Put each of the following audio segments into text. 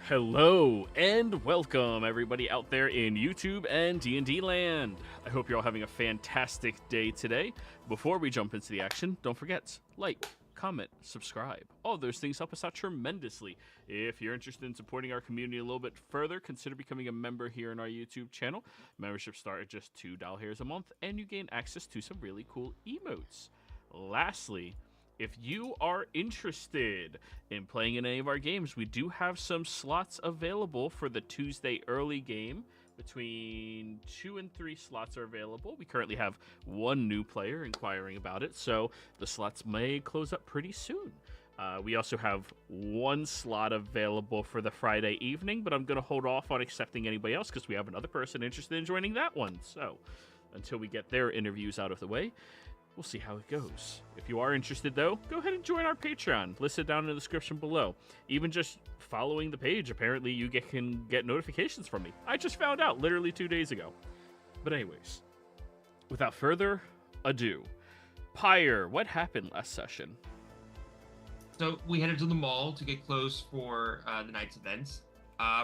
Hello and welcome everybody out there in YouTube and D&D land. I hope you're all having a fantastic day today. Before we jump into the action, don't forget, like, comment, subscribe. All of those things help us out tremendously. If you're interested in supporting our community a little bit further, consider becoming a member here in our YouTube channel. Memberships start at just $2 a month and you gain access to some really cool emotes. Lastly, if you are interested in playing in any of our games, we do have some slots available for the Tuesday early game. Between 2 and 3 slots are available. We currently have one new player inquiring about it, so the slots may close up pretty soon. We also have one slot available for the Friday evening, but I'm going to hold off on accepting anybody else because we have another person interested in joining that one. So until we get their interviews out of the way, we'll see how it goes. If you are interested, though, go ahead and join our Patreon, listed down in the description below. Even just following the page, apparently you can get notifications from me. I just found out literally 2 days ago. But anyways, without further ado, Pyre, what happened last session? So we headed to the mall to get clothes for the night's events.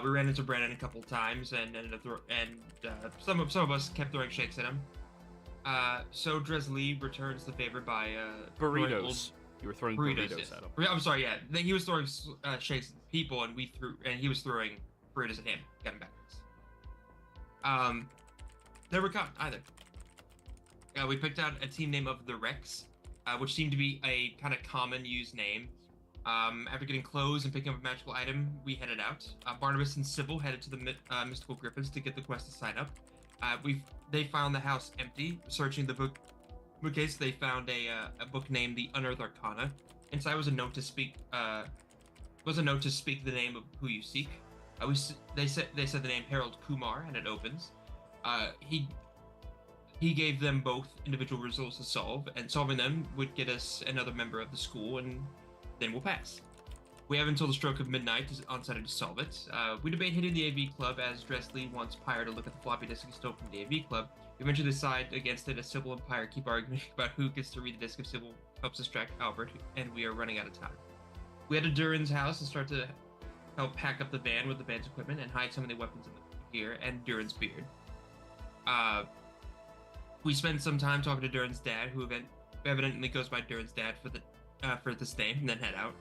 We ran into Brandon a couple times and ended up some of us kept throwing shakes at him. So Dresley returns the favor by burritos. You were throwing burritos yes. at him. I'm sorry, yeah. He was throwing shakes at people, and he was throwing burritos at him. Got him backwards. Never caught either. We picked out a team name of the Rex, which seemed to be a kind of common used name. After getting clothes and picking up a magical item, we headed out. Barnabas and Sybil headed to the Mystical Griffins to get the quest to sign up. They found the house empty. Searching the bookcase, they found a book named The Unearthed Arcana. Inside was a note to speak. The name of who you seek. They said the name Harold Kumar, and it opens. He gave them both individual riddles to solve, and solving them would get us another member of the school, and then we'll pass. We have until the stroke of midnight on Saturday to solve it. We debate hitting the AV Club as Dresley wants Pyre to look at the floppy disk he stole from the AV Club. We eventually decide against it as Sybil and Pyre keep arguing about who gets to read the disk if Sybil helps distract Albert, and we are running out of time. We head to Durin's house and start to help pack up the van with the band's equipment and hide some of the weapons in the gear and Durin's beard. We spend some time talking to Durin's dad, who evidently goes by Durin's dad for this name, and then head out.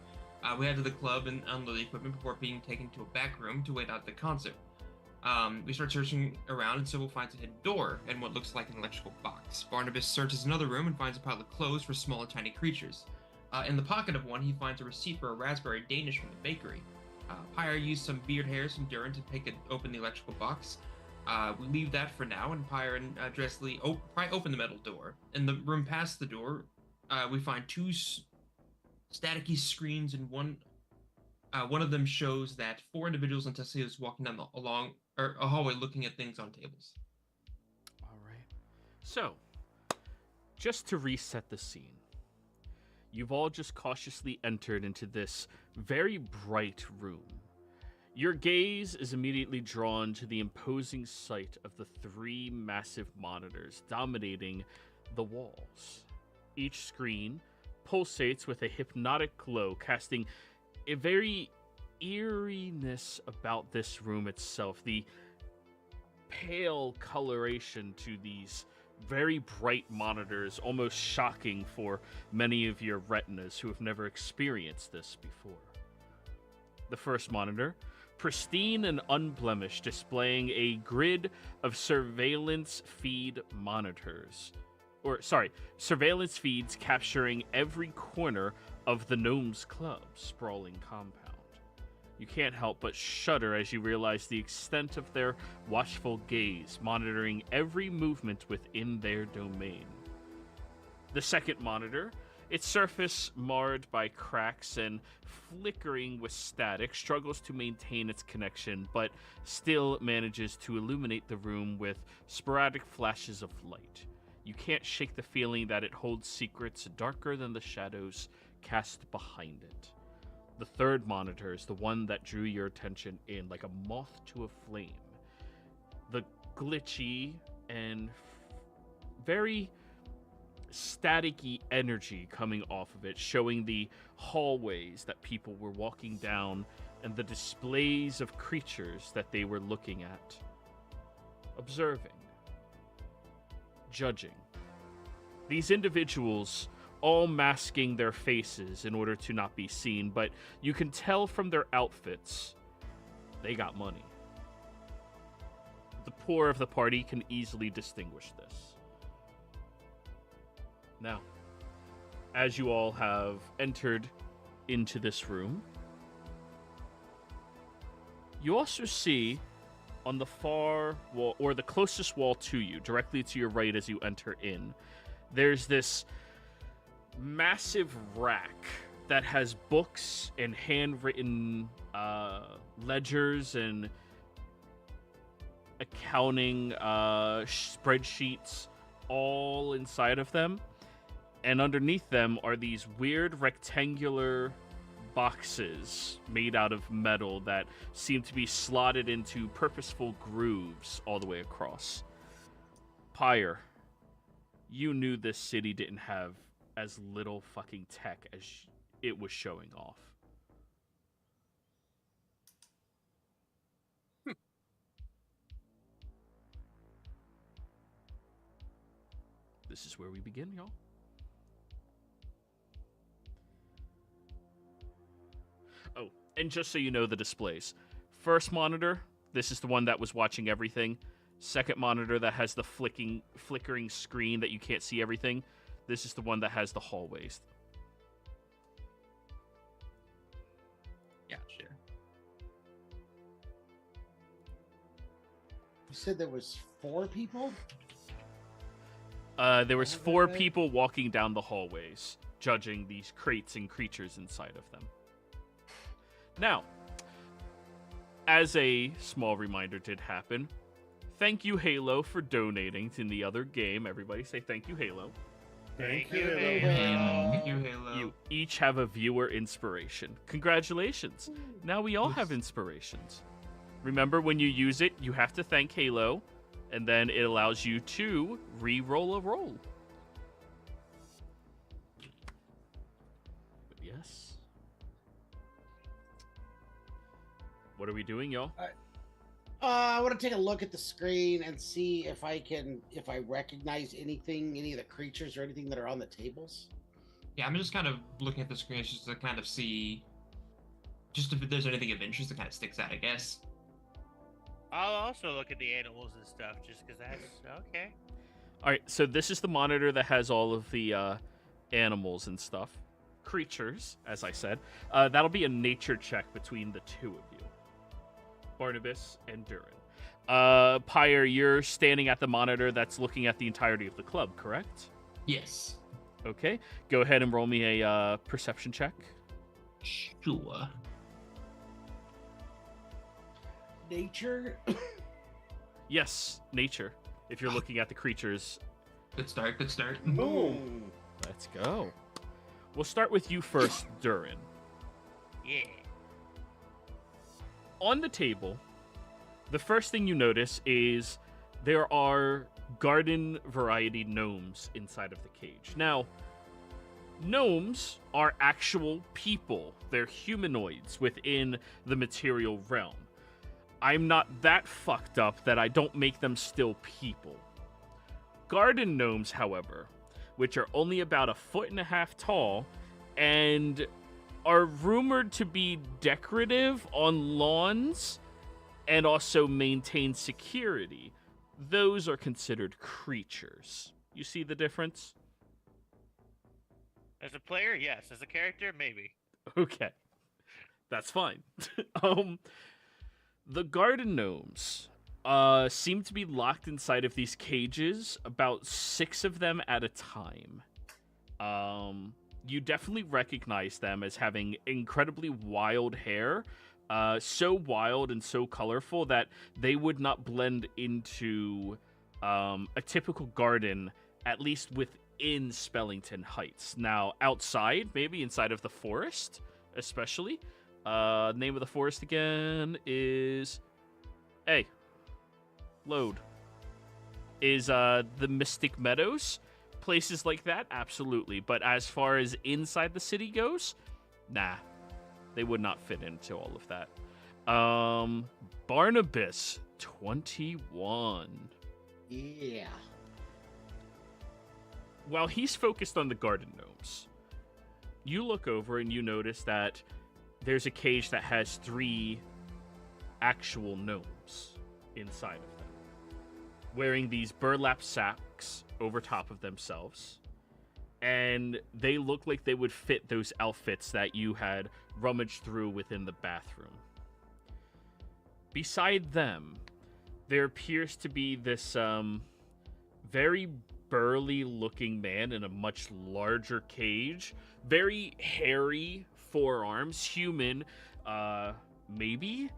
We head to the club and unload the equipment before being taken to a back room to wait out the concert. We start searching around, and Sybil finds a hidden door and what looks like an electrical box. Barnabas searches another room and finds a pile of clothes for small and tiny creatures. In the pocket of one, he finds a receipt for a raspberry Danish from the bakery. Pyre used some beard hairs from Durin to open the electrical box. We leave that for now, and Pyre and Dresley open the metal door. In the room past the door, we find two staticky screens, and one of them shows that 4 individuals in tuxedos walking down along a hallway looking at things on tables. All right. So, just to reset the scene, you've all just cautiously entered into this very bright room. Your gaze is immediately drawn to the imposing sight of the 3 massive monitors dominating the walls. Each screen pulsates with a hypnotic glow, casting a very eeriness about this room itself. The pale coloration to these very bright monitors, almost shocking for many of your retinas who have never experienced this before. The first monitor, pristine and unblemished, displaying a grid of surveillance feeds capturing every corner of the Gnome's Club's sprawling compound. You can't help but shudder as you realize the extent of their watchful gaze, monitoring every movement within their domain. The second monitor, its surface marred by cracks and flickering with static, struggles to maintain its connection, but still manages to illuminate the room with sporadic flashes of light. You can't shake the feeling that it holds secrets darker than the shadows cast behind it. The third monitor is the one that drew your attention in like a moth to a flame. The glitchy and very staticky energy coming off of it, showing the hallways that people were walking down and the displays of creatures that they were looking at, observing, judging. These individuals all masking their faces in order to not be seen, but you can tell from their outfits they got money. The poor of the party can easily distinguish this. Now, as you all have entered into this room, you also see on the far wall, or the closest wall to you, directly to your right as you enter in, there's this massive rack that has books and handwritten ledgers and accounting spreadsheets all inside of them. And underneath them are these weird rectangular boxes made out of metal that seem to be slotted into purposeful grooves all the way across. Pyre, you knew this city didn't have as little fucking tech as it was showing off. This is where we begin, y'all. Oh, and just so you know the displays. First monitor, this is the one that was watching everything. Second monitor that has the flickering screen that you can't see everything. This is the one that has the hallways. Yeah, sure. You said there was 4 people? There was 4 people walking down the hallways, judging these crates and creatures inside of them. Now, as a small reminder did happen, thank you, Halo, for donating to the other game. Everybody say thank you, Halo. Thank you, Halo. Thank you, Halo. You each have a viewer inspiration. Congratulations. Now we all have inspirations. Remember, when you use it, you have to thank Halo, and then it allows you to re-roll a roll. But yes. What are we doing, y'all? I want to take a look at the screen and see if I recognize anything, any of the creatures or anything that are on the tables. Yeah, I'm just kind of looking at the screen just to kind of see, just if there's anything of interest that kind of sticks out, I guess. I'll also look at the animals and stuff, just because that's okay. All right, so this is the monitor that has all of the animals and stuff. Creatures, as I said. That'll be a nature check between the two of you. Barnabas and Durin. Pyre, you're standing at the monitor that's looking at the entirety of the club, correct? Yes. Okay, go ahead and roll me a perception check. Sure. Nature? Yes, nature. If you're looking at the creatures. Good start, good start. Boom. Let's go. We'll start with you first, Durin. Yeah. On the table, the first thing you notice is there are garden variety gnomes inside of the cage. Now, gnomes are actual people. They're humanoids within the material realm. I'm not that fucked up that I don't make them still people. Garden gnomes, however, which are only about 1.5 feet tall and are rumored to be decorative on lawns and also maintain security, those are considered creatures. You see the difference? As a player, yes. As a character, maybe. Okay. That's fine. The garden gnomes seem to be locked inside of these cages, about 6 of them at a time. You definitely recognize them as having incredibly wild hair, so wild and so colorful that they would not blend into a typical garden, at least within Spellington Heights. Now, outside, maybe inside of the forest, especially. Name of the forest again is... Hey. Load. Is the Mystic Meadows. Places like that, absolutely. But as far as inside the city goes, nah. They would not fit into all of that. Barnabas, 21. Yeah. While he's focused on the garden gnomes, you look over and you notice that there's a cage that has 3 actual gnomes inside of them, wearing these burlap sacks over top of themselves. And they look like they would fit those outfits that you had rummaged through within the bathroom. Beside them, there appears to be this very burly-looking man in a much larger cage. Very hairy forearms, human, maybe?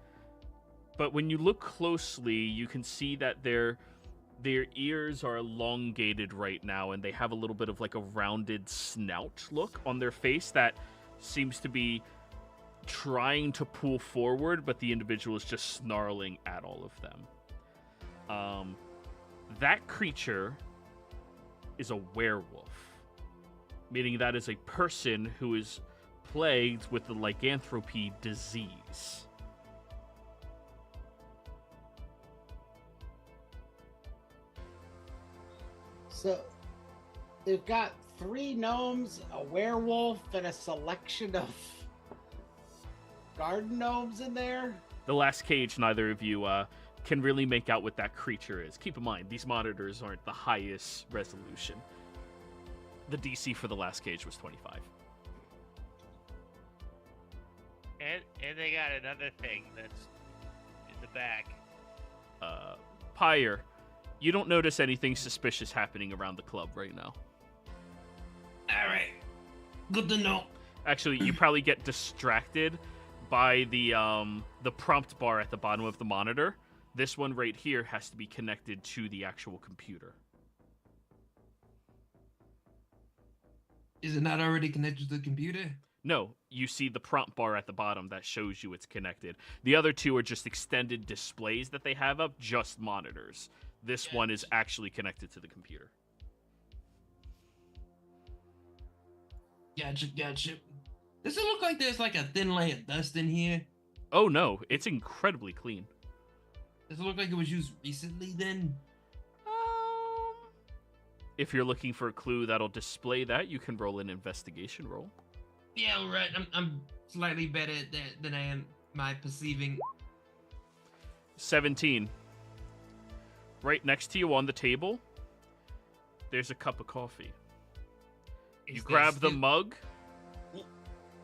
But when you look closely, you can see that their ears are elongated right now, and they have a little bit of like a rounded snout look on their face that seems to be trying to pull forward, but the individual is just snarling at all of them. That creature is a werewolf, meaning that is a person who is plagued with the lycanthropy disease. So they've got 3 gnomes, a werewolf, and a selection of garden gnomes in there. The last cage, neither of you can really make out what that creature is. Keep in mind, these monitors aren't the highest resolution. The DC for the last cage was 25. And they got another thing that's in the back. Pyre, you don't notice anything suspicious happening around the club right now. All right. Good to know. Actually, you probably get distracted by the prompt bar at the bottom of the monitor. This one right here has to be connected to the actual computer. Is it not already connected to the computer? No, you see the prompt bar at the bottom that shows you it's connected. The other 2 are just extended displays that they have up, just monitors. This one is actually connected to the computer. Gotcha. Does it look like there's like a thin layer of dust in here? Oh no, it's incredibly clean. Does it look like it was used recently then? If you're looking for a clue that'll display that, you can roll an investigation roll. Yeah, all right. I'm slightly better at that than I am my perceiving. 17. Right next to you on the table, there's a cup of coffee. You grab the mug.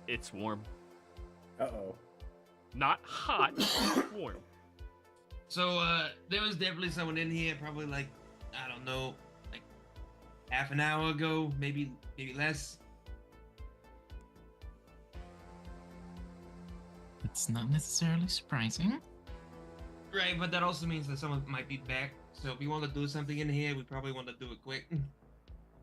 It's warm. Uh-oh. Not hot, warm. So, there was definitely someone in here, probably like, I don't know, like half an hour ago, maybe less. It's not necessarily surprising. Right, but that also means that someone might be back. So if we want to do something in here, we probably want to do it quick.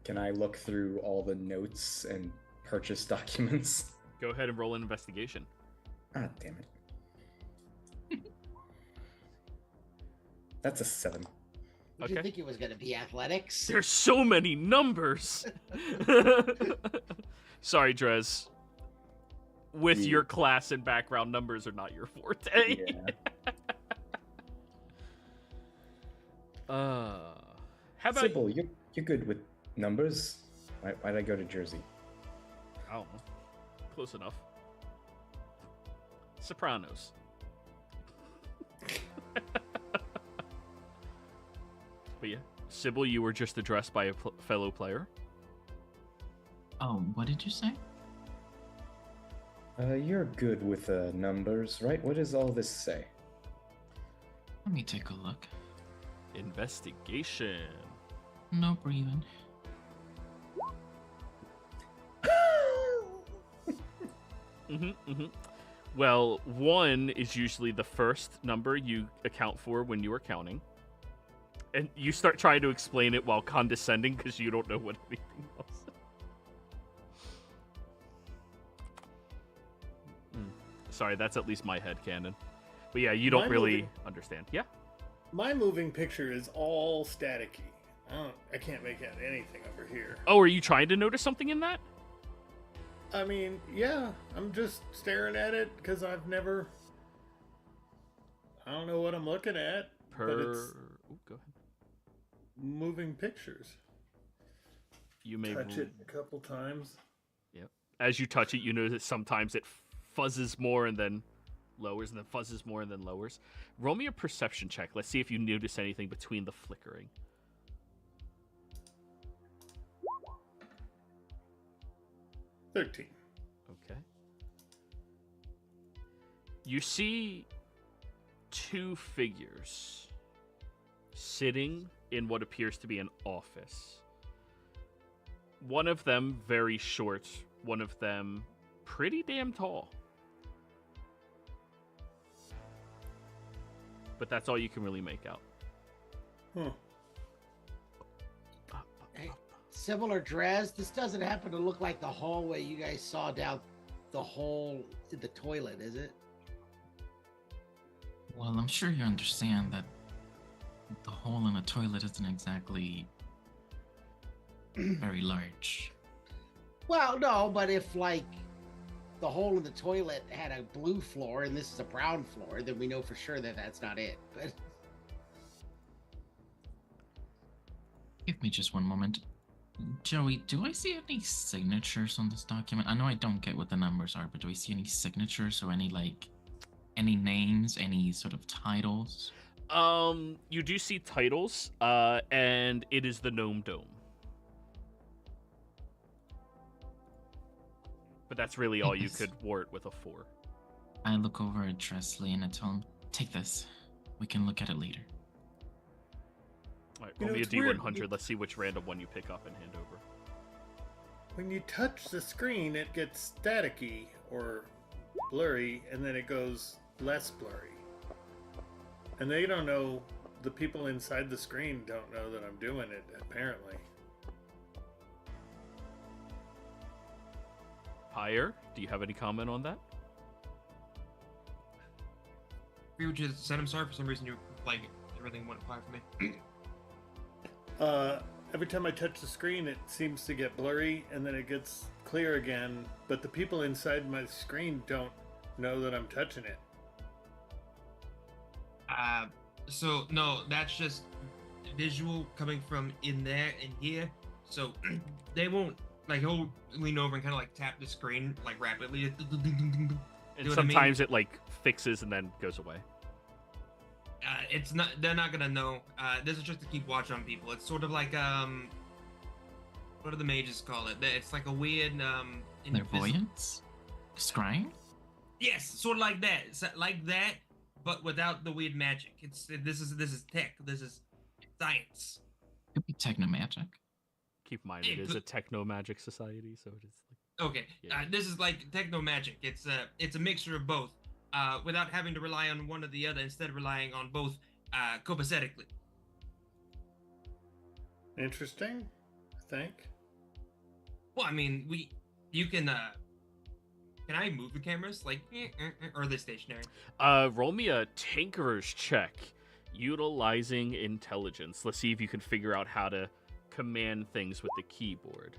Can I look through all the notes and purchase documents? Go ahead and roll an investigation. Ah, damn it. That's a 7. Did you think it was going to be athletics? There's so many numbers. Sorry, Drez. With your class and background, numbers are not your forte. Yeah. How about Sybil, you're good with numbers. Why'd I go to Jersey? I don't know. Close enough. Sopranos. But yeah, Sybil, you were just addressed by a fellow player. Oh, what did you say? You're good with numbers, right? What does all this say? Let me take a look. Investigation. No breathing. Well, 1 is usually the first number you account for when you are counting. And you start trying to explain it while condescending because you don't know what anything else is. Sorry, that's at least my headcanon. But yeah, you don't really understand. Yeah? My moving picture is all staticky. I can't make out anything over here. Oh, are you trying to notice something in that? I mean, yeah, I'm just staring at it because I don't know what I'm looking at. But it's go ahead. moving pictures. You may Touch it a couple times. Yep. As you touch it, you notice that sometimes it fuzzes more and then lowers, and then fuzzes more and then lowers. Roll me a perception check. Let's see if you notice anything between the flickering. 13. Okay. You see two figures sitting in what appears to be an office. One of them very short, one of them pretty damn tall. But that's all you can really make out. Hey, similar dress. This doesn't happen to look like the hallway you guys saw down the hole in the toilet, is it? Well, I'm sure you understand that the hole in a toilet isn't exactly very large. Well, no, but if like the hole in the toilet had a blue floor and this is a brown floor, then we know for sure that that's not it. But Give me just one moment. Joey, do I see any signatures on this document? I know I don't get what the numbers are, but do I see any signatures or any names, any sort of titles? You do see titles, and it is the Gnome Dome. But that's really all you could wart with a 4. I look over at Tresley and I tell him, take this. We can look at it later. All right, roll me a it's weird. D100. Let's see which random one you pick up and hand over. When you touch the screen, it gets staticky or blurry, and then it goes less blurry. And they don't know, the people inside the screen don't know that I'm doing it, apparently. Pyre, do you have any comment on that? Agree with you said. I'm sorry, for some reason everything went quiet for me. Every time I touch the screen, it seems to get blurry, and then it gets clear again, but the people inside my screen don't know that I'm touching it. So no, that's just visual coming from in there and here. So they won't he'll lean over and kind of tap the screen rapidly. And sometimes it fixes and then goes away. It's not. They're not gonna know. This is just to keep watch on people. It's sort of like what do the mages call it? It's like a weird Clairvoyance? Scrying? Yes, sort of like that. It's like that, but without the weird magic. This is tech. This is science. Could be technomagic. Keep in mind, it is a techno-magic society, so it is Okay, yeah. This is like techno magic. It's a mixture of both, without having to rely on one or the other. Instead, relying on both copacetically. Interesting, I think. Well, I mean, you can. Can I move the cameras? Or are they stationary? Roll me a Tinkerer's check, utilizing intelligence. Let's see if you can figure out how to command things with the keyboard.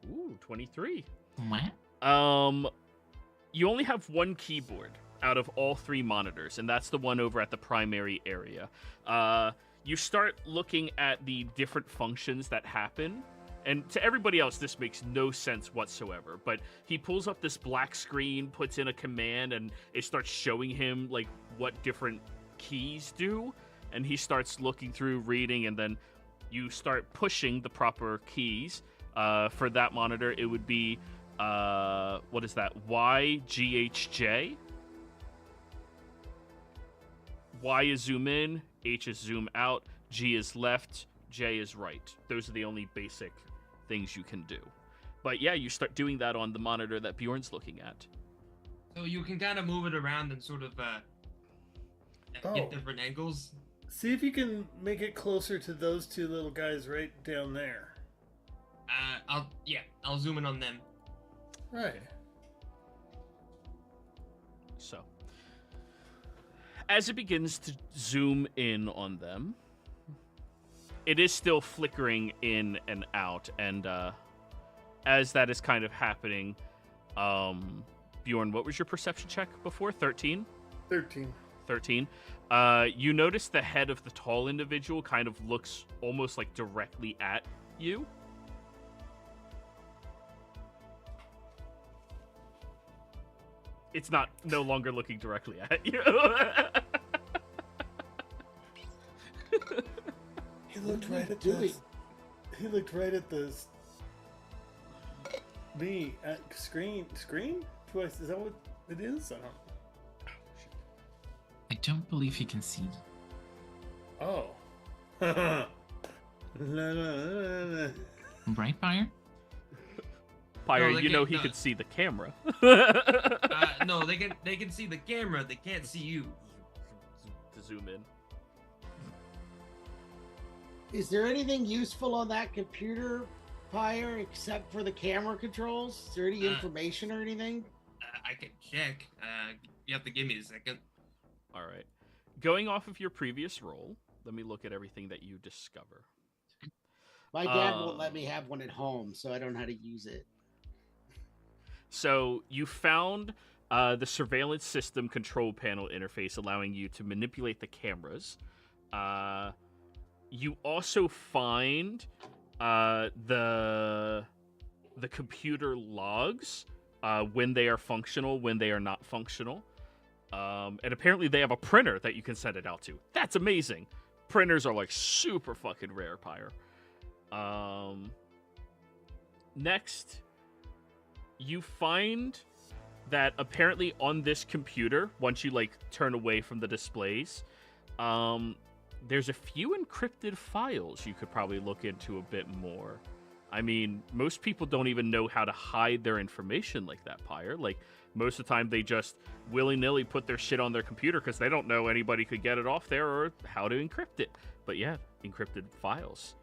Ooh, 23. What? You only have one keyboard out of all 3 monitors, and that's the one over at the primary area. You start looking at the different functions that happen, and to everybody else, this makes no sense whatsoever, but he pulls up this black screen, puts in a command, and it starts showing him, what different keys do, and he starts looking through, reading, and then you start pushing the proper keys. For that monitor, it would be, what is that? Y, G, H, J. Y is zoom in, H is zoom out, G is left, J is right. Those are the only basic things you can do. But yeah, you start doing that on the monitor that Bjorn's looking at. So you can kind of move it around and sort of get different angles. See if you can make it closer to those 2 little guys right down there. I'll zoom in on them. Right. So, as it begins to zoom in on them, it is still flickering in and out, and as that is kind of happening, Bjorn, what was your perception check before? 13? 13. 13. You notice the head of the tall individual kind of looks almost like directly at you. It's no longer looking directly at you. He looked right at doing? this. He looked right at this. Me at screen. Screen? Twice. Is that what it is? I don't. I don't believe he can see. Oh. La, la, la, la. Right, Pyre? Pyre, No, they you know can't- he no. could see the camera. No, they can see the camera. They can't see you. To zoom in. Is there anything useful on that computer, Pyre, except for the camera controls? Is there any information or anything? I can check. You have to give me a second. All right. Going off of your previous roll, let me look at everything that you discover. My dad won't let me have one at home, so I don't know how to use it. So you found the surveillance system control panel interface, allowing you to manipulate the cameras. You also find the computer logs when they are functional, when they are not functional. And apparently they have a printer that you can send it out to. That's amazing. Printers are like super fucking rare, Pyre. Next, you find that apparently on this computer, once you like turn away from the displays, there's a few encrypted files you could probably look into a bit more. I mean, most people don't even know how to hide their information like that, Pyre. Like, most of the time they just willy-nilly put their shit on their computer because they don't know anybody could get it off there or how to encrypt it. But yeah, encrypted files.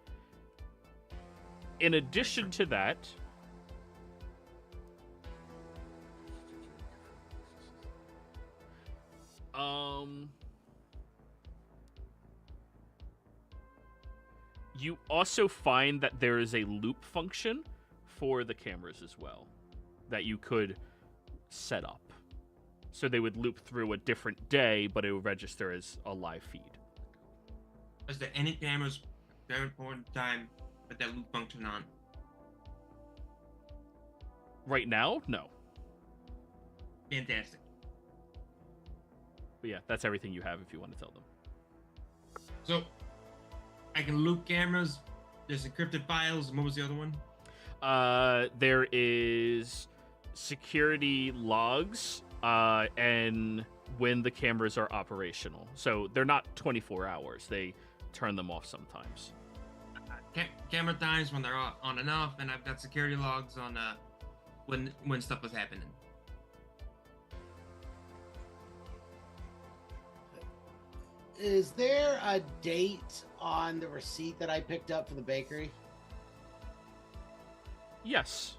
In addition to that, you also find that there is a loop function for the cameras as well that you could set up. So they would loop through a different day, but it would register as a live feed. Is there any cameras at that point in time with that loop function on? Right now, no. Fantastic. But yeah, that's everything you have if you want to tell them. So, I can loop cameras. There's encrypted files. And what was the other one? There is security logs and when the cameras are operational. So they're not 24 hours. They turn them off sometimes. Camera times when they're on and off, and I've got security logs on when stuff was happening. Is there a date on the receipt that I picked up for the bakery? Yes.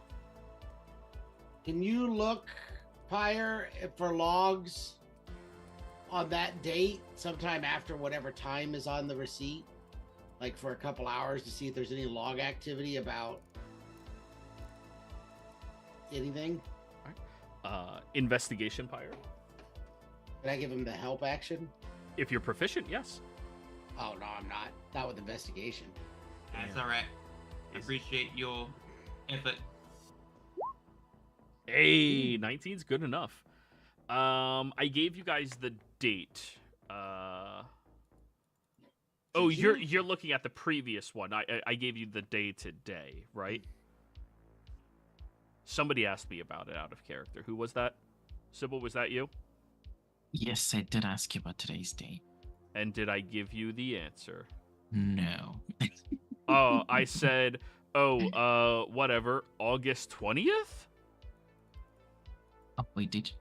Can you look, Pyre, for logs on that date sometime after whatever time is on the receipt? Like for a couple hours to see if there's any log activity about anything? Investigation, Pyre. Can I give him the help action? If you're proficient, yes. Oh, no, I'm not. Not with investigation. That's all right. I appreciate your effort. Hey, 19's good enough. I gave you guys the date. Oh, you're looking at the previous one. I gave you the day today, right? Somebody asked me about it out of character. Who was that? Sybil, was that you? Yes, I did ask you about today's date. And did I give you the answer? No. Oh, I said, whatever, August 20th? Oh, wait, did you?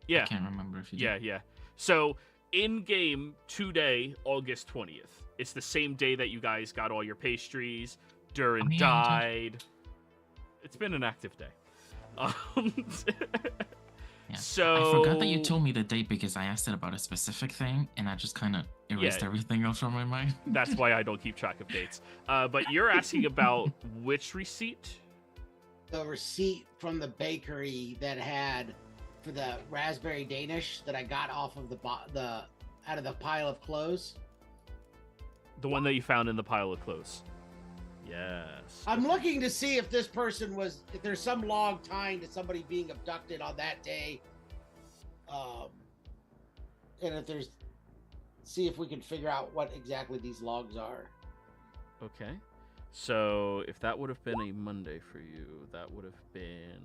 Yeah. I can't remember if you did. Yeah. So, in-game, today, August 20th. It's the same day that you guys got all your pastries. Durin died. It's been an active day. Yeah. So I forgot that you told me the date because I asked it about a specific thing, and I just kind of erased everything else from my mind. That's why I don't keep track of dates. But you're asking about which receipt? the receipt from the bakery that had for the raspberry Danish that I got off of the out of the pile of clothes. The one that you found in the pile of clothes. Yes. I'm looking to see if this person if there's some log tying to somebody being abducted on that day. And see if we can figure out what exactly these logs are. Okay. So if that would have been a Monday for you, that would have been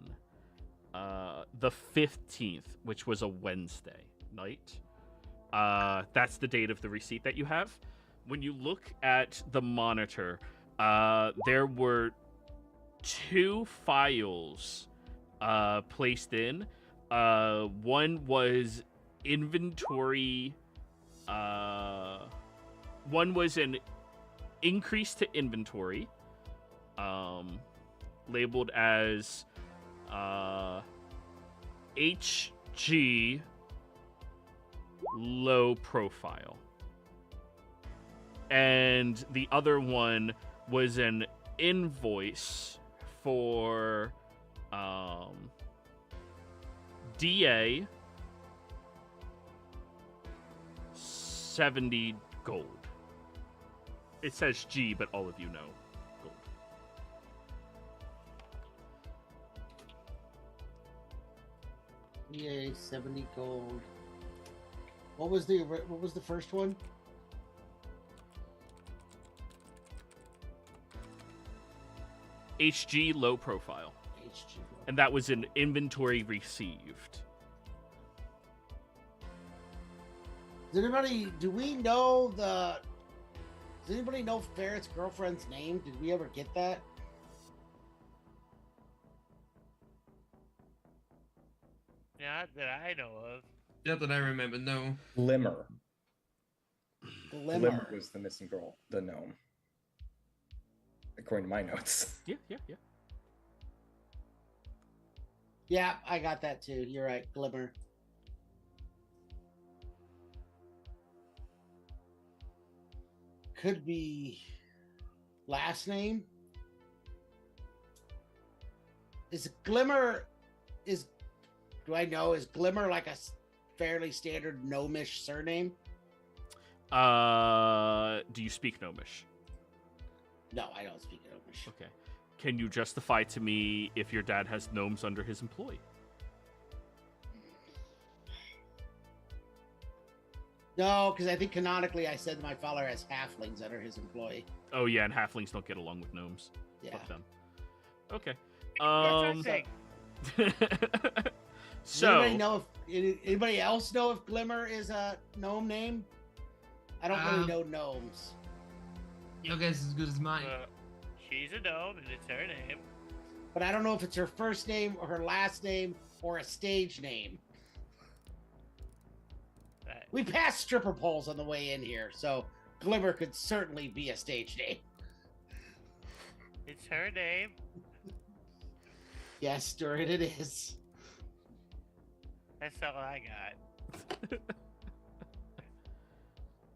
the 15th, which was a Wednesday night. That's the date of the receipt that you have. When you look at the monitor, there were 2 files placed in. One was inventory. One was an increase to inventory, labeled as HG low profile. And the other one was an invoice for DA 70 gold. It says G, but all of you know gold. Yay, 70 gold. What was the first one? HG low profile. HG. And that was an inventory received. Does anybody know Ferret's girlfriend's name? Did we ever get that? Not that I know of. Not that I remember, no. Glimmer. Glimmer. Glimmer was the missing girl, the gnome. According to my notes. Yeah. Yeah, I got that too. You're right, Glimmer. Could be last name. Is Glimmer like a fairly standard gnomish surname? Do you speak Gnomish? No, I don't speak gnomish. Okay. Can you justify to me if your dad has gnomes under his employ? No, because I think canonically I said my father has halflings under his employ. Oh yeah, and halflings don't get along with gnomes. Yeah. Fuck them. Okay. That's what I'm saying. So Anybody else know if Glimmer is a gnome name? I don't really know gnomes. Your guess is as good as mine. She's a gnome, and it's her name. But I don't know if it's her first name or her last name or a stage name. We passed stripper poles on the way in here, so Glimmer could certainly be a stage name. It's her name. Yes, Stuart, it is. That's all I got.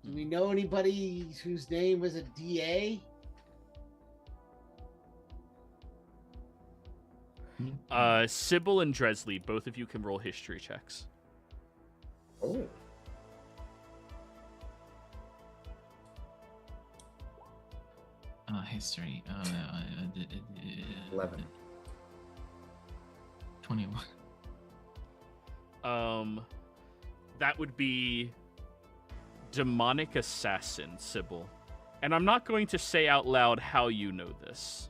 Do we know anybody whose name was a DA? Sybil and Dresley, both of you can roll history checks. Oh. History. 11. 21. That would be demonic assassin, Sybil. And I'm not going to say out loud how you know this.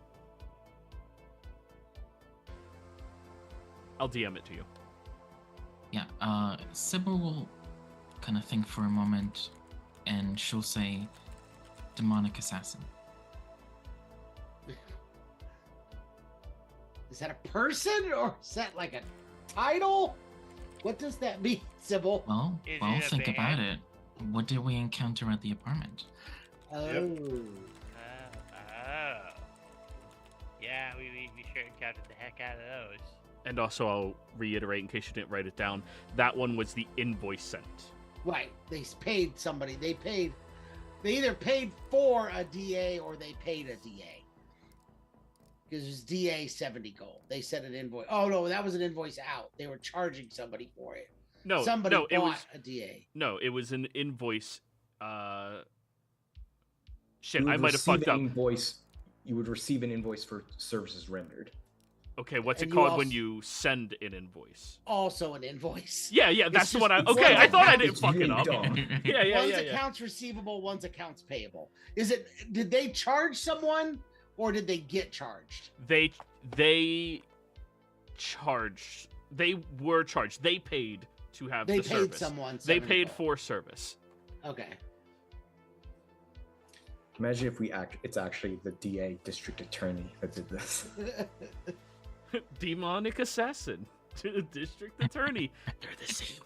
I'll DM it to you. Yeah, Sybil will kind of think for a moment, and she'll say, demonic assassin. Is that a person or is that like a title? What does that mean, Sybil? Well, Is well, it a think band? about it. What did we encounter at the apartment? Oh. Yeah, we sure encountered the heck out of those. And also, I'll reiterate in case you didn't write it down, that one was the invoice sent. Right. They paid somebody. They either paid for a DA or they paid a DA. Because it's DA 70 gold. They sent an invoice. Oh no, that was an invoice out. They were charging somebody for it. No, somebody no, bought it was a DA. No, it was an invoice. Shit, You would I might have receive fucked an up. Invoice. You would receive an invoice for services rendered. Okay, what's And it you called when also- you send an invoice? Also an invoice. Yeah, that's the just- one I. it's Okay, like I thought I didn't it's fuck it really up. dumb. Yeah, One's yeah. accounts receivable, one's accounts payable. Is it? Did they charge someone, or did they get charged? They charged. They were charged. They paid to have They the paid service. someone. They 70 paid gold. for service. Okay. Imagine if it's actually the DA district attorney that did this. Demonic assassin to the district attorney. They're the same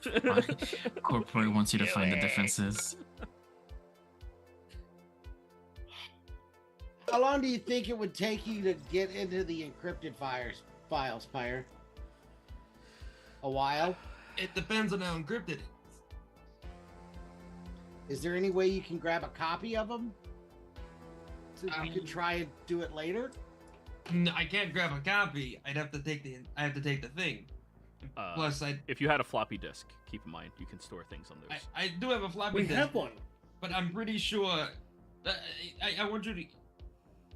thing. Corporate wants you to find the differences. How long do you think it would take you to get into the encrypted files, Pyre? A while? It depends on how encrypted it is. Is there any way you can grab a copy of them? So you could try and do it later? No, I can't grab a copy. I have to take the thing. Plus, If you had a floppy disk, keep in mind you can store things on those. I do have a floppy We disk, have one. but I'm pretty sure. I want you to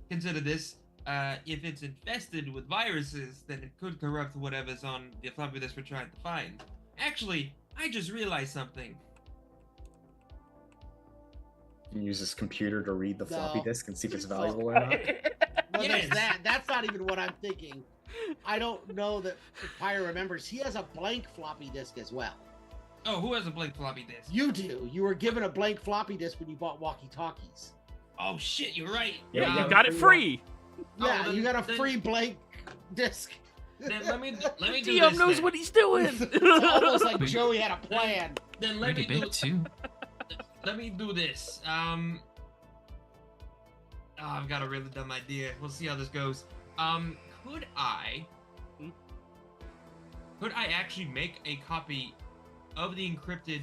consider this. If it's infested with viruses, then it could corrupt whatever's on the floppy disk we're trying to find. Actually, I just realized something. You can use this computer to read the floppy No. disk and see if it's valuable or not. Well, there's Yes. that. That's not even what I'm thinking. I don't know that if Pyre remembers. He has a blank floppy disk as well. Oh, who has a blank floppy disk? You do. You were given a blank floppy disk when you bought walkie-talkies. Oh shit, you're right. Yeah, Yeah, you got it free. Yeah, then- you got a then- free blank disk. Then let me do DM this. knows then. what he's doing. It's almost like Joey had a plan. Then let Pretty me do. big too. Let me do this. I've got a really dumb idea. We'll see how this goes. Could I actually make a copy of the encrypted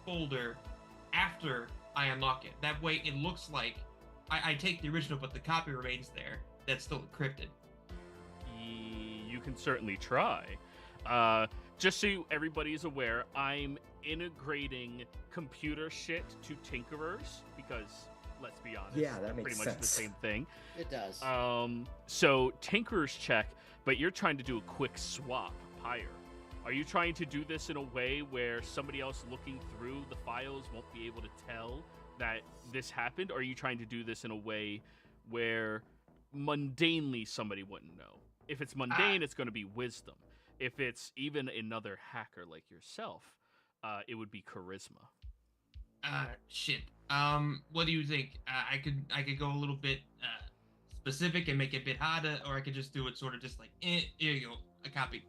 folder after I unlock it? That way it looks like I take the original, but the copy remains there. That's still encrypted. You can certainly try. Just so everybody's aware, I'm integrating computer shit to tinkerers because, let's be honest, Yeah, that they're makes pretty much the sense. same thing. It does. So tinkerers check, but you're trying to do a quick swap, Pyre. Are you trying to do this in a way where somebody else looking through the files won't be able to tell that this happened? Or are you trying to do this in a way where mundanely somebody wouldn't know? If it's mundane, it's going to be wisdom. If it's even another hacker like yourself, it would be charisma. Shit. What do you think? I could go a little bit specific and make it a bit harder, or I could just do it sort of just like, here you go, a copy.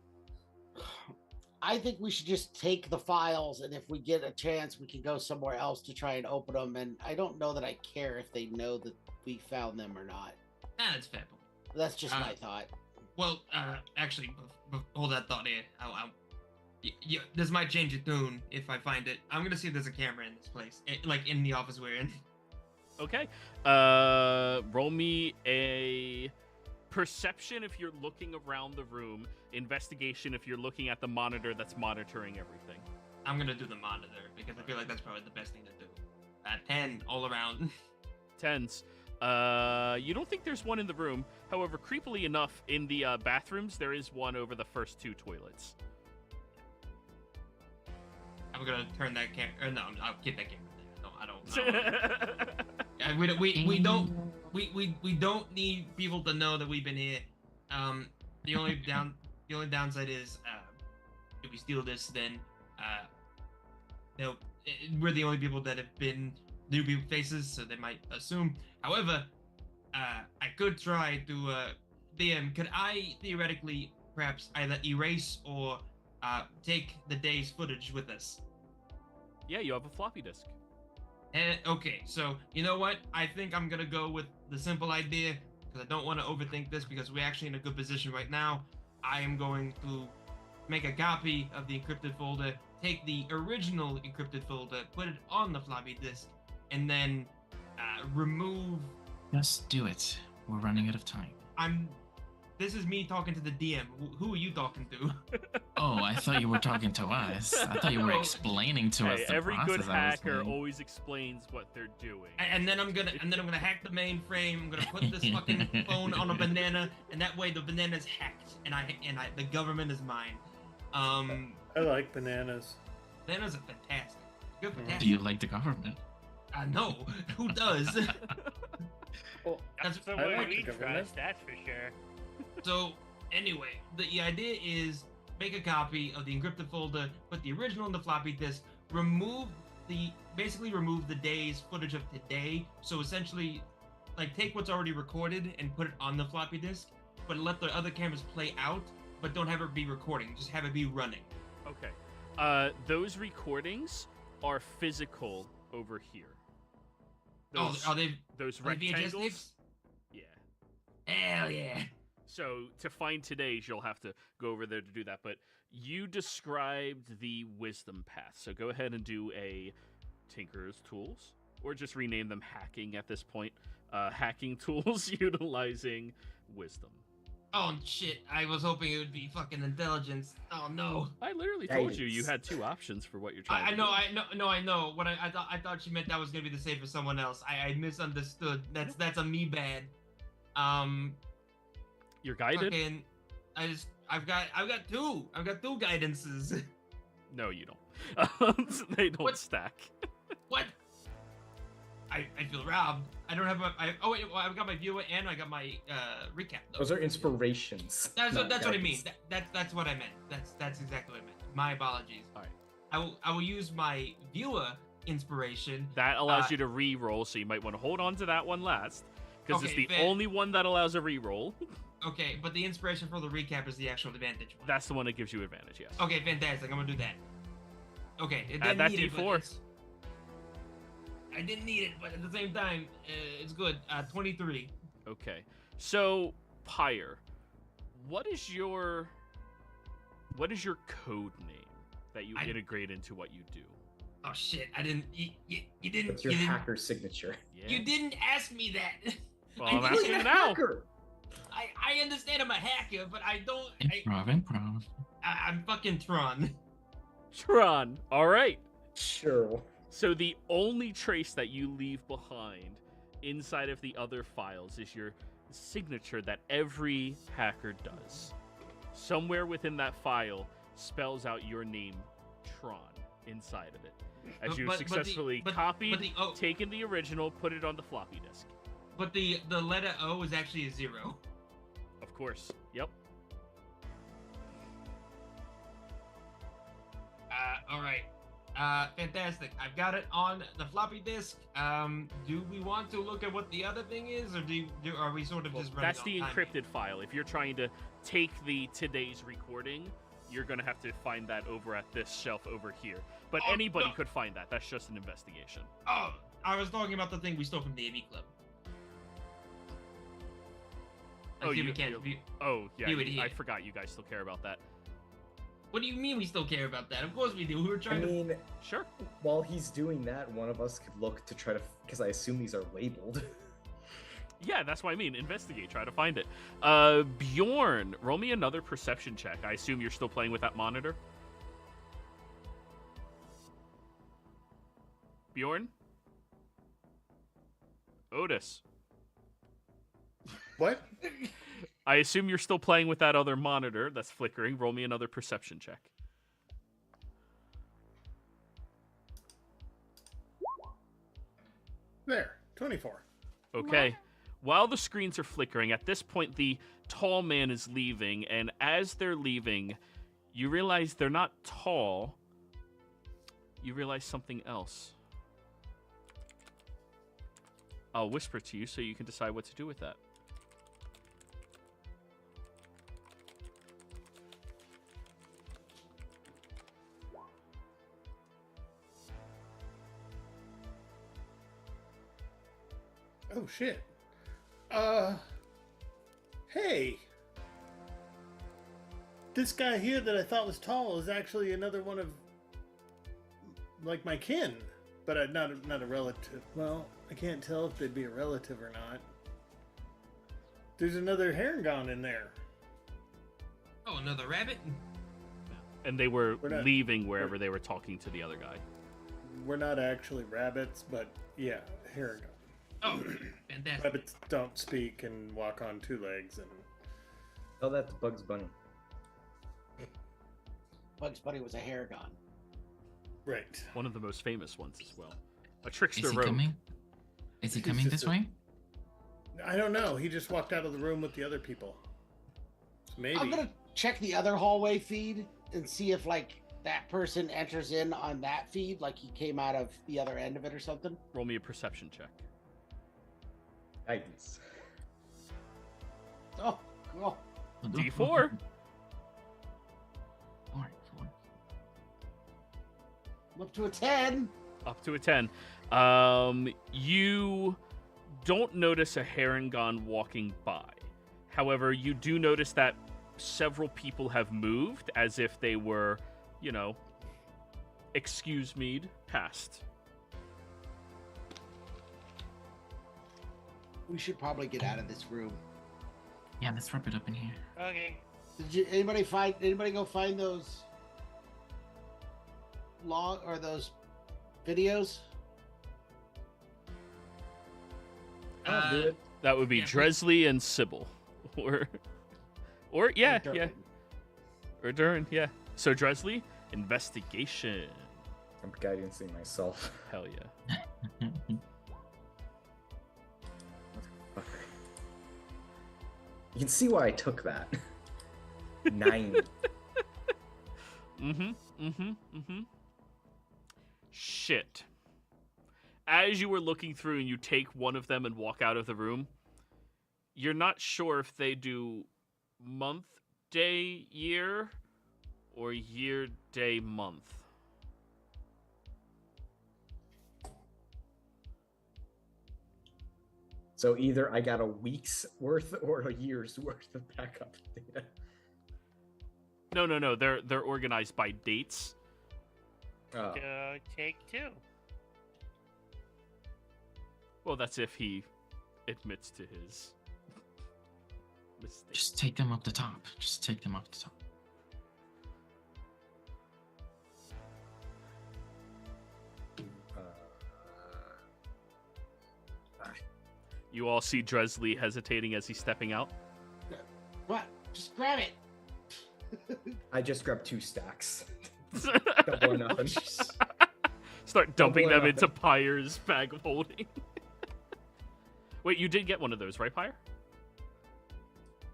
I think we should just take the files, and if we get a chance, we can go somewhere else to try and open them. And I don't know that I care if they know that we found them or not. That's fair. That's just my thought. Well, actually, hold that thought here. This might change your tune if I find it. I'm gonna see if there's a camera in this place, like in the office we're in. Okay. Roll me a perception if you're looking around the room. Investigation if you're looking at the monitor that's monitoring everything. I'm gonna do the monitor because I feel like that's probably the best thing to do. 10 all around. 10s. You don't think there's one in the room. However, creepily enough, in the bathrooms, there is one over the first 2 toilets. I'm gonna turn that camera. No, I'll keep that camera there. No, I don't. We don't need people to know that we've been here. The only downside is, if we steal this, then we're the only people that have been new people faces, so they might assume. However, I could try to DM. Could I theoretically perhaps either erase or take the day's footage with us? Yeah, you have a floppy disk. Okay, so you know what? I think I'm gonna go with the simple idea because I don't want to overthink this because we're actually in a good position right now. I am going to make a copy of the encrypted folder, take the original encrypted folder, put it on the floppy disk, and then remove. Just do it. We're running out of time. This is me talking to the DM. Who are you talking to? Oh, I thought you were talking to us. I thought you were No. explaining to us Hey, the every process good I was hacker doing. always explains what they're doing. And then I'm gonna hack the mainframe. I'm gonna put this fucking phone on a banana, and that way the banana's hacked, and the government is mine. I like bananas. Bananas are fantastic. Good for Do tastic. you like the government? I know. Who does? Well, That's The I way like we the government. trust, that's for sure. So anyway, the idea is make a copy of the encrypted folder, put the original in the floppy disk, basically remove the day's footage of today. So essentially, like take what's already recorded and put it on the floppy disk, but let the other cameras play out, but don't have it be recording. Just have it be running. Okay. Those recordings are physical over here. Those, Are they those VHS rectangles? tapes? Yeah. Hell yeah. So to find today's, you'll have to go over there to do that. But you described the wisdom path. So go ahead and do a Tinker's Tools, or just rename them hacking at this point. Hacking tools utilizing wisdom. Oh shit! I was hoping it would be fucking intelligence. Oh no! I literally told you Guidance. had two options for what you're trying I to know, do. I know. What I thought she meant that was gonna be the same for someone else. I misunderstood. That's a me bad. You're guided? Fucking, I've got two guidances. No, you don't. They don't What? stack. What? I feel robbed. I don't have oh wait, well, I've got my viewer and I got my recap. Though. Those are inspirations. That's not what I mean. guidance. That's what I meant. That's exactly what I meant. My apologies. All right. I will use my viewer inspiration. That allows you to re-roll, so you might want to hold on to that one last, because it's Okay, the fair. only one that allows a re-roll. Okay, but the inspiration for the recap is the actual advantage one. That's the one that gives you advantage, yes. Okay, fantastic. I'm gonna do that. Okay, it Add didn't that need it, but D4. I didn't need it, but at the same time, it's good. 23. Okay. So, Pyre, what is your code name that you integrate into what you do? Oh shit! I didn't. You didn't. That's your you didn't, hacker signature. Yeah. You didn't ask me that. Well, I I'm didn't- asking you now. Hacker! I understand I'm a hacker, but I don't. Improv. I'm fucking Tron. Tron. All right. Sure. So the only trace that you leave behind inside of the other files is your signature that every hacker does. Somewhere within that file spells out your name, Tron, inside of it. As you But successfully but copied, the O, taken the original, put it on the floppy disk. but the letter O is actually a 0. Of course. Yep. All right. Fantastic. I've got it on the floppy disk. Do we want to look at what the other thing is, or are we sort of Well, just running that's the on timing? encrypted file. If you're trying to take the today's recording, you're going to have to find that over at this shelf over here. But Oh, anybody no. could find that. That's just an investigation. Oh, I was talking about the thing we stole from the AV Club. Oh, see if we you- can. you- Oh, yeah. View it I here. forgot you guys still care about that. What do you mean we still care about that? Of course we do. We were I trying to. mean, Sure. while he's doing that, one of us could look to try to, because I assume these are labeled. Yeah, that's what I mean. Investigate. Try to find it. Bjorn, roll me another perception check. I assume you're still playing with that monitor? Bjorn? Otis. What? I assume you're still playing with that other monitor that's flickering. Roll me another perception check. There, 24. Okay. While the screens are flickering, at this point the tall man is leaving, and as they're leaving, you realize they're not tall. You realize something else. I'll whisper to you so you can decide what to do with that. Oh shit. Hey. This guy here that I thought was tall is actually another one of, like, my kin, but not a relative. Well, I can't tell if they'd be a relative or not. There's another Herringon in there. Oh, another rabbit? And they were We're not- leaving wherever they were talking to the other guy. We're not actually rabbits, but yeah, Herringon. Oh, fantastic. Rabbits don't speak and walk on two legs, and Tell that to Bugs Bunny. Bugs Bunny was a Haragon. right. One of the most famous ones as well. A Is trickster he rogue. coming? Is he He's coming just this a- way? I don't know. He just walked out of the room with the other people. So maybe. I'm gonna check the other hallway feed and see if like that person enters in on that feed, like he came out of the other end of it or something. Roll me a perception check. Guidance. Oh, cool. D4. Four. I'm up to a 10. Up to a 10. You don't notice a Herringon walking by. However, you do notice that several people have moved as if they were, you know, excuse me, past. We should probably get out of this room. Yeah, let's wrap it up in here. Okay. Did anybody go find those log or those videos? I'll do it. That would be Yeah, Dresley and Sybil. Or yeah, Or yeah. Durkin? Or Durin, yeah. So Dresley, investigation. I'm guidancing myself. Hell yeah. Okay. You can see why I took that. 9. Shit. As you were looking through and you take one of them and walk out of the room, you're not sure if they do month, day, year, or year, day, month. So either I got a week's worth or a year's worth of backup data. No. They're organized by dates. Oh. Take 2. Well, that's if he admits to his mistake. Just take them up the top. Just take them up the top. You all see Dresley hesitating as he's stepping out. What? Just grab it. I just grabbed 2 stacks. Double or nothing. Start dumping Double or them into nothing. Pyre's bag of holding. Wait, you did get one of those, right, Pyre?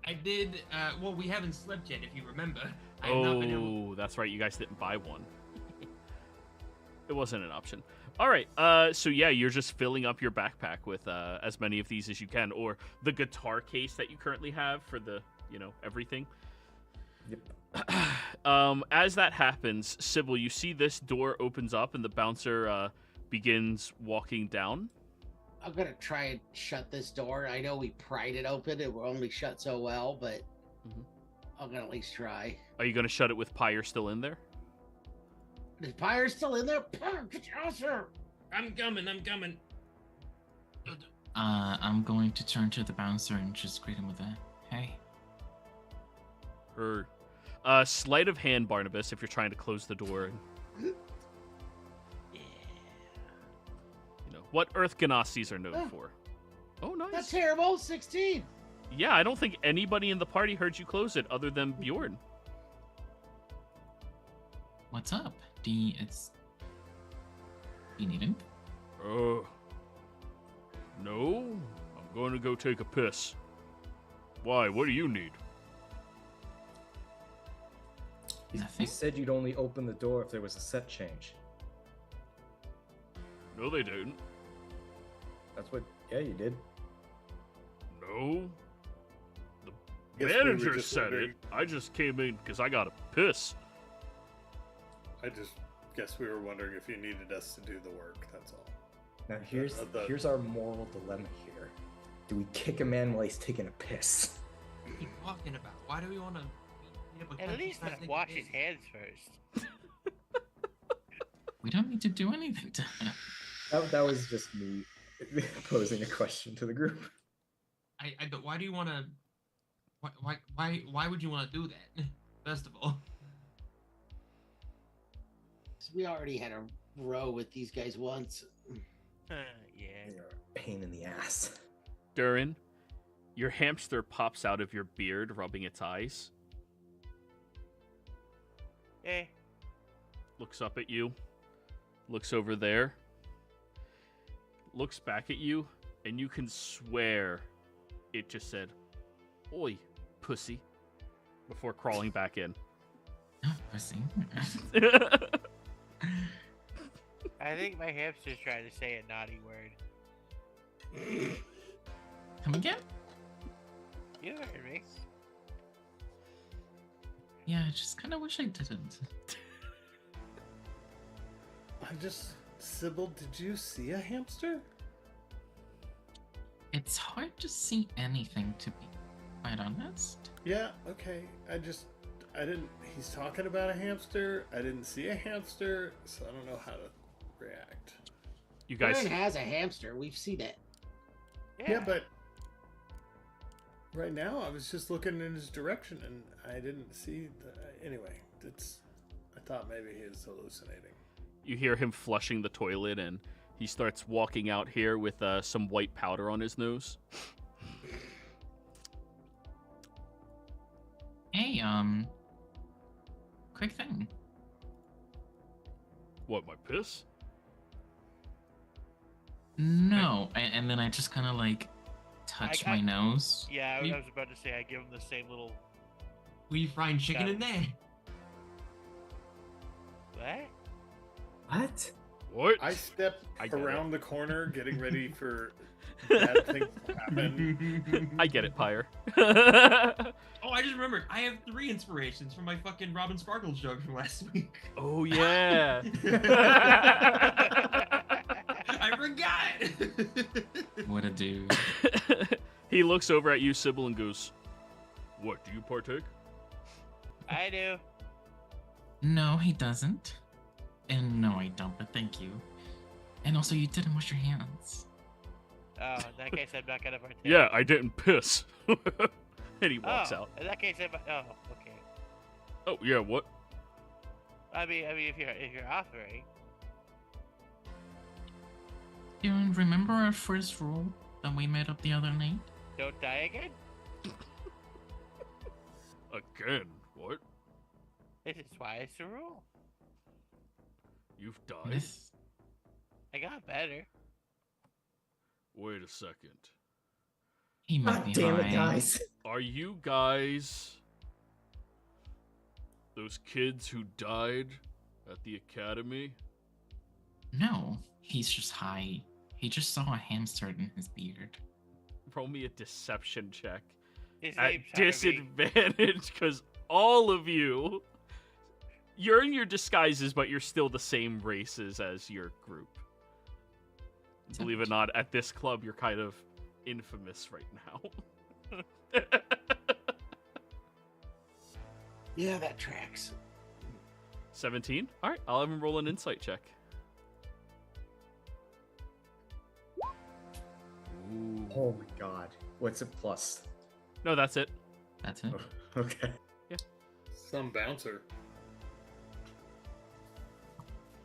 I did, well, we haven't slept yet, if you remember. I have not been able. Oh, that's right. You guys didn't buy one. It wasn't an option. All right. So yeah, you're just filling up your backpack with as many of these as you can, or the guitar case that you currently have for the, you know, everything. Yep. As that happens, Sybil, you see this door opens up and the bouncer begins walking down. I'm gonna try and shut this door. I know we pried it open. It will only shut so well, but Mhm. I'm gonna at least try. Are you going to shut it with Pyre still in there? Is Pyre still in there? Pyre, get your ass here! I'm coming. I'm going to turn to the bouncer and just greet him with a hey. Or sleight of hand, Barnabas, if you're trying to close the door. You know what Earth Ganassi's are known for. Oh, nice. Not terrible. 16. Yeah, I don't think anybody in the party heard you close it other than Bjorn. What's up? You need him? No. I'm going to go take a piss. Why? What do you need? You Nothing? said you'd only open the door if there was a set change. No, they didn't. That's what. Yeah, you did. No. The Guess we were manager just said wondering. it. I just came in because I got a piss. I just guess we were wondering if you needed us to do the work. That's all. Now here's here's our moral dilemma here. Do we kick a man while he's taking a piss? What are you talking about? Why do we want to? At least let's wash his hands first. We don't need to do anything to him. That was just me posing a question to the group. why do you want to? Why would you want to do that? First of all, We already had a row with these guys once. Yeah. You're a pain in the ass. Durin, your hamster pops out of your beard, rubbing its eyes. Hey. Looks up at you. Looks over there. Looks back at you, and you can swear it just said, "Oi, pussy," before crawling back in. Oh, pussy. I think my hamster's trying to say a naughty word. Come again? You heard me. Yeah, I just kind of wish I didn't. Sybil, did you see a hamster? It's hard to see anything, to be quite honest. Yeah, okay. He's talking about a hamster. I didn't see a hamster, so I don't know how to react. You guys, Durin has a hamster. We've seen it. Yeah, but right now I was just looking in his direction and I didn't see anyway, I thought maybe he was hallucinating. you hear him flushing the toilet, and he starts walking out here with some white powder on his nose. Hey, quick thing. What, my piss? No, and then I just kind of like touch my nose. Yeah, I was about to say I give him the same little. Were you frying chicken in there? What? What? What? I stepped I get around the corner getting ready for bad things to happen. I get it, Pyre. Oh, I just remembered. I have 3 inspirations from my fucking Robin Sparkles joke from last week. Oh, yeah. I forgot. What a dude. He looks over at you, Sybil, and goes, "What, do you partake?" I do. No, he doesn't. And no, I don't, but thank you. And also, you didn't wash your hands. Oh, in that case, I'm not gonna partake. Yeah, I didn't piss. And he walks out. In that case, oh, okay. Oh, yeah, what? I mean, if you're offering. You remember our first rule that we made up the other night? Don't die again? Again? What? This is why it's a rule. You've died? This... I got better. Wait a second. He might God be damn it, lying. guys. Are you guys those kids who died at the academy? No, he's just high. He just saw a hamster in his beard. Roll me a deception check. His At name's Harvey. disadvantage, because all of you, you're in your disguises, but you're still the same races as your group. Believe it or not, at this club, you're kind of infamous right now. Yeah, that tracks. 17? All right, I'll have him roll an insight check. Ooh. Oh my god. What's a plus? No, that's it. That's it. Oh, okay. Some bouncer.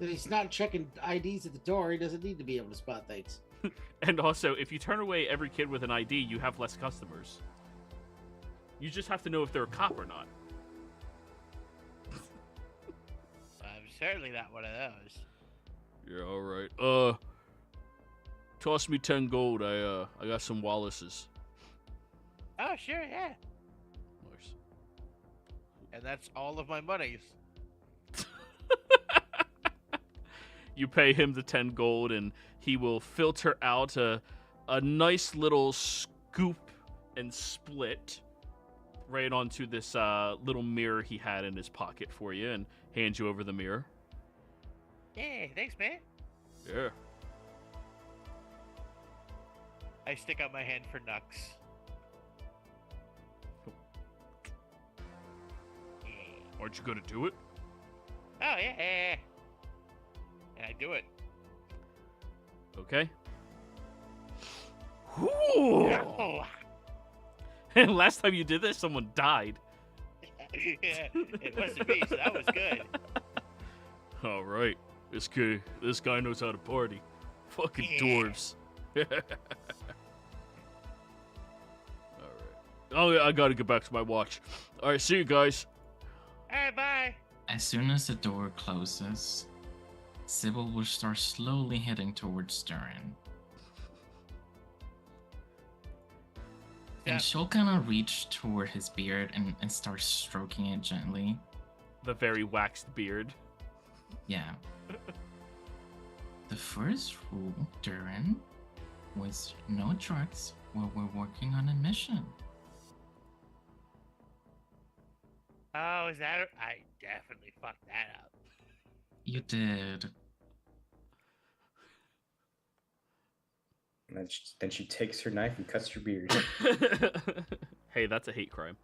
If he's not checking IDs at the door, he doesn't need to be able to spot things. And also, if you turn away every kid with an ID, you have less customers. You just have to know if they're a cop or not. I'm certainly not one of those. Yeah, all right. Toss me 10 gold. I got some Wallaces. Oh, sure, yeah. Nice. And that's all of my monies. You pay him the 10 gold, and he will filter out a nice little scoop and split right onto this little mirror he had in his pocket for you, and hand you over the mirror. Yeah, thanks, man. Yeah. I stick out my hand for Nux. Yeah. Aren't you gonna do it? Oh, yeah. And I do it. Okay. Oh. And last time you did this, someone died. It wasn't me, so that was good. All right. This guy knows how to party. Fucking Yeah. dwarves. All right. Oh, I gotta get back to my watch. All right, see you guys. Alright, bye. As soon as the door closes, Sybil will start slowly heading towards Durin. Yeah. And she'll kind of reach toward his beard and start stroking it gently. The very waxed beard. Yeah. The first rule, Durin, was no drugs while we're working on a mission. Oh, is that? I definitely fucked that up. You did. And then she takes her knife and cuts your beard. Hey, that's a hate crime.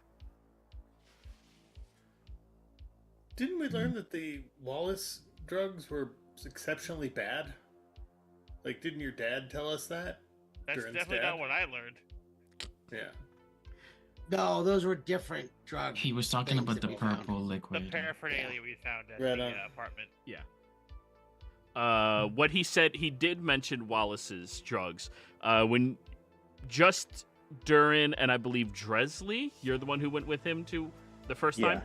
Didn't we learn that the Wallace drugs were exceptionally bad? Like, didn't your dad tell us that? That's Durin's definitely dad? not what I learned. Yeah. No, those were different drugs. He was talking Things about that the we found. purple The liquid. paraphernalia we found at Right the on. apartment. What he said, he did mention Wallace's drugs. When just Durin and I believe Dresley, you're the one who went with him to the first time.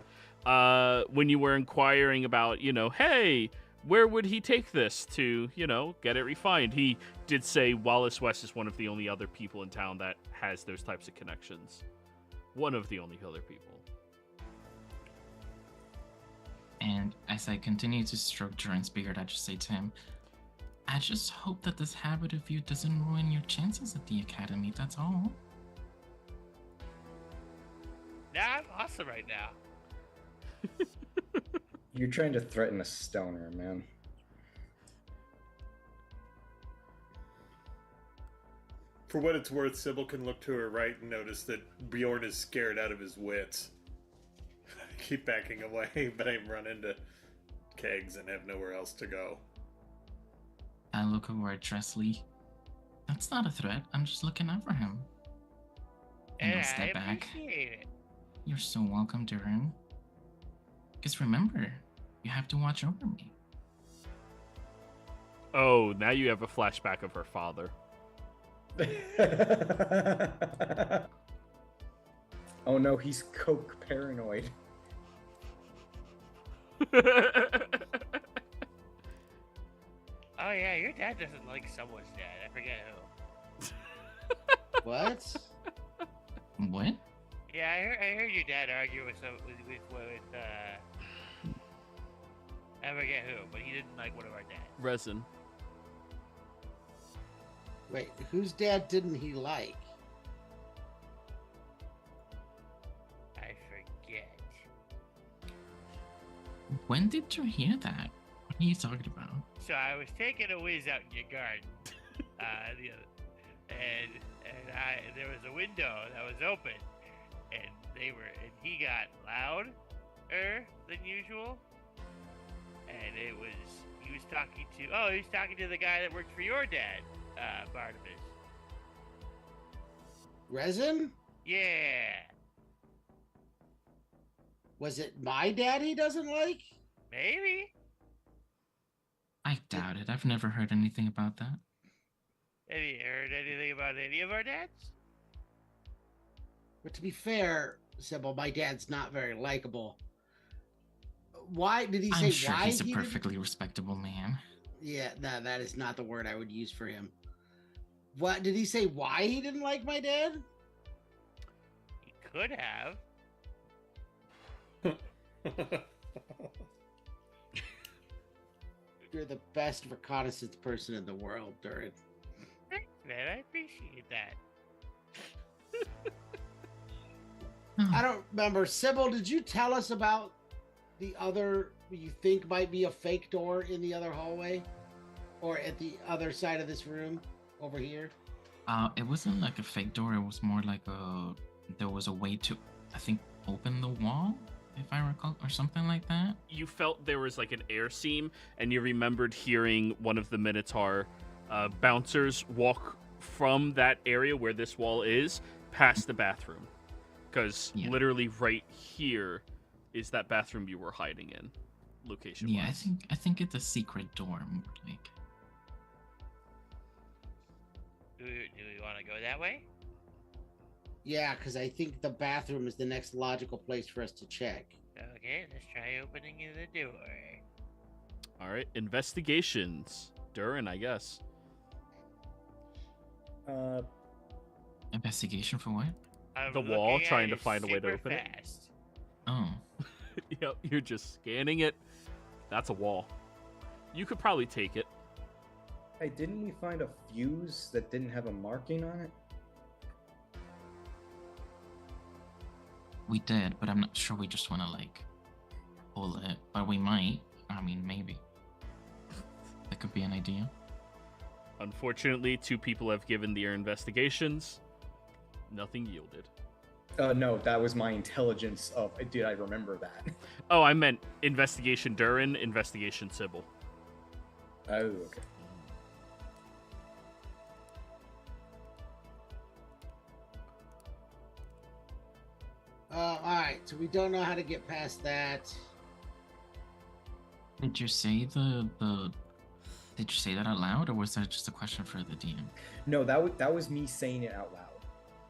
When you were inquiring about, hey, where would he take this to, get it refined? He did say Wallace West is one of the only other people in town that has those types of connections. One of the only other people. And as I continue to stroke Durin's beard, I just say to him, I just hope that this habit of you doesn't ruin your chances at the academy, that's all. Nah, I'm awesome right now. You're trying to threaten a stoner, man. For what it's worth, Sybil can look to her right and notice that Bjorn is scared out of his wits. I keep backing away, but I run into kegs and have nowhere else to go. I look over at Dresley. That's not a threat, I'm just looking out for him. And And I'll I step back. appreciate it. You're so welcome, Durin. Just remember, you have to watch over me. Oh, now you have a flashback of her father. Oh no, he's coke paranoid. Oh yeah, your dad doesn't like someone's dad. I forget who. What? What? Yeah, I heard your dad argue with I forget who, but he didn't like one of our dads. Resin. Wait, whose dad didn't he like? I forget. When did you hear that? What are you talking about? So I was taking a whiz out in your garden, and there was a window that was open, and he got louder than usual, and he was talking to the guy that worked for your dad, Barnabas. Resin? Yeah, Was it my dad he doesn't like? maybe. I doubt it. I've never heard anything about that. Have you heard anything about any of our dads? But to be fair, Sybil, my dad's not very likable. Why did he say I'm sure why he's a he didn't- perfectly respectable man. Yeah, no, that is not the word I would use for him. What did he say? Why he didn't like my dad? He could have. You're the best reconnaissance person in the world, Durin. Thanks, man. I appreciate that. I don't remember. Sybil, did you tell us about the other you think might be a fake door in the other hallway? Or at the other side of this room over here? It wasn't like a fake door. It was more like there was a way to, I think, open the wall, if I recall, or something like that. You felt there was like an air seam, and you remembered hearing one of the Minotaur bouncers walk from that area where this wall is past the bathroom. Because Yeah. literally right here is that bathroom you were hiding in, location. Yeah, I think it's a secret door. Like, Do we want to go that way? Yeah, because I think the bathroom is the next logical place for us to check. Okay, let's try opening the door. All right, investigations. Durin, I guess. investigation for what? I'm The wall, looking at trying to it find a way to super open it. fast. Oh, Yep, you're just scanning it. That's a wall. You could probably take it. Hey, didn't we find a fuse that didn't have a marking on it? we did, but I'm not sure we just want to like pull it. But we might. I mean, maybe. That could be an idea. Unfortunately, 2 people have given their investigations. Nothing yielded. No, that was my intelligence of. Did I remember that? Oh, I meant investigation Durin, investigation Sybil. Oh, okay. All right, so we don't know how to get past that. Did you say Did you say that out loud, or was that just a question for the DM? No, that was me saying it out loud.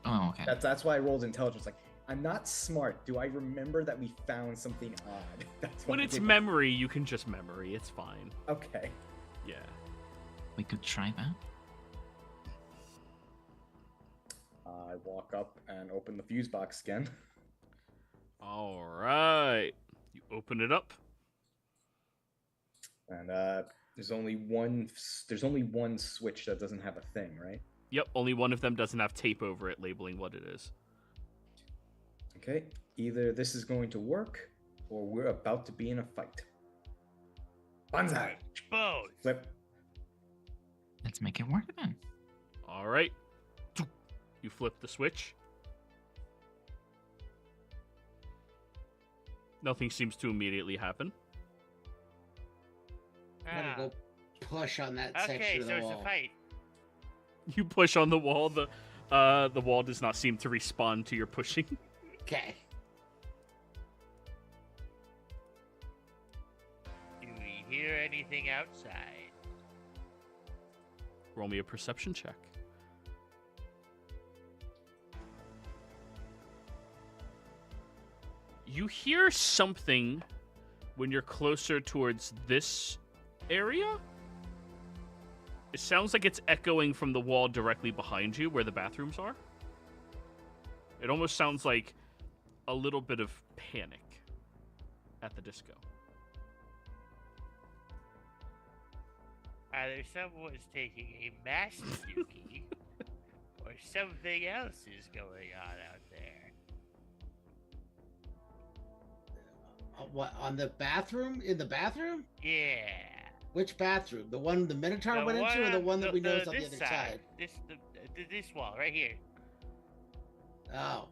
Oh, okay. That's why I rolled intelligence. Like, I'm not smart. Do I remember that we found something odd? That's When why I it's didn't- memory, you can just memory. It's fine. Okay. Yeah. We could try that. I walk up and open the fuse box again. All right. You open it up. And there's only one switch that doesn't have a thing, right? Yep, only one of them doesn't have tape over it labeling what it is. Okay. Either this is going to work, or we're about to be in a fight. Banzai! Both. Flip. Let's make it work then. All right. You flip the switch. Nothing seems to immediately happen. I'm gonna go push on that section Okay, of so the it's wall. a fight. You push on the wall. The wall does not seem to respond to your pushing. Okay. Do we hear anything outside? Roll me a perception check. You hear something when you're closer towards this area. It sounds like it's echoing from the wall directly behind you where the bathrooms are. It almost sounds like a little bit of panic at the disco. Either someone's taking a massive dookie, or something else is going on out there. What, on the bathroom? In the bathroom? Yeah. Which bathroom? The one the Minotaur The went into, or the one that we know is on the this other side? This wall right here. Oh.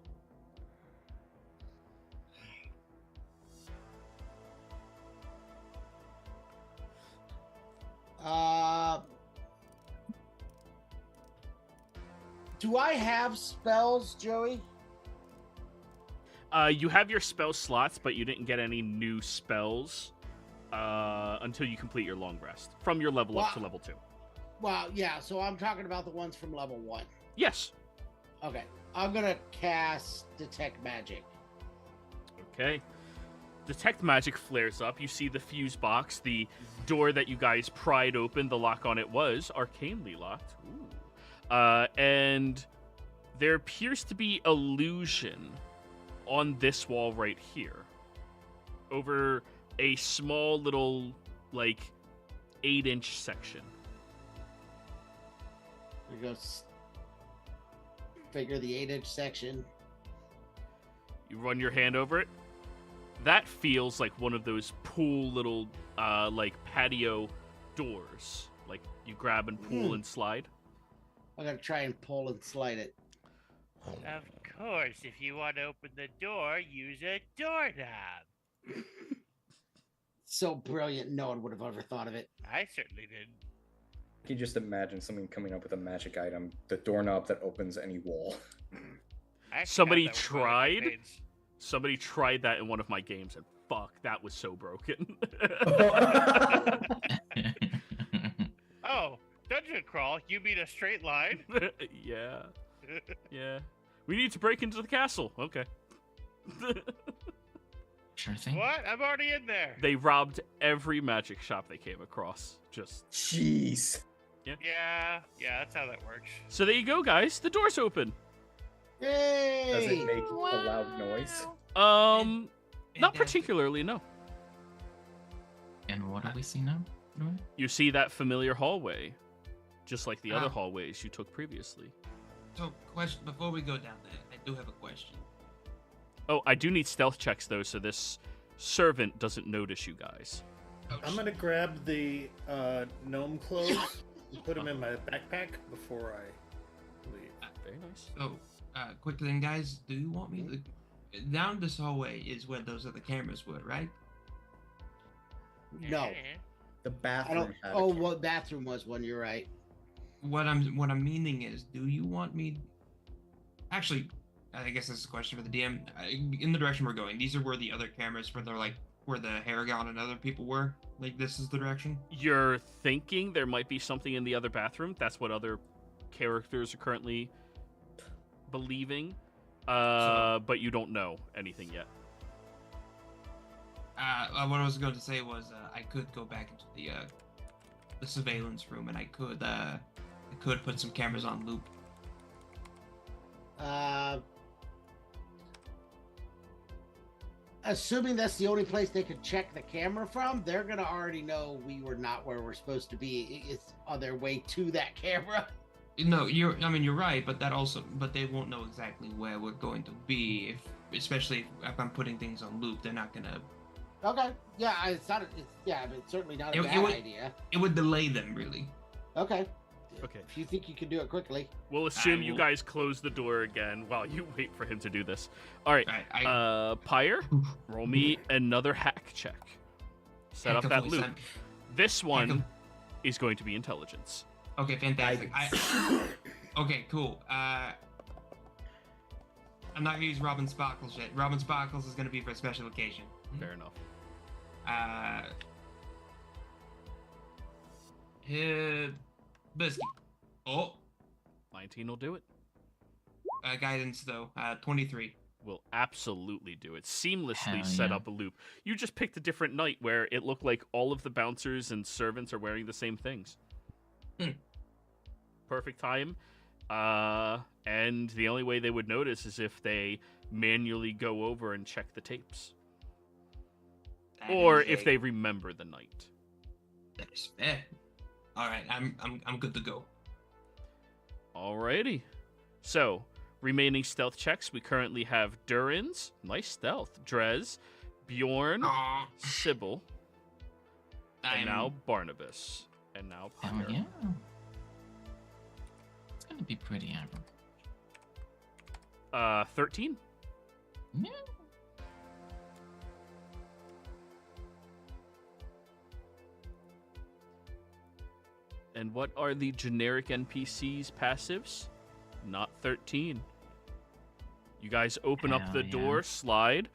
Do I have spells, Joey? You have your spell slots, but you didn't get any new spells until you complete your long rest from your level up to level 2. Well, yeah, so I'm talking about the ones from level 1. Yes. Okay. I'm gonna cast Detect Magic. Okay. Detect Magic flares up. You see the fuse box, the door that you guys pried open. The lock on it was arcanely locked. Ooh. And there appears to be illusion on this wall right here. Over a small little, like, 8-inch section. We go figure the 8-inch section. You run your hand over it. That feels like one of those pool little, like, patio doors. Like, you grab and pull and slide. I'm gonna try and pull and slide it. Of course, if you want to open the door, use a doorknob. So brilliant, no one would have ever thought of it. I certainly didn't. I can just imagine someone coming up with a magic item, the doorknob that opens any wall. I actually Somebody have that with my tried? campaigns. Somebody tried that in one of my games, and fuck, that was so broken. Oh, dungeon crawl? You mean a straight line? Yeah. Yeah. We need to break into the castle. Okay. Sure thing. What? I'm already in there. They robbed every magic shop they came across. Just Jeez. Yeah, that's how that works. so there you go, guys. The door's open. Yay! Does it make a loud noise? Not particularly, no. And what do we see now? You see that familiar hallway, just like the other Oh. hallways you took previously. So, question before we go down there, I do have a question. Oh, I do need stealth checks though, so this servant doesn't notice you guys. I'm gonna grab the gnome clothes and put them in my backpack before I leave. Very nice. So, quick thing, guys. Do you want me to... Down this hallway is where those other cameras were, right? No, The I bathroom. don't. had a Oh, camera. what bathroom was one? You're right. What I'm meaning is, do you want me... Actually, I guess this is a question for the DM. In the direction we're going, these are where the other cameras, where they're like, where the Haragon and other people were. Like, this is the direction. You're thinking there might be something in the other bathroom. That's what other characters are currently believing. But you don't know anything yet. What I was going to say was, I could go back into the surveillance room, and I could put some cameras on loop. Assuming that's the only place they could check the camera from, they're gonna already know we were not where we're supposed to be. It's on their way to that camera. No, you're right, but they won't know exactly where we're going to be, especially if I'm putting things on loop. They're not gonna. Okay. Yeah, it's not. It's certainly not a It bad would- idea. It would delay them, really. Okay. Okay. If you think you can do it quickly. We'll assume I you will- guys close the door again while you wait for him to do this. All right. Right, Pyre, roll me another hack check. Set up that loop. This one is going to be intelligence. Okay, fantastic. Okay, cool. I'm not gonna use Robin Sparkles yet. Robin Sparkles is gonna be for a special occasion. Fair enough. Biscuit. Oh, 19 will do it. guidance though. 23. Will absolutely do it. Seamlessly Hell set yeah. up a loop. You just picked a different night where it looked like all of the bouncers and servants are wearing the same things. Perfect time. And the only way they would notice is if they manually go over and check the tapes. That Or is if a- they remember the night. That is fair. All right, I'm good to go. Alrighty. So, remaining stealth checks, we currently have Durin's, nice stealth, Drez, Bjorn, Aw, Sybil, and I'm- now Barnabas. And now Hell Pyre. yeah. It's gonna be pretty average. 13. Yeah. And what are the generic NPCs passives? Not 13. You guys open up Hell the yeah. door, slide,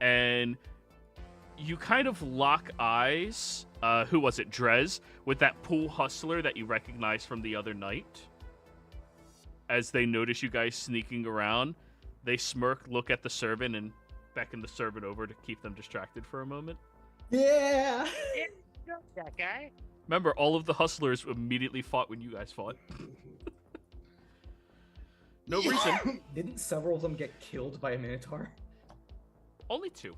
and you kind of lock eyes. Who was it? Drez, with that pool hustler that you recognized from the other night. As they notice you guys sneaking around, they smirk, look at the servant, and beckon the servant over to keep them distracted for a moment. Yeah. That guy? Remember, all of the hustlers immediately fought when you guys fought. No reason. Didn't several of them get killed by a minotaur? Only 2.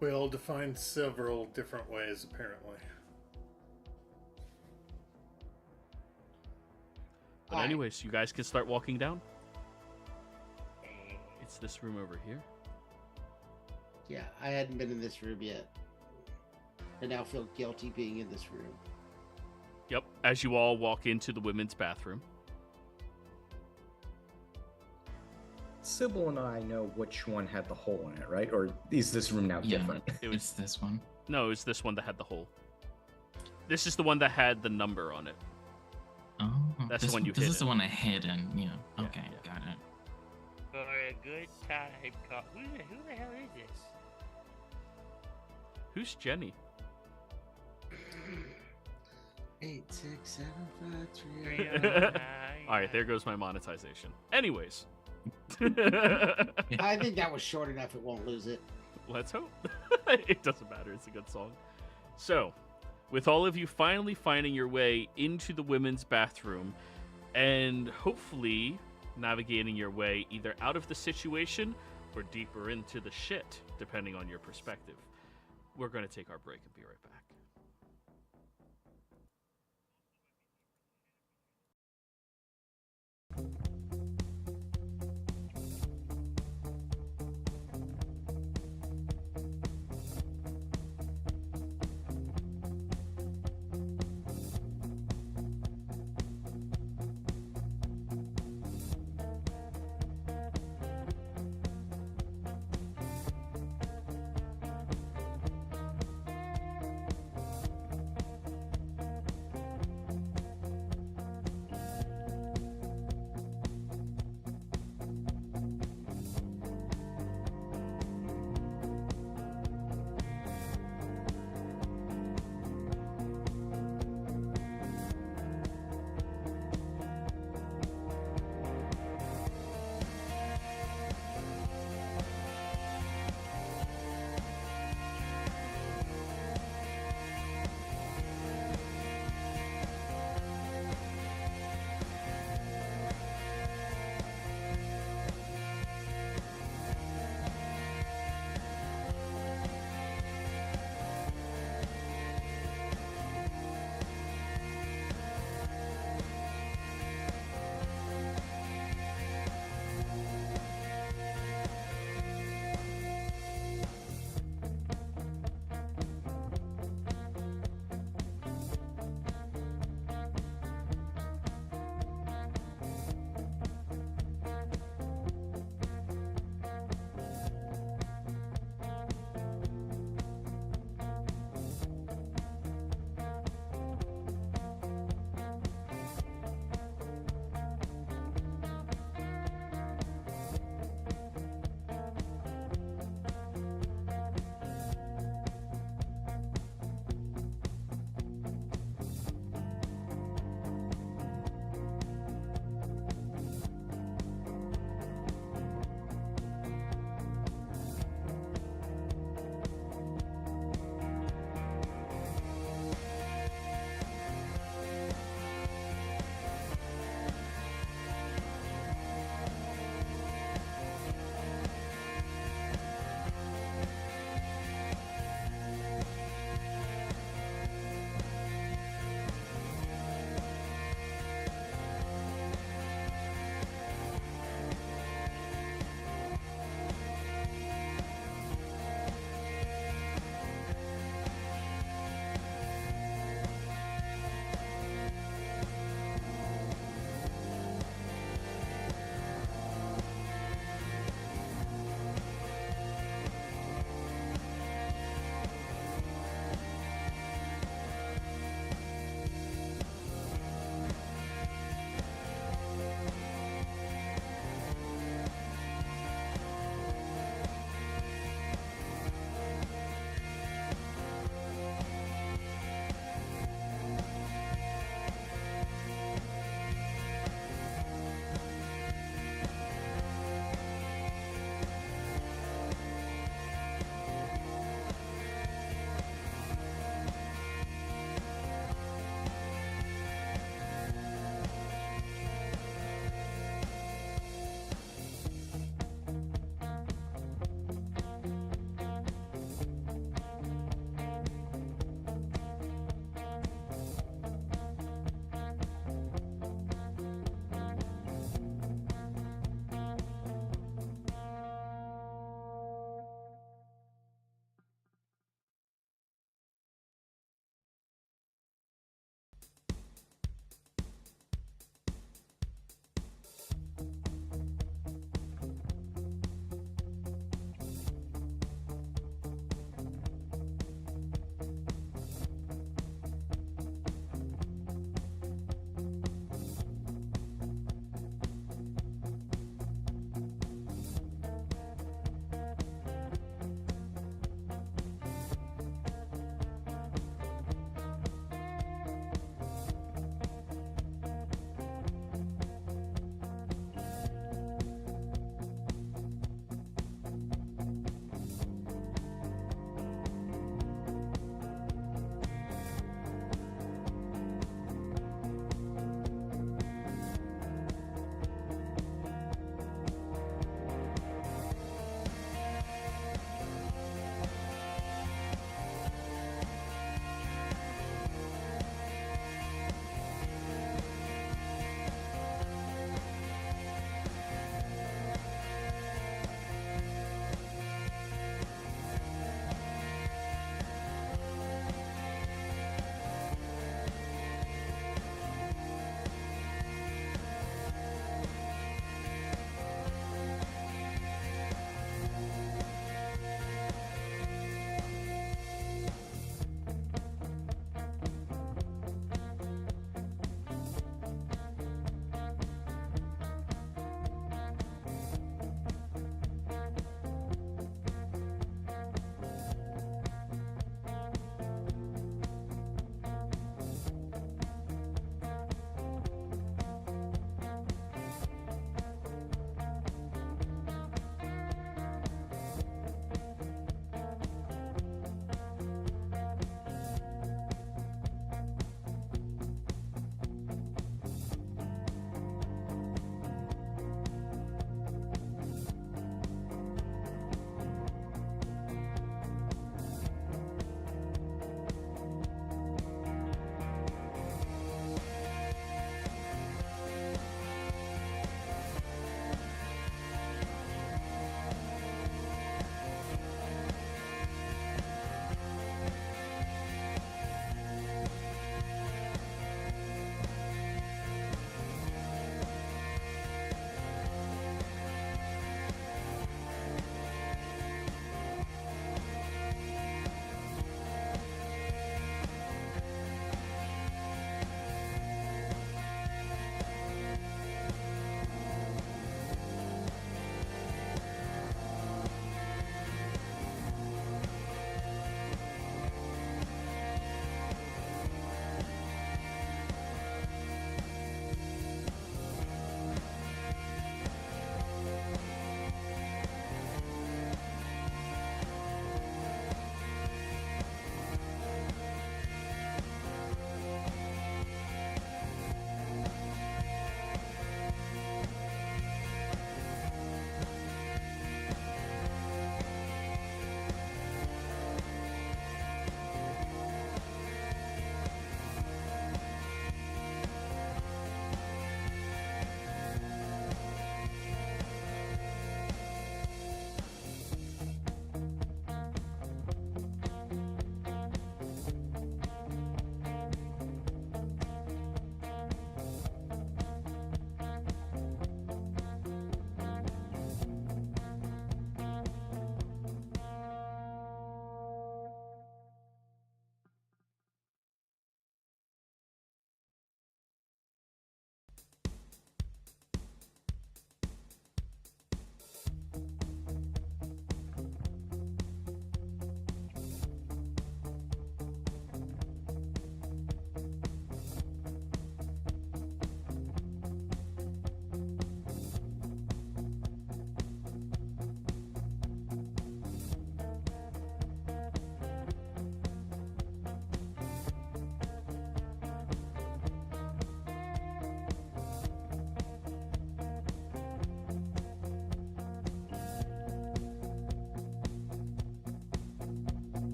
We'll define several different ways, apparently. But Alright. anyways, you guys can start walking down. It's this room over here. Yeah, I hadn't been in this room yet. I now feel guilty being in this room. Yep, as you all walk into the women's bathroom. Sybil and I know which one had the hole in it, right? Or is this room now Yeah, different? It was- it's this one. No, it was this one that had the hole. This is the one that had the number on it. Oh. That's this, the one you This hid is the in. one I hid in. Yeah. Yeah, Okay, yeah. got it. For a good time call. Who the hell is this? Who's Jenny? 8, 6, 7, 5, 3. 309. All right, there goes my monetization. Anyways, I think that was short enough. It won't lose it. let's hope. It doesn't matter. It's a good song. So, with all of you finally finding your way into the women's bathroom and hopefully navigating your way either out of the situation or deeper into the shit, depending on your perspective, we're going to take our break and be right back.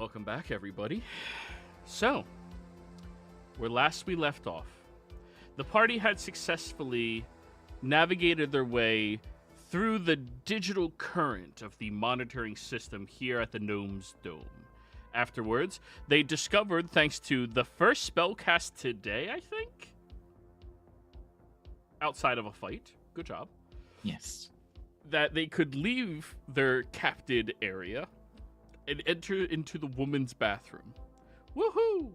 Welcome back, everybody. So, where last we left off, the party had successfully navigated their way through the digital current of the monitoring system here at the Gnome's Dome. Afterwards, they discovered, thanks to the first spell cast today, I think? Outside of a fight. Good job. Yes. That they could leave their captive area and enter into the woman's bathroom. Woohoo!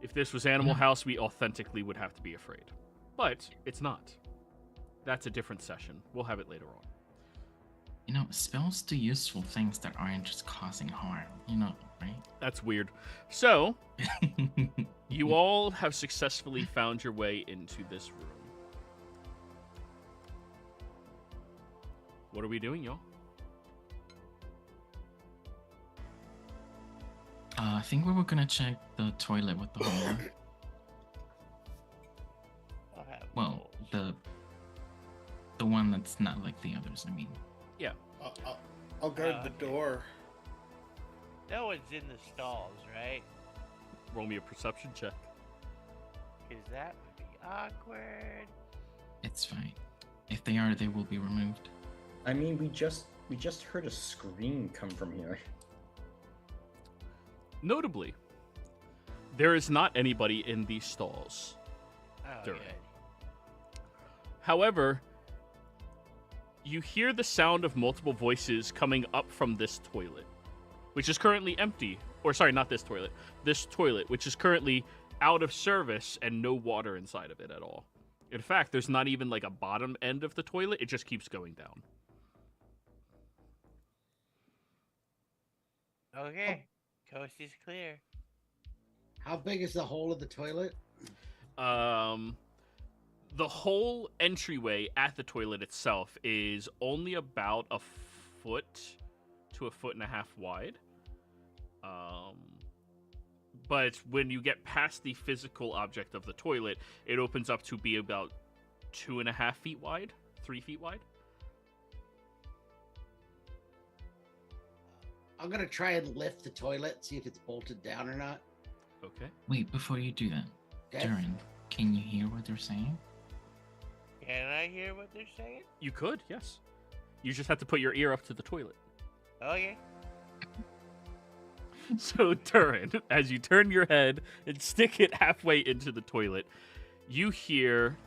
If this was Animal House, we authentically would have to be afraid. But it's not. That's a different session. We'll have it later on. You know, spells do useful things that aren't just causing harm. You know, right? That's weird. So, you all have successfully found your way into this room. What are we doing, y'all? I think we were gonna check the toilet with the hole. Well, the one that's not like the others, I mean. Yeah. I'll guard the door. No one's in the stalls, right? Roll me a perception check. Because that would be awkward. It's fine. If they are, they will be removed. I mean, we just heard a scream come from here. Notably, there is not anybody in these stalls. Oh, During. good. However, you hear the sound of multiple voices coming up from this toilet, which is currently empty. Or sorry, not this toilet. This toilet, which is currently out of service and no water inside of it at all. In fact, there's not even like a bottom end of the toilet. It just keeps going down. Okay. Coast is clear. How big is the hole of the toilet? The whole entryway at the toilet itself is only about a foot to a foot and a half wide. But when you get past the physical object of the toilet, it opens up to be about 2.5 feet wide, 3 feet wide. I'm gonna try and lift the toilet, see if it's bolted down or not. Okay. Wait, before you do that, Okay. Darren, can you hear what they're saying? Can I hear what they're saying? You could, yes. You just have to put your ear up to the toilet. Okay. So, Turin, as you turn your head and stick it halfway into the toilet, you hear,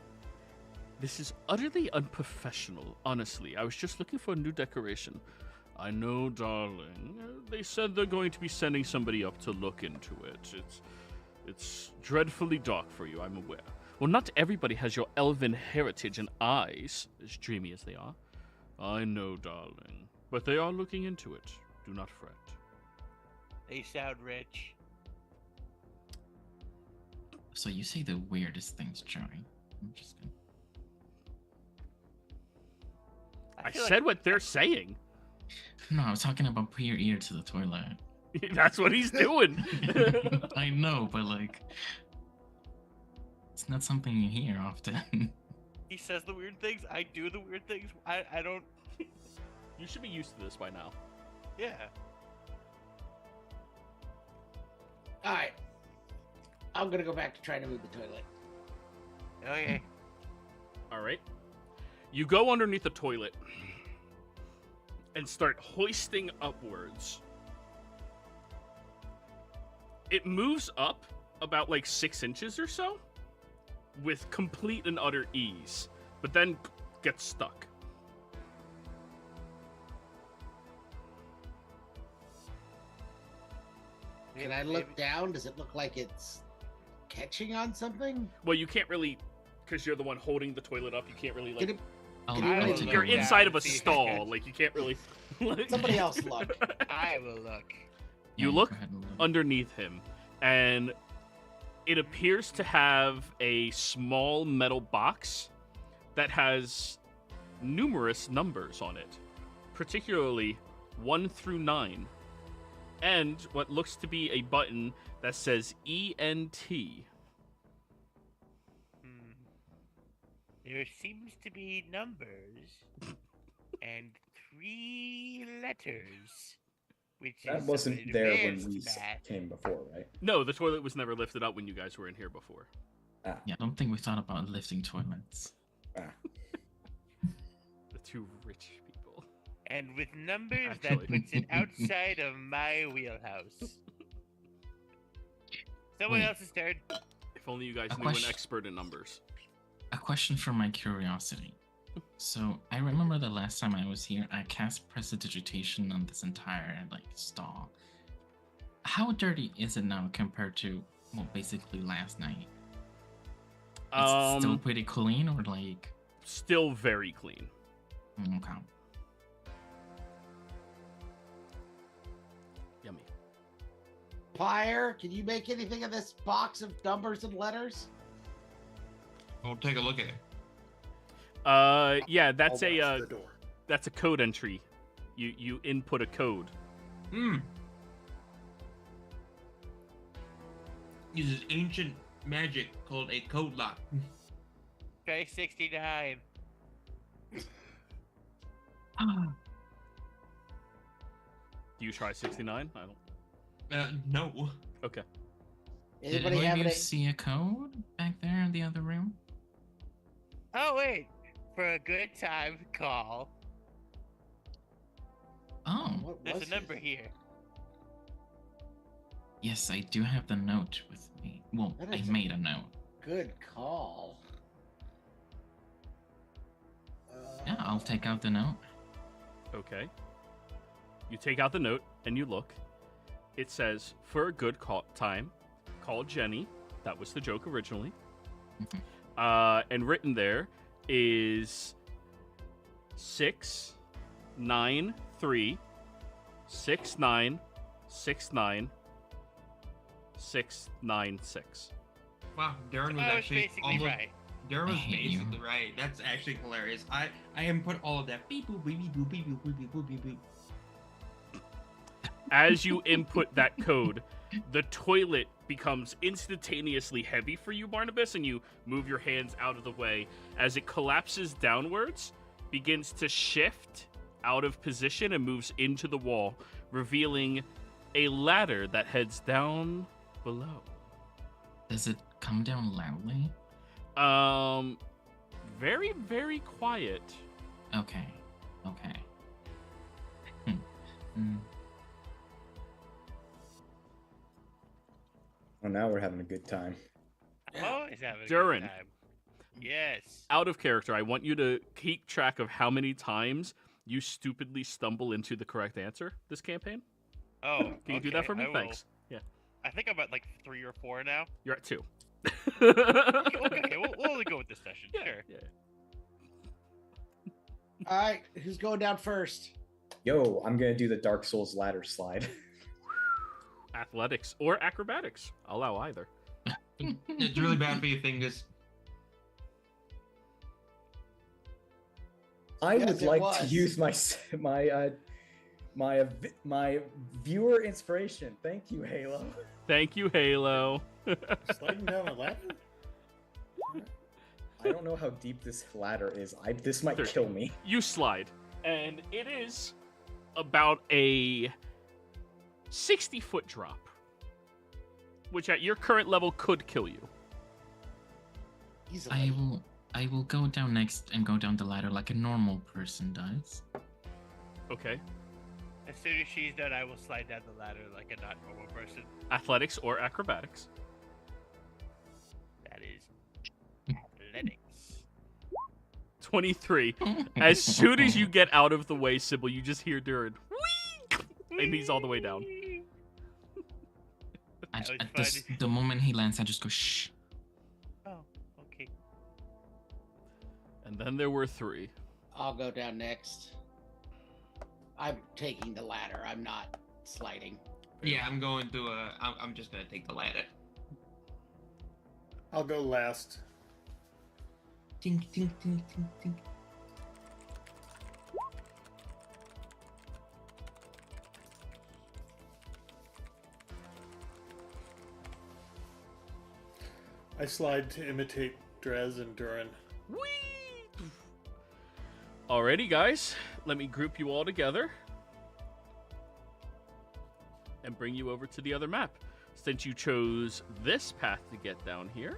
"This is utterly unprofessional, honestly. I was just looking for a new decoration. I know, darling. They said they're going to be sending somebody up to look into it. It's dreadfully dark for you, I'm aware. Well, not everybody has your elven heritage and eyes, as dreamy as they are. I know, darling. But they are looking into it. Do not fret." They sound rich. So you say the weirdest things, Joey. I'm just gonna... I feel said what they're saying. No, I was talking about put your ear to the toilet. That's what he's doing. I know, but like, it's not something you hear often. He says the weird things. I do the weird things. I don't. You should be used to this by now. Yeah. All right. I'm gonna go back to trying to move the toilet. Okay. All right. You go underneath the toilet and start hoisting upwards. It moves up about like 6 inches or so with complete and utter ease, but then gets stuck. Can I look down? Does it look like it's catching on something? Well, you can't really, because you're the one holding the toilet up, you can't really like... Can it, I'll Can you I'll really- take You're a look. inside of a See if stall, like you can't really... somebody else look. I will look. You Yeah, look go ahead and look. underneath him, and it appears to have a small metal box that has numerous numbers on it, particularly 1 through 9, and what looks to be a button that says ENT. There seems to be numbers and 3 letters. which That is wasn't an there when advanced we math. came before, right? No, the toilet was never lifted up when you guys were in here before. Ah, Yeah, I don't think we thought about lifting toilets. ah. The two rich people. And with numbers, Actually. that puts it outside of my wheelhouse. Someone Wait. else's turn. If only you guys A knew an question. expert in numbers. A question for my curiosity. So I remember the last time I was here, I cast Prestidigitation on this entire stall. How dirty is it now compared to basically last night? Is it still pretty clean or like? Still very clean. Okay. Yummy. Pyre, can you make anything of this box of numbers and letters? We'll take a look at it. Yeah, that's I'll watch a the door. that's a code entry. You input a code. Uses ancient magic called a code lock. Try 69. Do you try 69? I don't. No. Okay. Did Anybody any have of you any? see a code back there in the other room? Oh wait, for a good time, call. Oh, What There's was a number it? here. yes, I do have the note with me. Well, That I is a- made a note. Good call. Yeah, I'll take out the note. Okay. You take out the note and you look. It says, "For a good time, call Jenny." That was the joke originally. Mhm. And written there is 693 6969 696. Wow, Darren was I was actually basically almost. right. Darren I was hate you. basically right. That's actually hilarious. I input all of that. Beep boop beep beep boop beep boop beep boop boop beep boop. As you input that code, the toilet becomes instantaneously heavy for you, Barnabas, and you move your hands out of the way. As it collapses downwards, begins to shift out of position and moves into the wall, revealing a ladder that heads down below. Does it come down loudly? Very, very quiet. Okay. Okay. Hmm. Well, now we're having a good time. Oh, is having a Durin. good time. Yes. Out of character, I want you to keep track of how many times you stupidly stumble into the correct answer this campaign. Oh, Can you do that for me? I will. Thanks. Yeah, I think I'm at like 3 or 4 now. you're at 2. Okay, we'll only go with this session. Yeah, Sure. yeah. All right, who's going down first? Yo, I'm gonna do the Dark Souls ladder slide. Athletics or acrobatics. I'll allow either. It's really bad for your fingers. I Yes, would it like was. to use my viewer inspiration. Thank you, Halo. Thank you, Halo. Sliding down a ladder? I don't know how deep this ladder is. This might kill me. You slide, and it is about a 60-foot drop, which at your current level could kill you. Easily. I will go down next and go down the ladder like a normal person does. Okay. As soon as she's done, I will slide down the ladder like a not normal person. Athletics or acrobatics. That is athletics. 23. As soon as you get out of the way, Sybil, you just hear Durin. Whee! And he's all the way down. That was fun. The moment he lands, I just go shh. Oh, okay. And then there were 3. I'll go down next. I'm taking the ladder. I'm not sliding. Yeah, I'm going to. I'm just gonna take the ladder. I'll go last. Tink tink tink tink tink. I slide to imitate Drez and Durin. Whee! Alrighty, guys. Let me group you all together. and bring you over to the other map. Since you chose this path to get down here.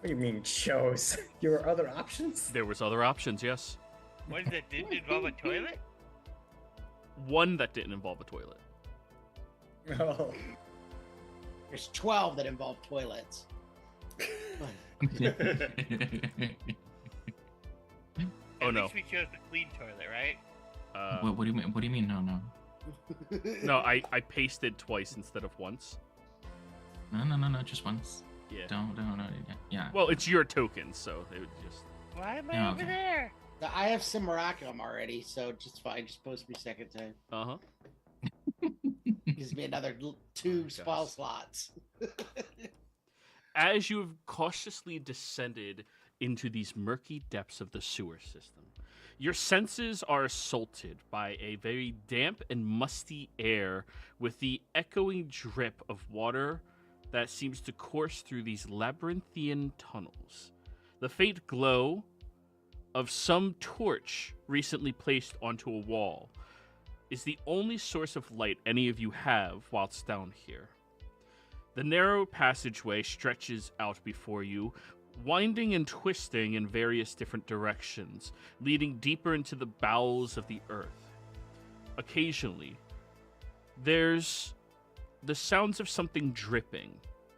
What do you mean chose? There were other options? There was other options, yes. One that didn't involve a toilet? One that didn't involve a toilet. Oh. There's 12 that involve toilets. Oh, At no. least we chose the clean toilet, right? What do you mean? What do you mean? No. No, I pasted twice instead of once. No. Just once. Yeah. Don't. Yeah. Well, it's your token, so it would just... Why am I Yeah, over okay. there? I have some Morocco already, so just fine. Just post me second time. Uh-huh. Gives me another 2 spell slots. As you have cautiously descended into these murky depths of the sewer system, your senses are assaulted by a very damp and musty air with the echoing drip of water that seems to course through these labyrinthian tunnels. The faint glow of some torch recently placed onto a wall is the only source of light any of you have whilst down here. The narrow passageway stretches out before you, winding and twisting in various different directions, leading deeper into the bowels of the earth. Occasionally, there's the sounds of something dripping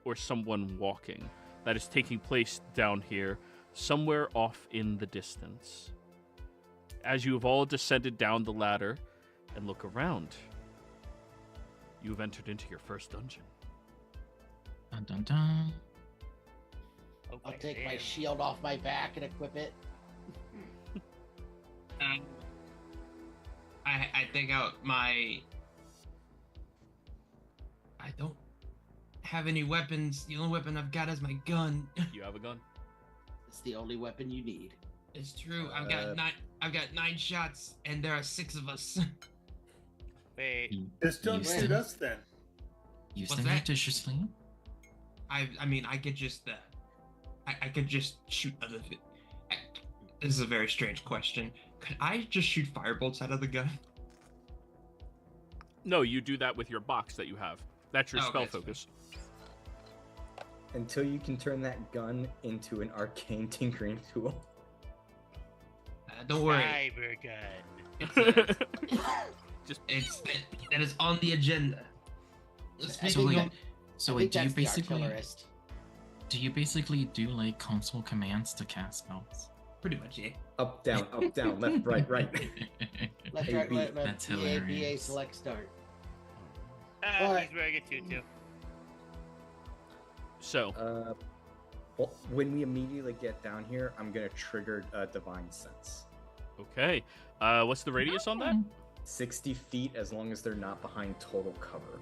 or someone walking that is taking place down here, somewhere off in the distance. As you have all descended down the ladder and look around, you have entered into your first dungeon. Dun dun dun. Oh, I'll take my damn. shield off my back and equip it. I take out my. I don't have any weapons. The only weapon I've got is my gun. You have a gun? It's the only weapon you need. It's true. I've got 9 shots, and there are 6 of us. Wait, Just don't You shoot said- us then. Use What's them that? judiciously. I mean, I could just I could just shoot other. This is a very strange question. Could I just shoot firebolts out of the gun? No, you do that with your box that you have. That's your Oh, spell okay, that's focus. Until you can turn that gun into an arcane tinkering tool. Don't worry. cyber gun. It's that is on the agenda. Let's I make So think wait, that- so I wait, think do you that's the basically artillerist. do like console commands to cast spells? pretty much yeah. Up, down, left, right, right. Left, A, right, B. left, That's BA, BA, hilarious. select, start. He's wearing a tutu. So, Well, when we immediately get down here, I'm gonna trigger Divine Sense. okay. What's the radius on that? 60 feet as long as they're not behind total cover.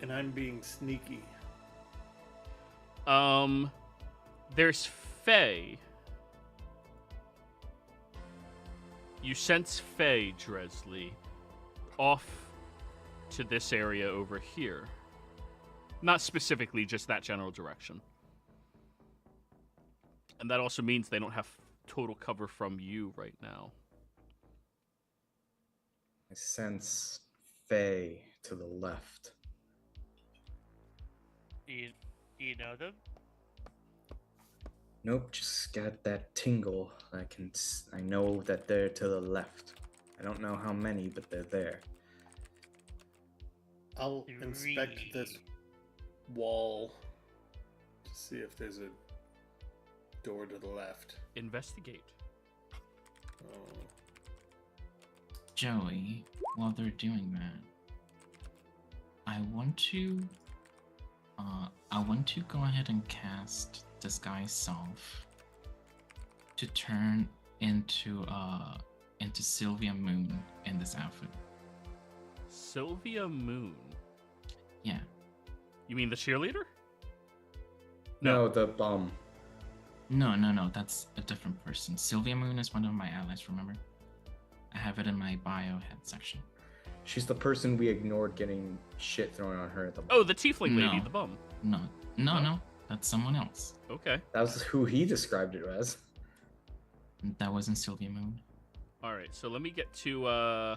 And I'm being sneaky. There's Faye. You sense Faye, Dresley, off to this area over here. Not specifically, just that general direction. And that also means they don't have total cover from you right now. I sense Faye to the left. Do you know them? Nope, just got that tingle. I know that they're to the left. I don't know how many, but they're there. I'll inspect this Three. wall to see if there's a door to the left. Investigate. Oh. Joey, while they're doing that, I want to go ahead and cast Disguise Self to turn into Sylvia Moon in this outfit. Sylvia Moon. Yeah. You mean the cheerleader? No, the bum. No, that's a different person. Sylvia Moon is one of my allies, remember? I have it in my biohead section. She's the person we ignored getting shit thrown on her at the Oh, the tiefling lady, No. the bum. No. That's someone else. Okay. That was who he described it as. That wasn't Sylvia Moon. All right. So let me get to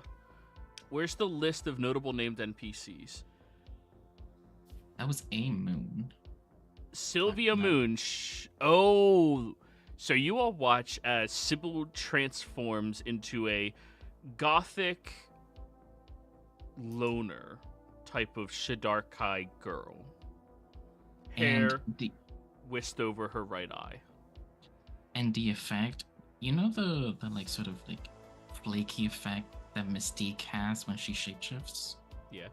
where's the list of notable named NPCs? That was a moon. Sylvia No. Moon. Oh, so you all watch as Sybil transforms into a gothic loner type of Shidarkai girl. Hair whisked over her right eye. And the effect, you know the like sort of like flaky effect that Mystique has when she shapeshifts? Yeah.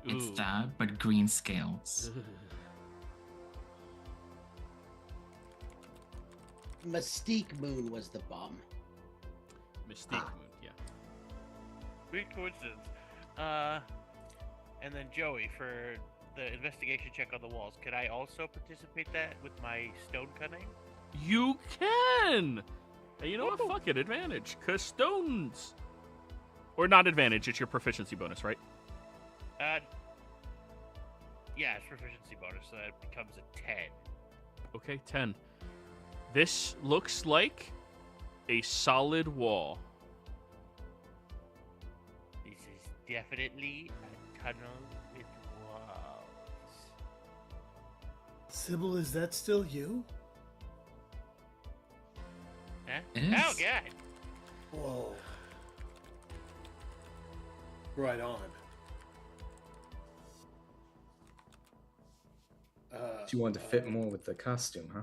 It's Ooh. that, but green scales. Mystique Moon was the bum. Mystique Moon, yeah. Weird coincidence. And then Joey, for the investigation check on the walls, could I also participate that with my stone cutting? You can! Hey, you know what? Fuck it, advantage. Cause stones. Or not advantage, it's your proficiency bonus, right? Yeah, it's proficiency bonus, so that becomes a 10. Okay, 10. This looks like a solid wall. This is definitely a tunnel with walls. Sybil, is that still you? Huh? It Oh, is. God. Whoa. Right on. You wanted to fit more with the costume, huh?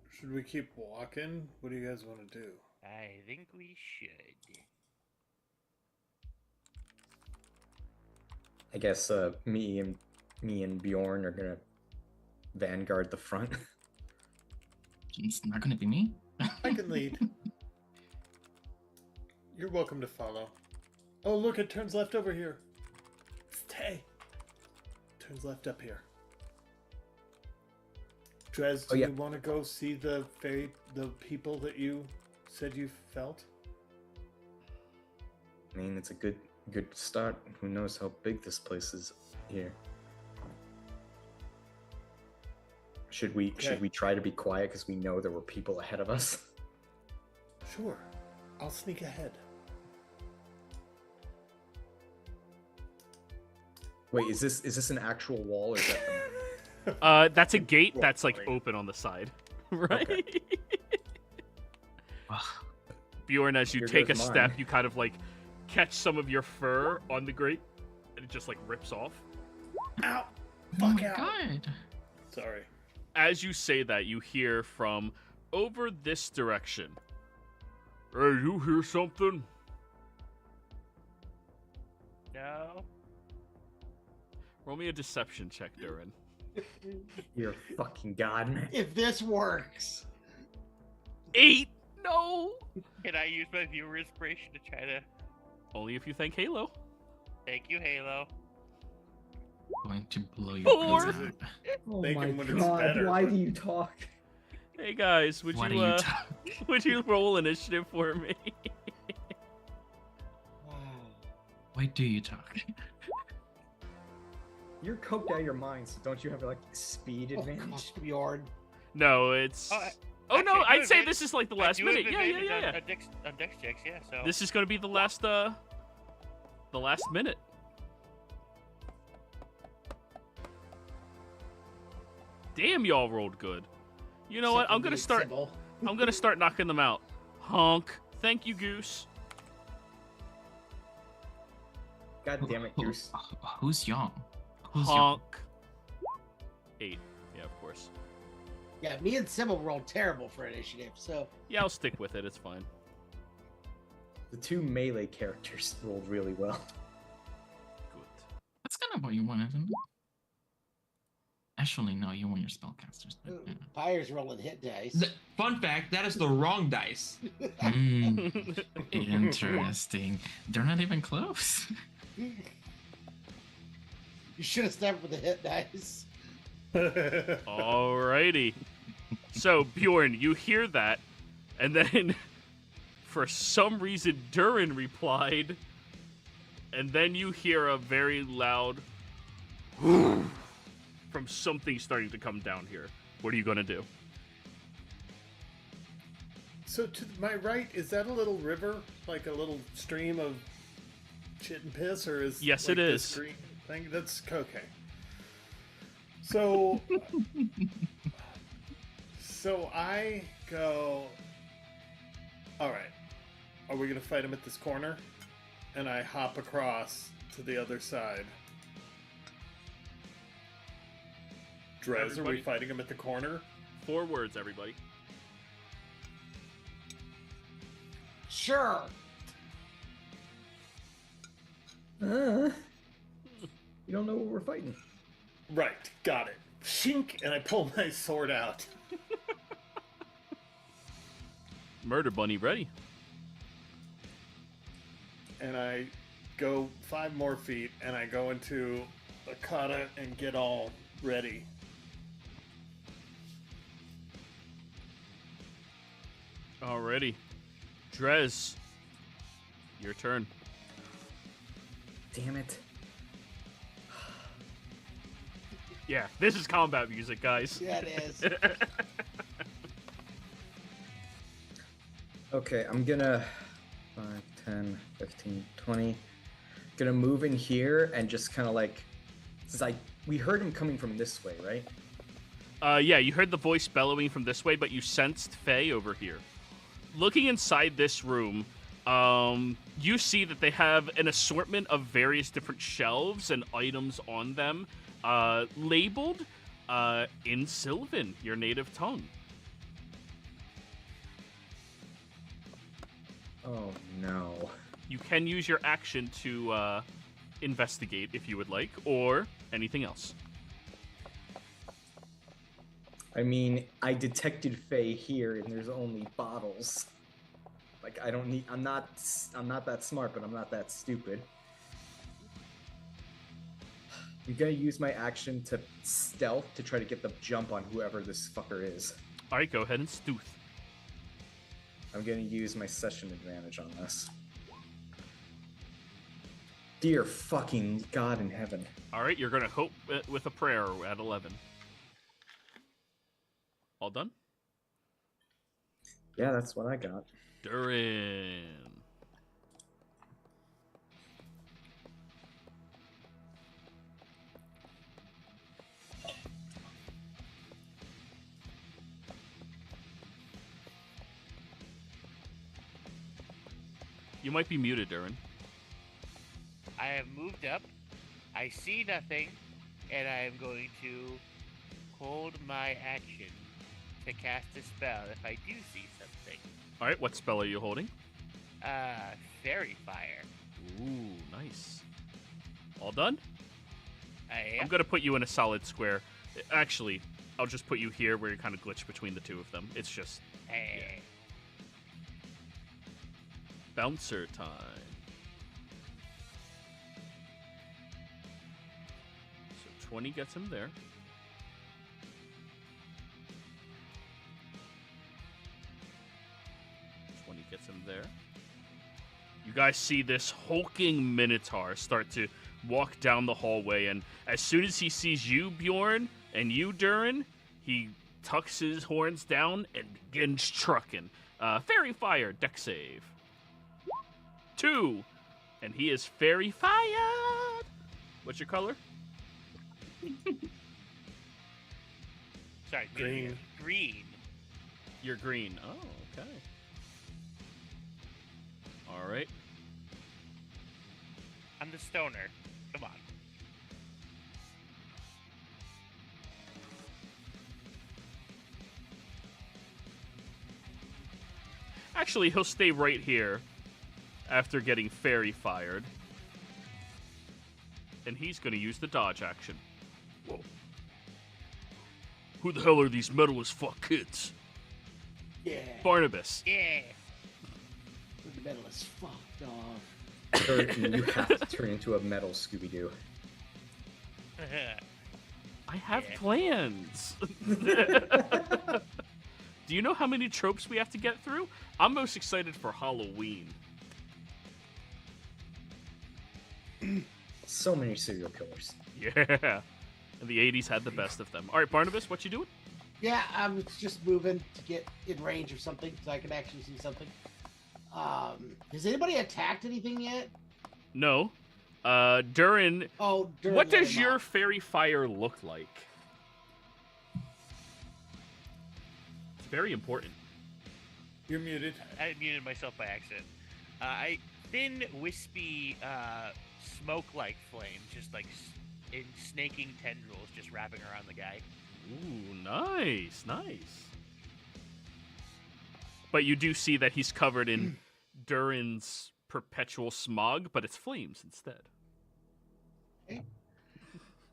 Should we keep walking? What do you guys want to do? I think we should. I guess me and Bjorn are gonna vanguard the front. It's not gonna be me. I can lead. You're welcome to follow. Oh, look, it turns left over here. Stay. Turns left up here. Drez, do yeah. you want to go see the people that you said you felt? I mean, it's a good start. Who knows how big this place is here? Should we try to be quiet because we know there were people ahead of us? Sure. I'll sneak ahead. Wait, is this an actual wall or is that? That's a gate that's like open on the side, right? Bjorn, as you Here take a goes step, mine. you kind of like catch some of your fur on the grate, and it just like rips off. Ow! Oh Fuck my out! god. Sorry. As you say that, you hear from over this direction. Hey, you hear something? No. Roll me a deception check, Durin. You're a fucking god, man. If this works. 8! No! Can I use my viewer inspiration to try to... Only if you thank Halo. Thank you, Halo. Going to blow your 4. brains out. Oh Make my him when it's god, better. why do you talk? Hey guys, would What you are you talking? would you roll initiative for me? Wow. Why do you talk? You're coked out of your mind, so don't you have like speed Oh, advantage? gosh, Bjorn. No, it's. Oh, Oh no, actually, I do I'd say advantage- this is like the I last do minute. have Yeah. advantage On dex checks, yeah, so... This is gonna be the last minute. Damn, y'all rolled good. You know what? I'm gonna start. Sybil. I'm gonna start knocking them out. Honk. Thank you, Goose. God damn it, Goose. Who's young? Who's young? Honk. 8. Yeah, of course. Yeah, me and Sybil rolled terrible for initiative, so Yeah, I'll stick with it. It's fine. The two melee characters rolled really well. Good. That's kind of what you wanted, isn't it? Actually, no, you want your spellcasters. But, yeah. Pyre's rolling hit dice. Fun fact, that is the wrong dice. Interesting. They're not even close. You should have stepped with the hit dice. Alrighty. So, Bjorn, you hear that, and then for some reason Durin replied, and then you hear a very loud from something starting to come down here. What are you going to do? So to my right, is that a little river, like a little stream of shit and piss, or is Yes, like it this is. green thing? That's okay. So, so I go. All right, are we gonna fight him at this corner? And I hop across to the other side. Drez, are Everybody- we fighting him at the corner? 4 words, everybody. Sure. You don't know what we're fighting. Right, got it. Shink, and I pull my sword out. Murder Bunny ready. And I go 5 more feet, and I go into a kata and get all ready. Alrighty. Drez, your turn. Damn it. Yeah, this is combat music, guys. Yeah, it is. Okay, I'm gonna 5, 10, 15, 20. Gonna move in here and just kind of like, since we heard him coming from this way, right? Yeah, you heard the voice bellowing from this way, but you sensed Faye over here. Looking inside this room, you see that they have an assortment of various different shelves and items on them, labeled in Sylvan, your native tongue. Oh no. You can use your action to investigate if you would like, or anything else. I mean, I detected Faye here, and there's only bottles. Like, I don't need. I'm not that smart, but I'm not that stupid. I'm gonna use my action to stealth to try to get the jump on whoever this fucker is. All right, go ahead and stooth. I'm gonna use my session advantage on this. Dear fucking God in heaven. All right, you're gonna hope with a prayer at 11. All done? Yeah, that's what I got. Durin. You might be muted, Durin. I have moved up. I see nothing, and I am going to hold my action to cast a spell if I do see something. All right, what spell are you holding? Fairy Fire. Ooh, nice. All done? I I'm am. gonna put you in a solid square. Actually, I'll just put you here where you're kind of glitched between the two of them. It's just Hey. bouncer time. So 20 gets him there. Gets him there. You guys see this hulking minotaur start to walk down the hallway, and as soon as he sees you, Bjorn, and you, Durin, he tucks his horns down and begins trucking. Fairy Fire, deck save. 2, and he is Fairy Fired. What's your color? Sorry, Green. Green. You're green. Oh, okay. All right. I'm the stoner. Come on. Actually, he'll stay right here after getting Fairy Fired. And he's going to use the dodge action. Whoa. Who the hell are these metal as fuck kids? Yeah. Barnabas. Yeah. The metal is fucked off. You have to turn into a metal Scooby-Doo. I have Yeah. plans. Do you know how many tropes we have to get through? I'm most excited for Halloween. So many serial killers. Yeah. And the 80s had the best of them. All right, Barnabas, what you doing? Yeah, I'm just moving to get in range of something so I can actually see something. Has anybody attacked anything yet? No. Durin, Oh, Durin what let does him your off. fairy fire look like? It's very important. You're muted. I muted myself by accident. Thin, wispy, smoke-like flames, just like in snaking tendrils, just wrapping around the guy. Ooh, nice, nice. But you do see that he's covered in Durin's perpetual smog, but it's flames instead.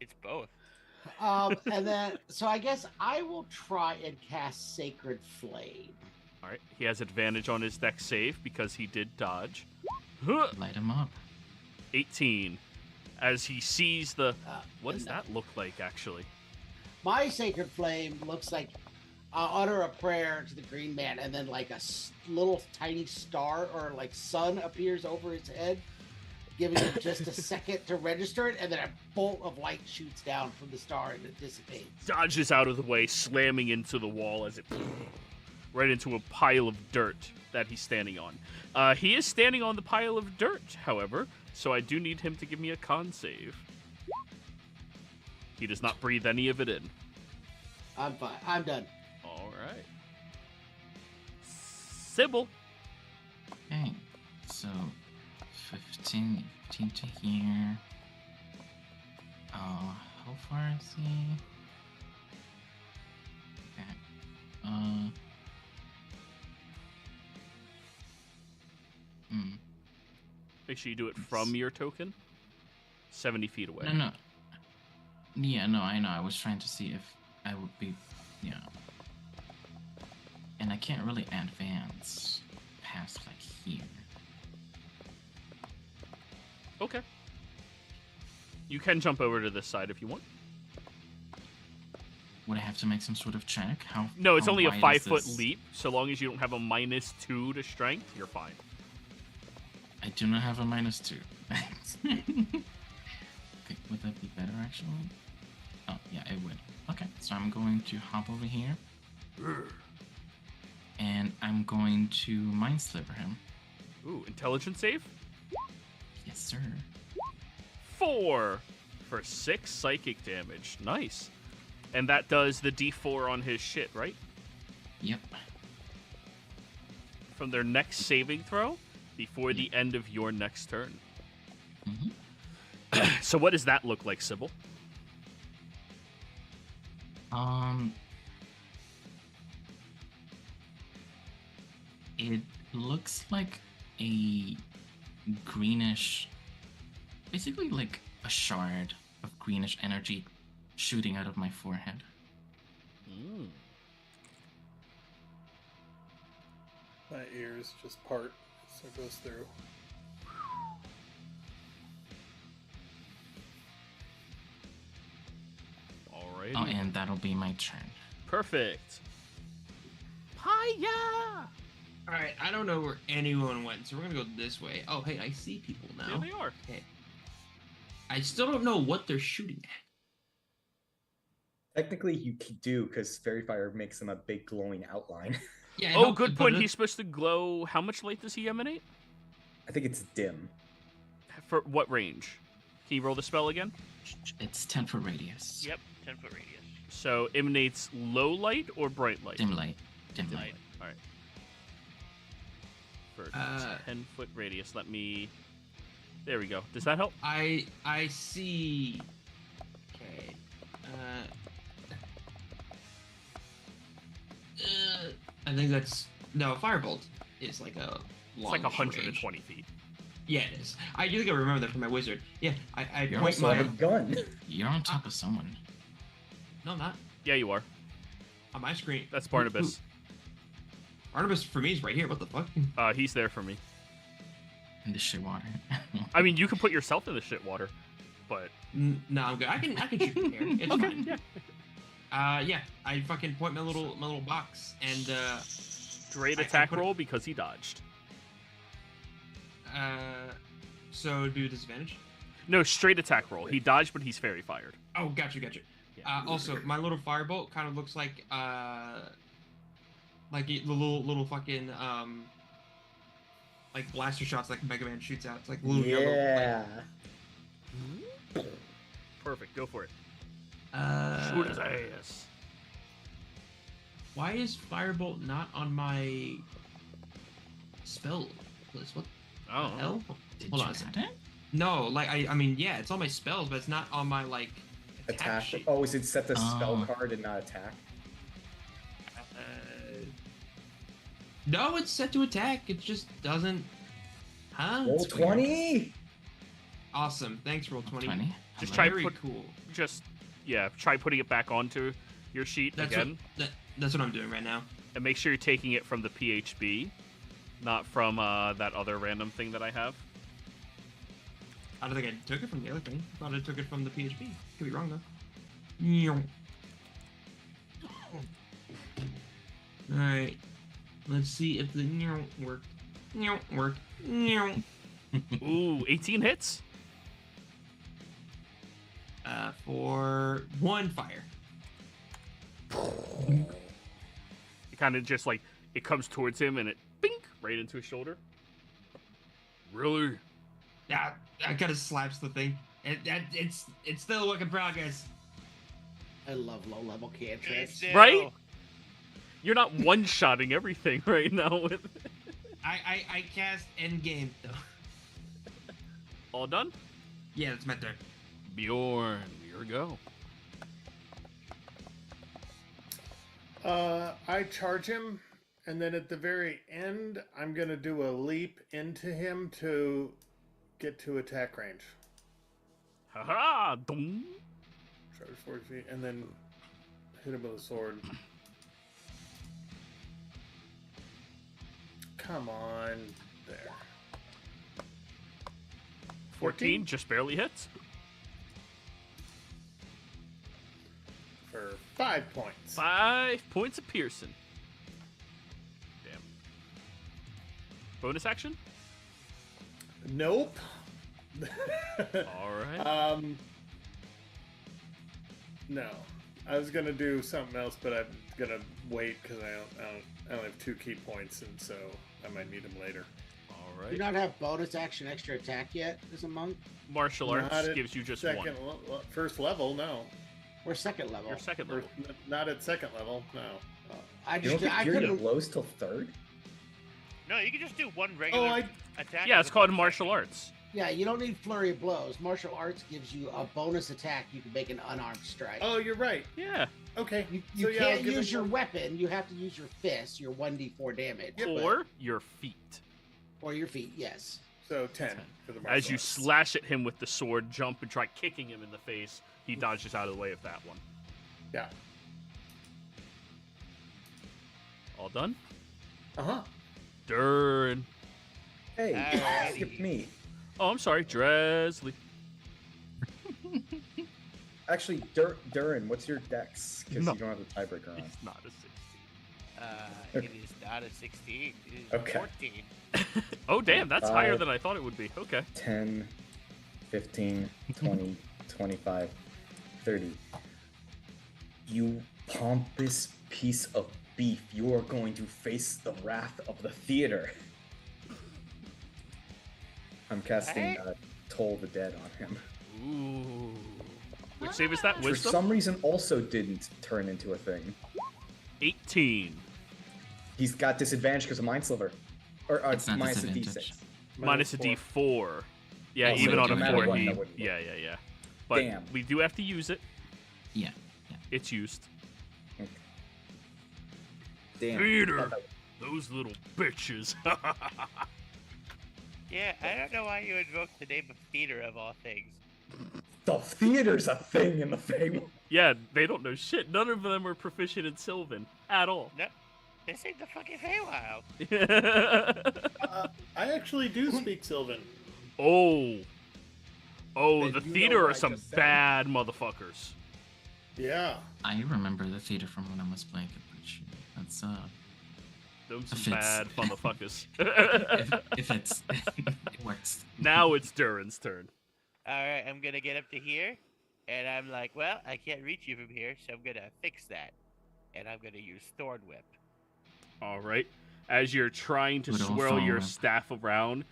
It's both. And then, so I guess I will try and cast Sacred Flame. All right, he has advantage on his dex save because he did dodge. Light him up. 18. As he sees the... What does and that look like, actually? My Sacred Flame looks like I'll utter a prayer to the Green Man, and then like a little tiny star or like sun appears over his head, giving him just a second to register it, and then a bolt of light shoots down from the star and it dissipates. Dodges out of the way, slamming into the wall as it... right into a pile of dirt that he's standing on. He is standing on the pile of dirt, however, so I do need him to give me a con save. He does not breathe any of it in. I'm fine. I'm done. All right. Sybil. Okay, so 15 to here. How far is he? Okay. Make sure you do it from your token. 70 feet away. No. Yeah, no, I know. I was trying to see if I would be, yeah. And I can't really advance past like here. Okay. You can jump over to this side if you want. Would I have to make some sort of check? How? No, it's how only a wide is 5-foot this? leap. So long as you don't have a -2 to strength, you're fine. I do not have a -2. Okay, would that be better actually? Oh, yeah, it would. Okay, so I'm going to hop over here. And I'm going to Mind Sliver him. Ooh, intelligence save? Yes, sir. 4 for 6 psychic damage. Nice. And that does the D4 on his shit, right? Yep. From their next saving throw before the end of your next turn. Mm-hmm. So what does that look like, Sybil? It looks like a greenish, basically like a shard of greenish energy shooting out of my forehead. Mm. My ears just part, so it goes through. Alrighty. Oh, and that'll be my turn. Perfect. Hiya! All right, I don't know where anyone went, so we're gonna go this way. Oh, hey, I see people now. There they are. Okay. I still don't know what they're shooting at. Technically, you do, because Fairy Fire makes them a big glowing outline. Yeah. Oh, no, good but point. it- He's supposed to glow. How much light does he emanate? I think it's dim. For what range? Can you roll the spell again? It's 10-foot radius. Yep, 10-foot radius. So emanates low light or bright light? Dim light. Dim Dim light. All right. For 10-foot radius, let me. There we go. Does that help? I see. Okay. I think that's no firebolt is like a It's long like range. 120 feet. Yeah, it is. I do think I remember that from my wizard. Yeah, I You're point Also have a my. gun. You're on top of someone. No, I'm not Yeah, you are. on my screen. That's Barnabas. Barnabas for me is right here. What the fuck? He's there for me. In the shit water. I mean, you can put yourself in the shit water, but No, I'm good. I can shoot from here. It's okay. fine. Yeah. Yeah. I fucking point my little box and Great I attack put it- roll because he dodged. so do disadvantage. No, straight attack roll. He dodged, but he's fairy fired. Oh, gotcha. Also, my little firebolt kind of looks like the little fucking like blaster shots like Mega Man shoots out. It's like little yellow. Yeah. Perfect. Go for it. Shoot his ass. Why is firebolt not on my spell list? What Oh. the hell? Did Hold you on. add it? No, like I mean, yeah, it's on my spells, but it's not on my like Attack. sheet. Oh, is it set the spell Oh. card and not attack? No, it's set to attack. It just doesn't. Huh? Roll It's weird. 20. Awesome. Thanks, roll 20. 20. Just I try like Very put- cool. Just try putting it back onto your sheet That's again, that's what I'm doing right now. and make sure you're taking it from the PHB, not from that other random thing that I have. I don't think I took it from the other thing. I thought I took it from the PHP. Could be wrong though. Alright. Let's see if the worked. Worked. Ooh, 18 hits. For 1 fire. It kind of just like it comes towards him and it bink right into his shoulder. Really? Yeah, I kind of slaps the thing. It's still a work in progress. I love low-level cantrips. Right? You're not one-shotting everything right now with. I cast endgame though. All done? Yeah, that's my turn. Bjorn, your go. I charge him, and then at the very end, I'm gonna do a leap into him to get to attack range. Haha! Dum. Charge 40 feet, and then hit him with a sword. Come on, there. 14 just barely hits. For 5 points. 5 points of piercing. Damn. Bonus action? Nope. All right. No. I was gonna do something else, but I'm gonna wait because I only have 2 key points, and so I might need them later. All Do right. you not have bonus action extra attack yet as a monk? Martial Not arts at gives you just second, one. first level, no. Or second level? Your second Or, level. not at second level, no. I You don't just think I you're gonna couldn't. blows till third? No, you can just do one regular Oh, attack. Yeah, as it's a called bonus martial action. arts. Yeah, you don't need flurry of blows. Martial arts gives you a bonus attack. You can make an unarmed strike. Oh, you're right. Yeah. Okay. You So, yeah, I'll can't give use him your one. weapon. You have to use your fist, your 1d4 damage. Yeah, but- Or your feet. Or your feet, yes. So 10 for the As martial you arts. slash at him with the sword, jump and try kicking him in the face, he dodges out of the way of that one. Yeah. All done? Uh-huh. Durin. Hey, Alrighty. skip me. Oh, I'm sorry, Dresley. Actually, Durin, what's your dex? Because No. you don't have the tiebreaker on. It's not a 16. It is not a 16. It is Okay. 14. Oh, damn, that's higher 5. than I thought it would be. Okay. 10, 15, 20, 25, 30. You pompous piece of beef, you are going to face the wrath of the theater. I'm casting Toll the Dead on him. Ooh. Which save is that? For Wisdom? some reason also didn't turn into a thing. 18. He's got disadvantage because of Mind Sliver. Or It's not minus a disadvantage. d6. Minus a D4. Yeah, Oh, so even no on a matter 4, what, he... that wouldn't work. Yeah. But Damn. we do have to use it. Yeah. It's used. Damn. Theater. Those little bitches. Yeah, I don't know why you invoked the name of theater of all things. The theater's a thing in the Feywild. Yeah, they don't know shit. None of them are proficient in Sylvan at all. No, this ain't the fucking Feywild. I actually do speak Sylvan. Oh, Then the you know theater what are I some just said. bad motherfuckers. Yeah. I remember the theater from when I was playing it. That's Them some If it's- bad motherfuckers. if it's it works. Now it's Durin's turn. Alright, I'm gonna get up to here, And I'm like, well, I can't reach you from here, so I'm gonna fix that. And I'm gonna use Thorn Whip. All right. As you're trying to Good old swirl your Thorn Whip. staff around,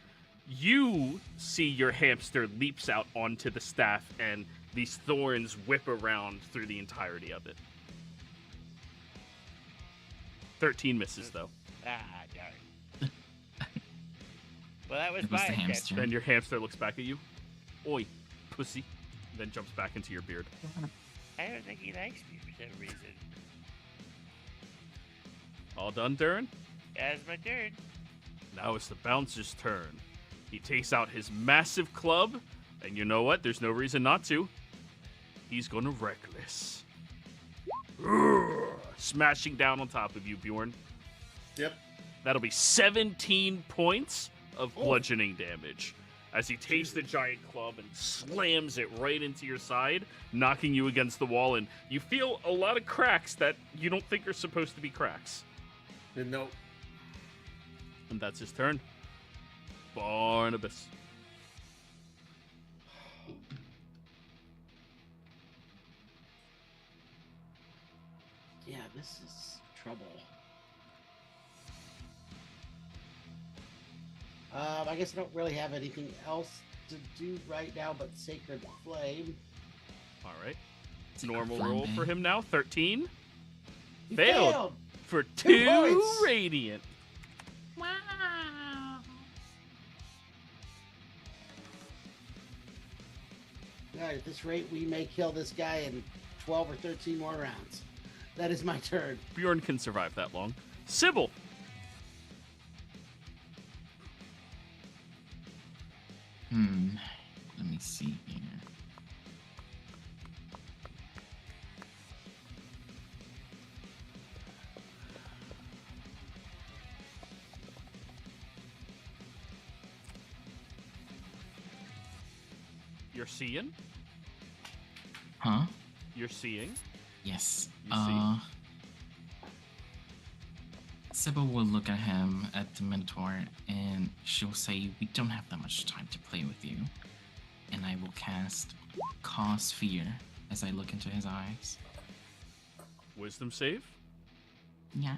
you see your hamster leaps out onto the staff, and these thorns whip around through the entirety of it. 13 misses, though. Ah, darn. Well, that was It was my the attempt. hamster. Then your hamster looks back at you. Oi, pussy. Then jumps back into your beard. I don't think he likes me for some reason. All done, Durin? That's my turn. Now it's the bouncer's turn. He takes out his massive club, and you know what? There's no reason not to. He's gonna reckless. Smashing down on top of you, Bjorn. Yep. That'll be 17 points of bludgeoning damage as he takes the giant club and slams it right into your side, knocking you against the wall, and you feel a lot of cracks that you don't think are supposed to be cracks. No. And that's his turn. Barnabas. Yeah, this is trouble. I guess I don't really have anything else to do right now but Sacred Flame. All right. Sacred Normal Flame, roll for babe. him now. 13. You Failed. For 2 2 points. radiant. Wow. Alright, at this rate, we may kill this guy in 12 or 13 more rounds. That is my turn. Bjorn can survive that long. Sybil. Let me see here. You're seeing? Huh? You're seeing? Yes. You see? Sybil will look at him, at the Minotaur, and she'll say, "We don't have that much time to play with you." And I will cast Cause Fear as I look into his eyes. Wisdom save? Yeah.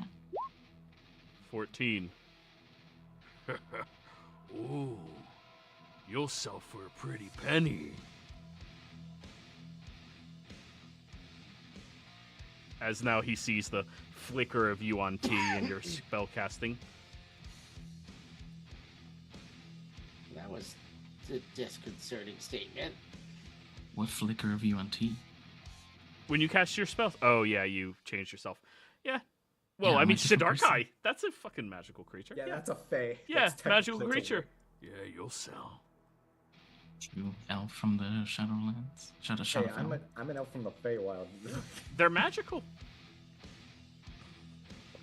14. Ooh. You'll sell for a pretty penny. As now he sees the flicker of you on T and your spell casting. That was a disconcerting statement. What flicker of you on T? When you cast your spell, oh yeah, you changed yourself. Yeah. Well, Yeah, I mean, magical Shidarkai. person. That's a fucking magical creature. Yeah, that's a fae. Yeah, That's magical technically a creature. Yeah, you'll sell. You elf from the Shadowlands? Hey, Shadowfell? I'm an elf from the Feywild. They're magical.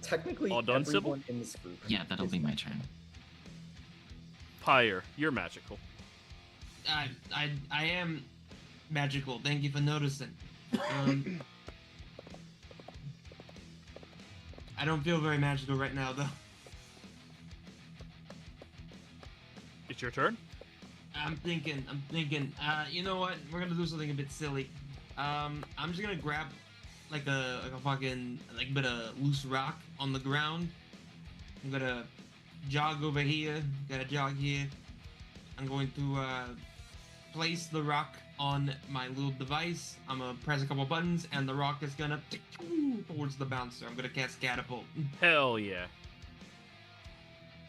Technically, All done, Sybil? everyone in this group. Yeah, that'll is be my turn. Pyre, you're magical. I am magical. Thank you for noticing. I don't feel very magical right now, though. It's your turn. I'm thinking, you know what? We're gonna do something a bit silly. I'm just gonna grab like a fucking like bit of loose rock on the ground. I'm gonna jog over here. Gotta jog here. I'm going to place the rock on my little device. I'm gonna press a couple buttons, and the rock is gonna tick towards the bouncer. I'm gonna cast catapult. Hell yeah.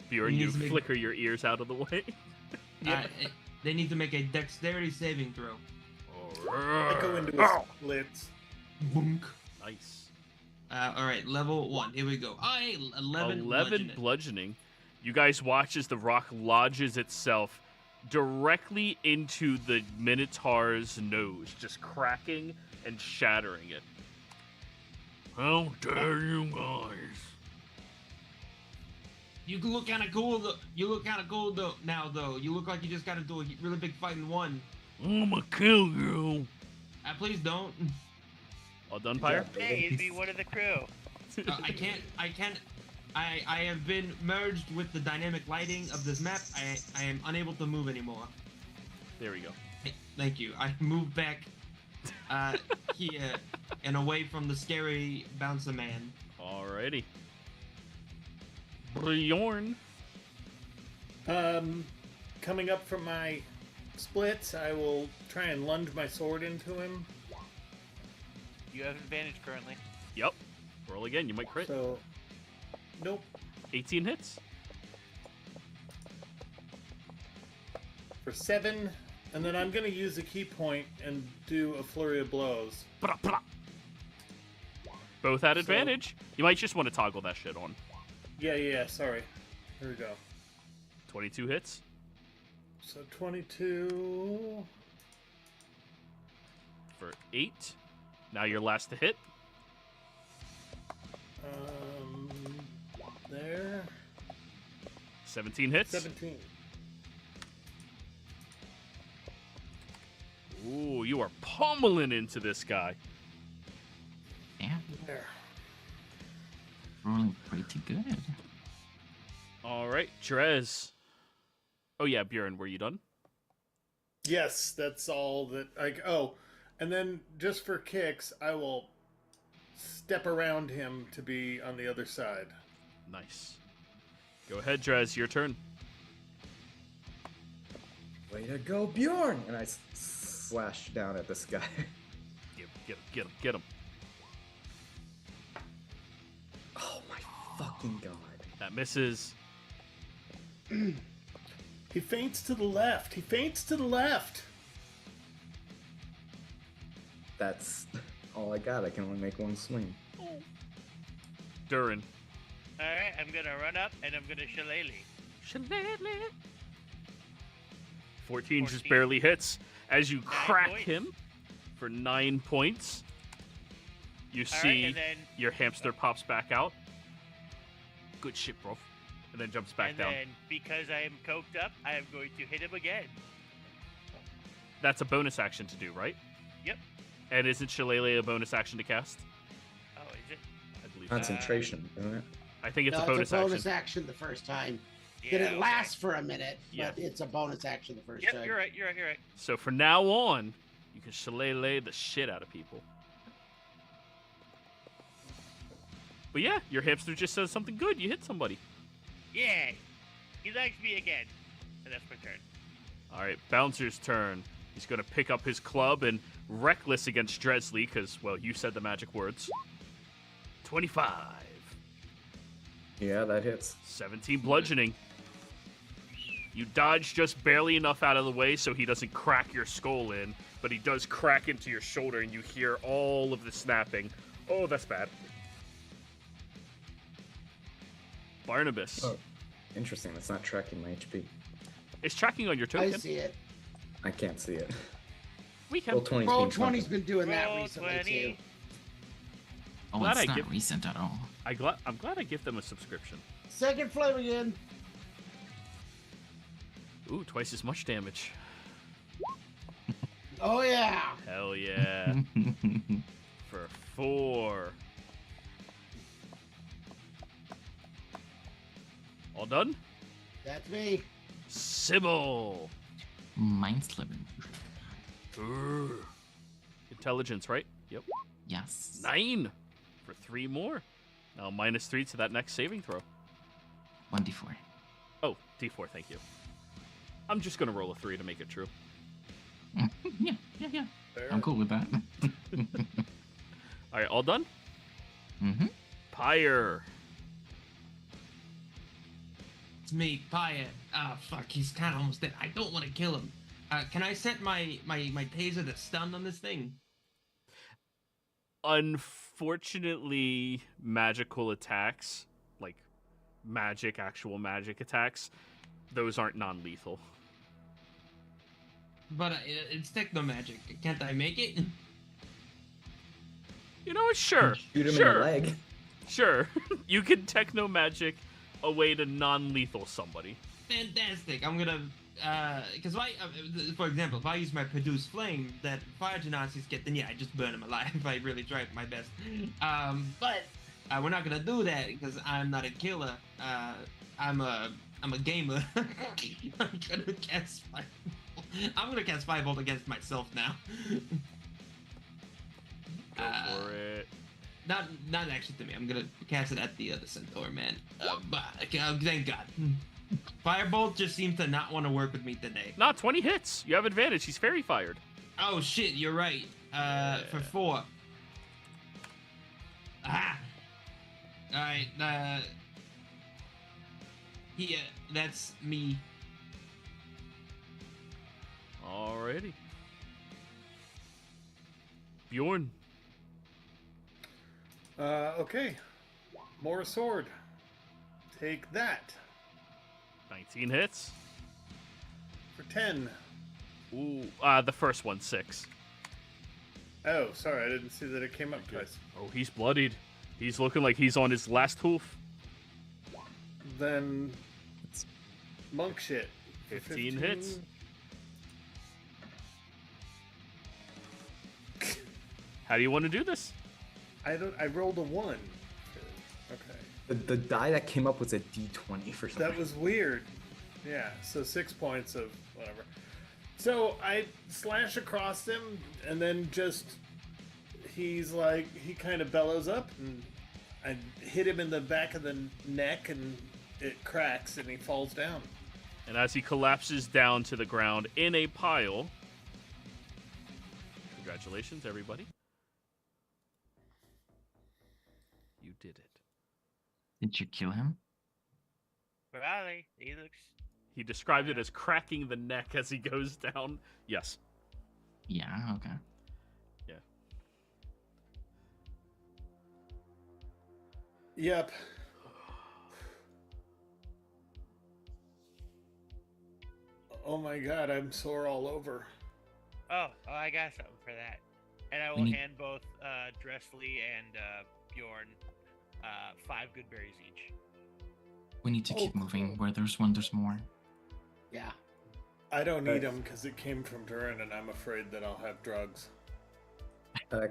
Bjorn, He you needs to make- flicker your ears out of the way. They need to make a dexterity saving throw. I go into a splits. Boonk. Nice. All right, level 1. Here we go. 11 bludgeoning. bludgeoning. You guys watch as the rock lodges itself directly into the Minotaur's nose, just cracking and shattering it. How dare you guys? You look kind of cool. You look kind of cool though. Now though, you look like you just got into a really big fight and won. I'ma kill you. Please don't. All done, Pyre? Hey, you'd be one of the crew. I can't. I have been merged with the dynamic lighting of this map. I am unable to move anymore. There we go. Thank you. I moved back here and away from the scary bouncer man. Alrighty. Bjorn. Coming up from my splits, I will try and lunge my sword into him. You have advantage currently. Yep. Roll again. You might crit. So, nope. 18 hits. For 7, and then I'm going to use a key point and do a flurry of blows. Blah, blah. Both at advantage. You might just want to toggle that shit on. Yeah, sorry. Here we go. 22 hits. So 22... For 8. Now your last to hit. There. 17 hits. 17. Ooh, you are pummeling into this guy. Yeah, There. rolling pretty good. All right, Drez. Oh yeah, Bjorn, were you done? Yes, that's all that I... Oh, and then just for kicks, I will step around him to be on the other side. Nice. Go ahead, Drez. Your turn. Way to go, Bjorn! And I slash down at this guy. Get him. Oh my fucking god. That misses. He feints to the left. That's all I got. I can only make one swing. Durin. Alright, I'm gonna run up and I'm gonna shillelagh. 14 just 14. barely hits. As you crack points. him for 9 points, you Alright, see and then your hamster pops back out. Good shit, bro. And then jumps back down. then because I am coked up, I am going to hit him again. That's a bonus action to do, right? Yep. And isn't Shillelagh a bonus action to cast? Oh, is it? I believe so. Concentration, isn't it? I think it's No, a bonus bonus action. action the first time. Yeah, Then it okay. lasts for a minute, Yeah. but it's a bonus action the first Yep, time. you're right. So from now on, you can Shillelagh the shit out of people. But yeah, your hamster just says something good. You hit somebody. Yeah, he likes me again. And that's my turn. All right, Bouncer's turn. He's going to pick up his club and reckless against Dresley because, well, you said the magic words. 25. Yeah, that hits. 17 bludgeoning. You dodge just barely enough out of the way so he doesn't crack your skull in, but he does crack into your shoulder and you hear all of the snapping. Oh, that's bad. Barnabas. Oh, interesting. That's not tracking my HP. It's tracking on your I token. see it. I can't see it. We can. Roll 20's Roll been 20's something. been doing that Roll recently 20. too. Oh, Glad it's I not give- recent at all. I'm glad I give them a subscription. Second flame again. Ooh, twice as much damage. Oh yeah. Hell yeah. For 4. All done? That's me. Sybil. Mind slipping. Grr. Intelligence, right? Yep. Yes. 9 for 3 more. Now -3 to that next saving throw. 1d4. Oh, D4, thank you. I'm just gonna roll a 3 to make it true. Yeah. There. I'm cool with that. All right, all done? Mm-hmm. Pyre. It's me, Paya. Ah, fuck, he's kind of almost dead. I don't want to kill him. Can I set my taser to stun on this thing? Unfortunately, magical attacks, like actual magic attacks, those aren't non-lethal. But it's techno magic. Can't I make it? You know what? Sure. Shoot him sure. in the leg. Sure. You can techno magic a way to non-lethal somebody. Fantastic. I'm gonna, because for example, if I use my produce flame that fire genasies get, then yeah, I just burn them alive if I really try my best. But we're not gonna do that because I'm not a killer. I'm a gamer. I'm gonna cast Firebolt against myself now. for it. Not actually to me. I'm gonna cast it at the other centaur, man. But thank God. Firebolt just seems to not want to work with me today. Not 20 hits. You have advantage. He's fairy fired. Oh shit, you're right. For 4. Ah. All right. That's me. Alrighty. Bjorn. Okay. More sword. Take that 19 hits. for 10. Ooh, the first one, 6. Oh, sorry, I didn't see that it came up twice. Oh, he's bloodied. He's looking like he's on his last hoof. Then monk shit. 15 hits. How do you want to do this? I rolled a 1. Okay. The die that came up was a D20 for some That reason. was weird. Yeah, so 6 points of whatever. So I slash across him, and then he's like, he kind of bellows up, and I hit him in the back of the neck, and it cracks, and he falls down. And as he collapses down to the ground in a pile, congratulations, everybody. You did it. Did you kill him? Probably. He looks. He described it as cracking the neck as he goes down. Yes. Yeah, okay. Yeah. Yep. Oh my god, I'm sore all over. Oh, I got something for that. And I will hand both Dressley and Bjorn 5 good berries each. We need to keep moving. Where there's one, there's more. Yeah. I don't need them because it came from Durin, and I'm afraid that I'll have drugs.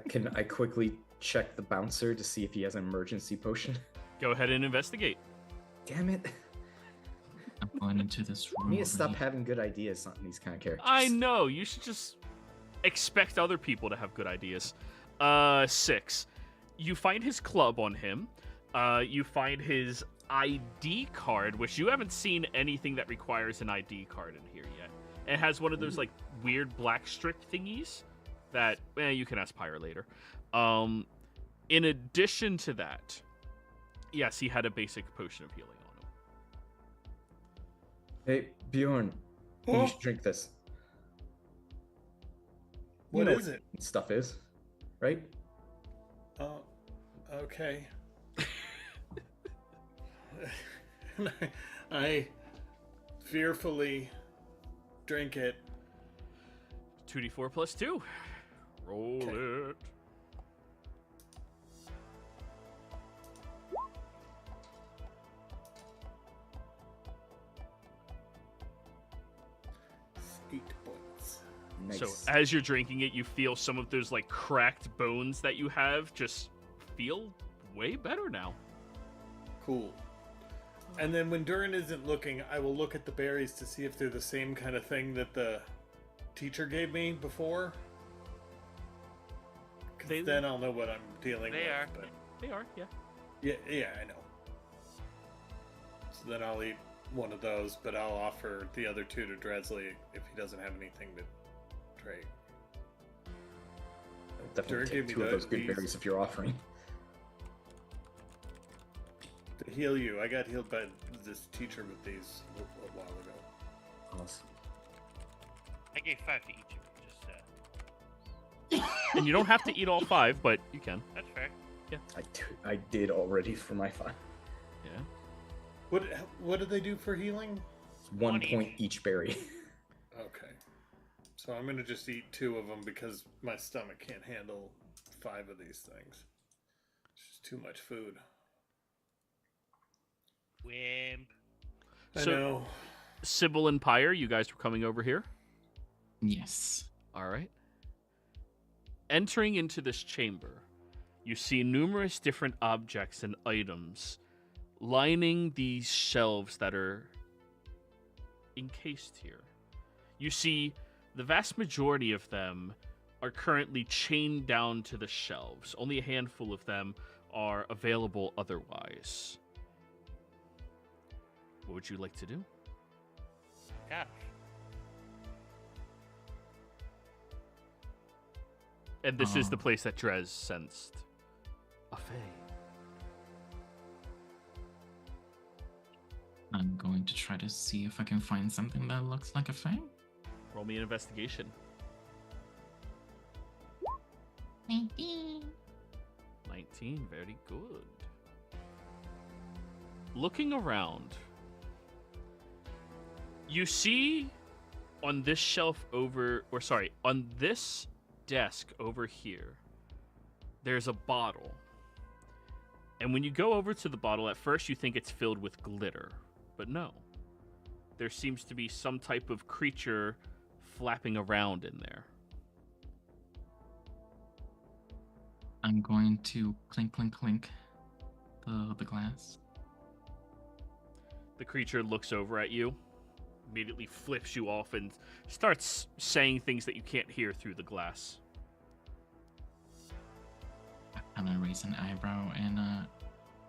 Can I quickly check the bouncer to see if he has an emergency potion? Go ahead and investigate. Damn it. I'm going into this room. I need to over stop here. having good ideas on these kind of characters. I know. You should just expect other people to have good ideas. 6. You find his club on him. You find his ID card, which you haven't seen anything that requires an ID card in here yet. It has one of those like weird black strip thingies that you can ask Pyre later. In addition to that, yes, he had a basic potion of healing on him. Hey, Bjorn, Huh? you should drink this. What know is it? Stuff is, right? Oh, okay. I fearfully drink it. 2d4 plus 2. Roll it. Eight points. Nice. So as you're drinking it, you feel some of those like cracked bones that you have just feel way better now. Cool. And then when Durin isn't looking, I will look at the berries to see if they're the same kind of thing that the teacher gave me before. 'Cause They- then I'll know what I'm dealing They with. are. But They are, yeah. yeah, I know. So then I'll eat one of those, but I'll offer the other 2 to Dressley if he doesn't have anything to trade. I'll definitely Durin take gave me 2 of those good these. berries if you're offering. To heal you, I got healed by this teacher with these a while ago. Awesome. I gave 5 to each of them. Just And you don't have to eat all 5, but you can. that's fair. I did already for my 5. Yeah. What do they do for healing? 1 One point each berry. Okay. So I'm gonna just eat 2 of them because my stomach can't handle 5 of these things. It's just too much food. Wimp. I So- know. Sybil and Pyre, you guys were coming over here. Yes. All right. Entering into this chamber, you see numerous different objects and items lining these shelves that are encased here. You see the vast majority of them are currently chained down to the shelves. Only a handful of them are available otherwise. What would you like to do? Tough. And this is the place that Drez sensed a fae. I'm going to try to see if I can find something that looks like a fae. Roll me an investigation. 19. 19, very good. Looking around, you see on this shelf on this desk over here, there's a bottle. And when you go over to the bottle, at first you think it's filled with glitter, but no. There seems to be some type of creature flapping around in there. I'm going to clink, clink, clink the glass. The creature looks over at you, immediately flips you off, and starts saying things that you can't hear through the glass. I'm gonna raise an eyebrow and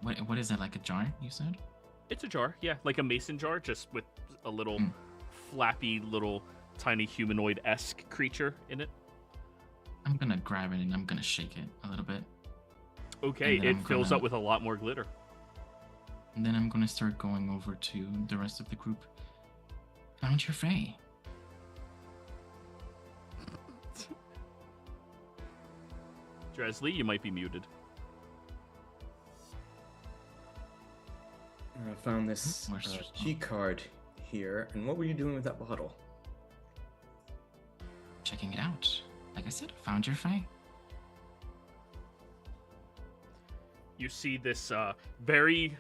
what is it, like a jar, you said? It's a jar, yeah, like a mason jar, just with a little flappy, little tiny humanoid-esque creature in it. I'm gonna grab it and I'm gonna shake it a little bit. Okay, it fills up with a lot more glitter. And then I'm gonna start going over to the rest of the group. Found your fae. Dresley, you might be muted. I found this Where's- key card here, and what were you doing with that bottle? Checking it out. Like I said, found your fae. You see this very,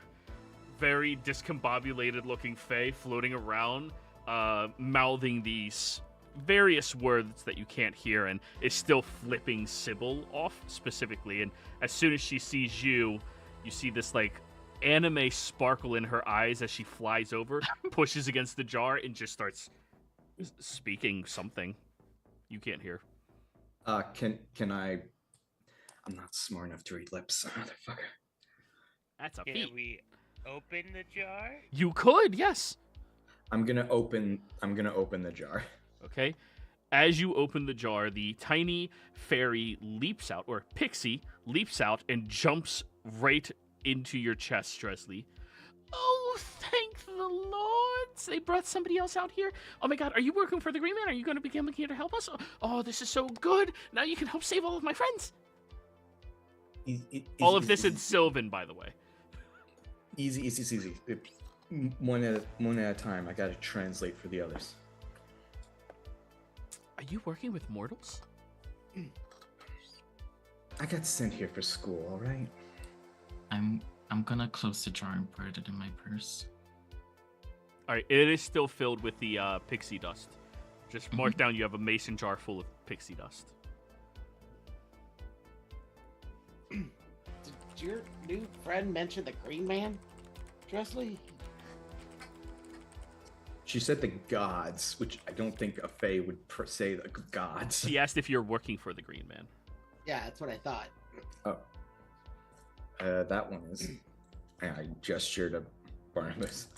very discombobulated looking fae floating around, mouthing these various words that you can't hear, and is still flipping Sybil off specifically. And as soon as she sees you, you see this like anime sparkle in her eyes as she flies over, pushes against the jar, and just starts speaking something you can't hear. Can I? I'm not smart enough to read lips, motherfucker. That's a Can feat. we open the jar? You could, yes. I'm gonna open the jar. Okay. As you open the jar, the tiny fairy leaps out, or pixie leaps out and jumps right into your chest, Stresley. Oh, thank the Lords! They brought somebody else out here. Oh my God, are you working for the Green Man? Are you going to be coming here to help us? Oh, this is so good. Now you can help save all of my friends. All of this in Sylvan, by the way. Easy. One at a time. I gotta translate for the others. Are you working with mortals? I got sent here for school, all right? I'm gonna close the jar and put it in my purse. All right, it is still filled with the pixie dust. Just mark down you have a mason jar full of pixie dust. Did your new friend mention the Green Man, Dresley? She said the gods, which I don't think a fae would say the gods. She asked if you're working for the Green Man. Yeah, that's what I thought. Oh. That one is. I gestured to Barnabas.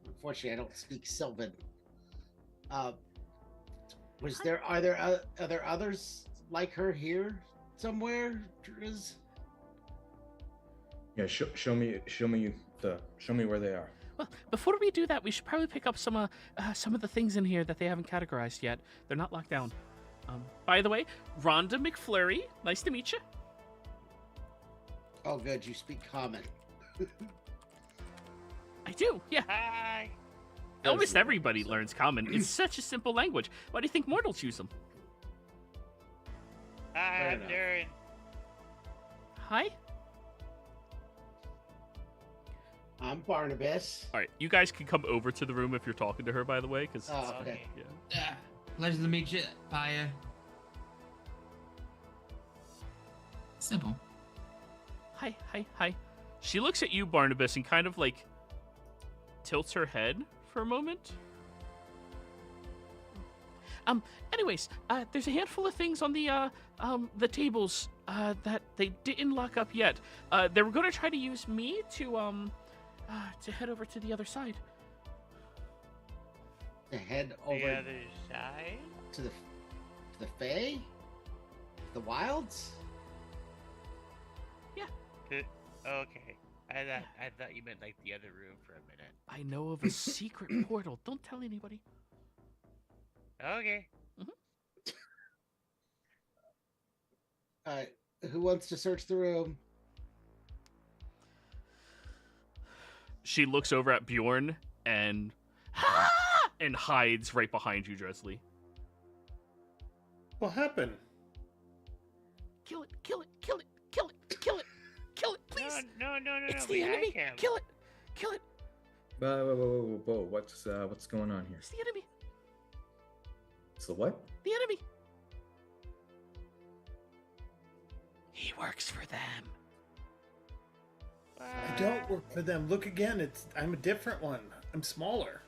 Unfortunately, I don't speak Sylvan. Are there others like her here somewhere? Driz? Yeah, show me where they are. Well, before we do that, we should probably pick up some of the things in here that they haven't categorized yet. They're not locked down. By the way, Rhonda McFlurry, nice to meet you. Oh, good. You speak common. I do, yeah. Hi. Almost everybody learns Common. It's such a simple language. Why do you think mortals use them? Hi, Fair I'm enough. Darren. Hi. I'm Barnabas. All right, you guys can come over to the room if you're talking to her. By the way, because Oh, okay. yeah. Pleasure to meet you, Paya. Sybil. Hi. She looks at you, Barnabas, and kind of like tilts her head for a moment. Anyways, there's a handful of things on the tables that they didn't lock up yet. They were going to try to use me to head over to the other side. To head The over other side? to the Fae? The Wilds? Okay. I thought you meant like the other room for a minute. I know of a secret portal. Don't tell anybody. Okay. Who wants to search the room? She looks over at Bjorn and hides right behind you, Dresley. What happened? Kill it! Kill it! Kill it! Kill it! Kill it! Kill it! Please! No. It's we the enemy! like him. Kill it! Kill it! Whoa, what's going on here? It's the enemy! It's the what? The enemy! He works for them. I don't work for them. Look again. I'm a different one. I'm smaller.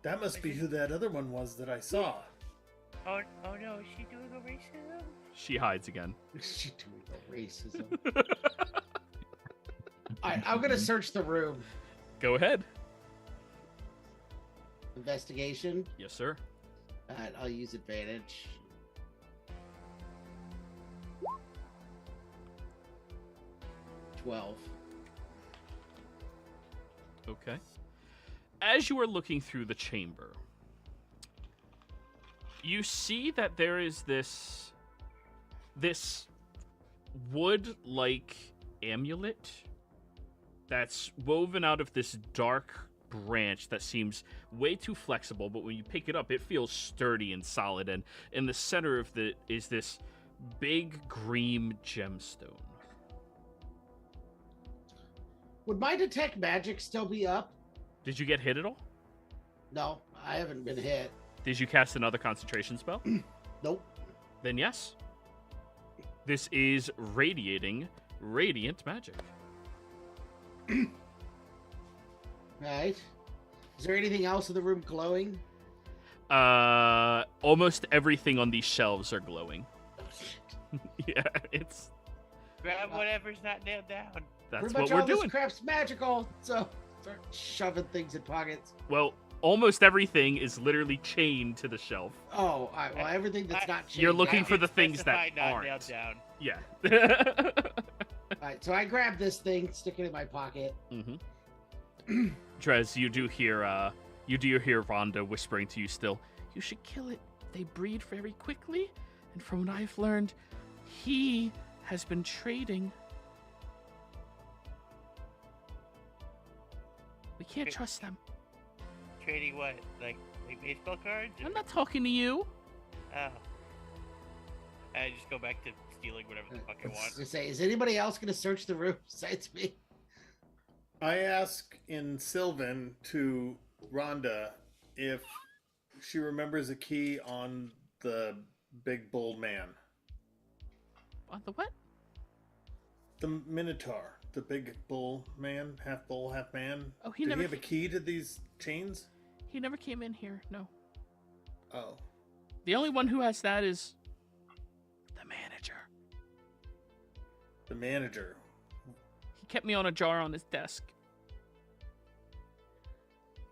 That must be who that other one was that I saw. Oh no, is she doing a racism? She hides again. She doing the racism. Alright, I'm gonna search the room. Go ahead. Investigation. Yes, sir. Alright, I'll use advantage. $12. Okay. As you are looking through the chamber, you see that there is this wood-like amulet that's woven out of this dark branch that seems way too flexible, but when you pick it up, it feels sturdy and solid, and in the center of it is this big green gemstone. Would my detect magic still be up? Did you get hit at all? No, I haven't been hit. Did you cast another concentration spell? Nope. Then yes. This is radiating radiant magic. Right. Is there anything else in the room glowing? Almost everything on these shelves are glowing. Oh, shit. Yeah, it's Grab whatever's not nailed down. that's Pretty what much we're all doing. this crap's magical, so start shoving things in pockets. Well, almost everything is literally chained to the shelf. Oh, all right, well, everything that's not changed. You're looking out. for the things that Specify not aren't. nailed down. Yeah. All right, so I grab this thing, stick it in my pocket. Mm-hmm. Drez, you do hear Rhonda whispering to you still. You should kill it. They breed very quickly, and from what I've learned, he has been trading. We can't trust them. Trading what? Like baseball cards? I'm not talking to you. Oh. I just go back to stealing whatever the fuck I want. To say, is anybody else going to search the room besides me? I ask in Sylvan to Rhonda if she remembers a key on the big bull man. On the what? The Minotaur. The big bull man, half bull, half man. Oh, he Did never he have a key to these chains? He never came in here. No. Oh. The only one who has that is the manager. The manager. He kept me on a jar on his desk.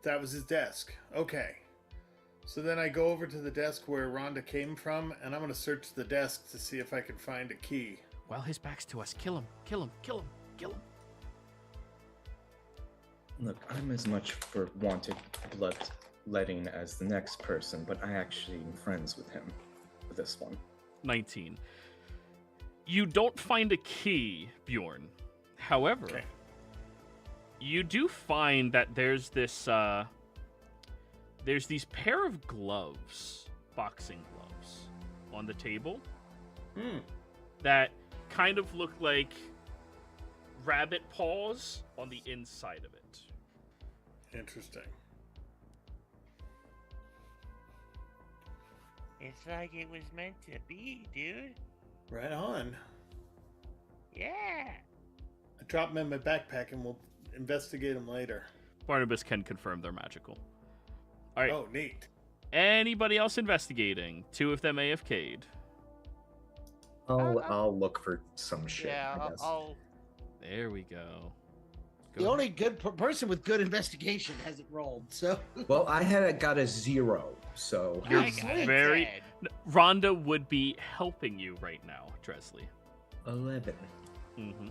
That was his desk. Okay. So then I go over to the desk where Rhonda came from, and I'm going to search the desk to see if I can find a key. Well, his back's to us. Kill him. Kill him. Kill him. Kill him. Look, I'm as much for wanted bloodletting as the next person, but I actually am friends with him for this one. 19. You don't find a key, Bjorn. However, Okay. you do find that there's this there's these pair of gloves, boxing gloves, on the table that kind of look like rabbit paws on the inside of it. Interesting. It's like it was meant to be, dude. Right on. Yeah. I drop them in my backpack and we'll investigate them later. Barnabas can confirm they're magical. All right. Oh, neat. Anybody else investigating? 2 of them AFK'd. I'll look for some shit. Yeah, I guess. I'll. There we go. The only good person with good investigation hasn't rolled, so. Well, I got a 0, so You're I got a very- 10. Rhonda would be helping you right now, Dresley. 11. Mm-hmm.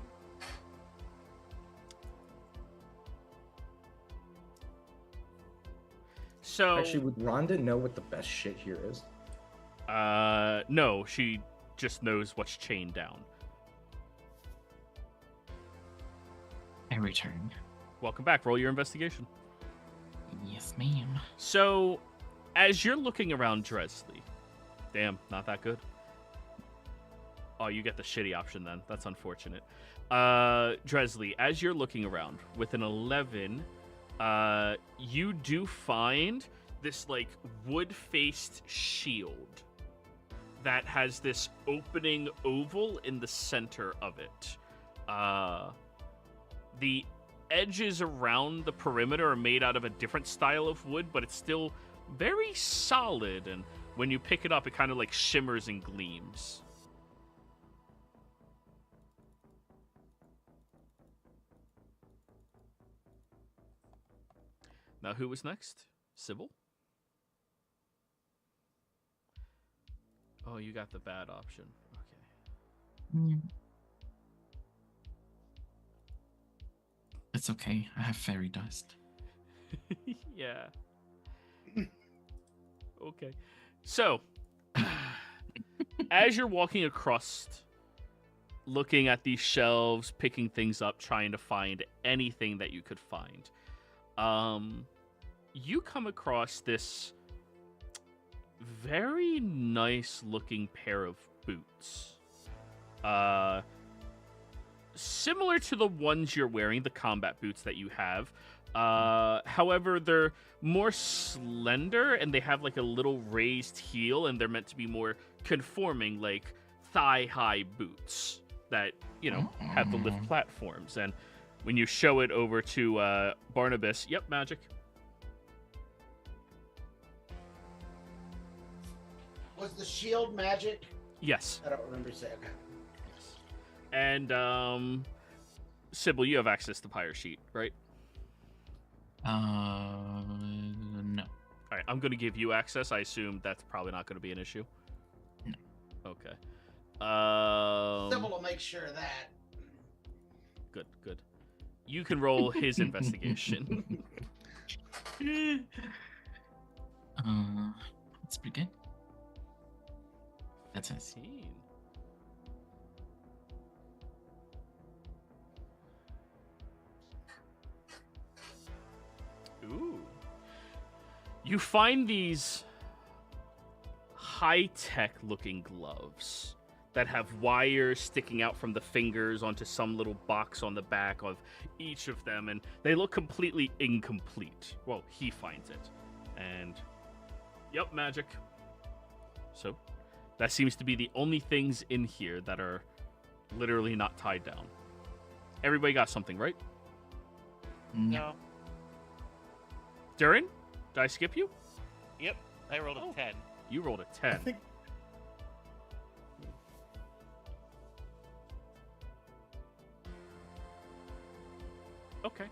So Actually, would Rhonda know what the best shit here is? no, she just knows what's chained down. I return. Welcome back. Roll your investigation. Yes, ma'am. So, as you're looking around Dresley, damn, not that good. Oh, you get the shitty option then. That's unfortunate. Dresley, as you're looking around with an 11, you do find this like wood-faced shield that has this opening oval in the center of it. The edges around the perimeter are made out of a different style of wood, but it's still very solid, and when you pick it up, it kind of like shimmers and gleams. Now, who was next? Sybil? Oh, you got the bad option. Okay. It's okay. I have fairy dust. Yeah. Okay. So, as you're walking across, looking at these shelves, picking things up, trying to find anything that you could find, you come across this very nice looking pair of boots. Similar to the ones you're wearing, the combat boots that you have. However, they're more slender and they have like a little raised heel, and they're meant to be more conforming, like thigh-high boots that, you know, have the lift platforms. And when you show it over to Barnabas, yep, magic. Was the shield magic? Yes. I don't remember saying. Okay. And Sybil, you have access to Pyre Sheet, right? No. All right, I'm going to give you access. I assume that's probably not going to be an issue. No. Okay. Sybil will make sure of that. Good, good. You can roll his investigation. That's pretty good. That's it. 15. Ooh. You find these high-tech looking gloves that have wires sticking out from the fingers onto some little box on the back of each of them, and they look completely incomplete. Well, he finds it. And, yep, magic. So, that seems to be the only things in here that are literally not tied down. Everybody got something, right? No. Durin, did I skip you? Yep. I rolled a Oh. 10. You rolled a 10. I think Okay.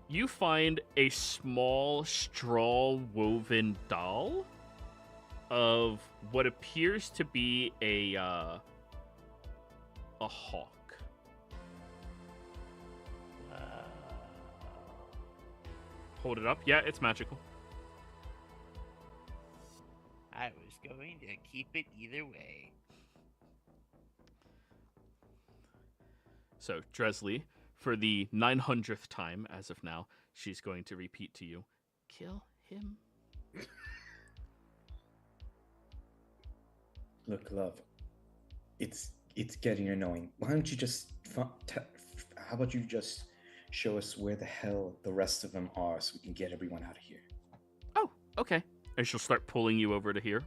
You find a small straw woven doll of what appears to be a hawk. Hold it up. Yeah, it's magical. I was going to keep it either way. So, Dresley, for the 900th time as of now, she's going to repeat to you, kill him. Look, love, it's getting annoying. Why don't you just how about you just show us where the hell the rest of them are so we can get everyone out of here? Oh, okay. And she'll start pulling you over to here.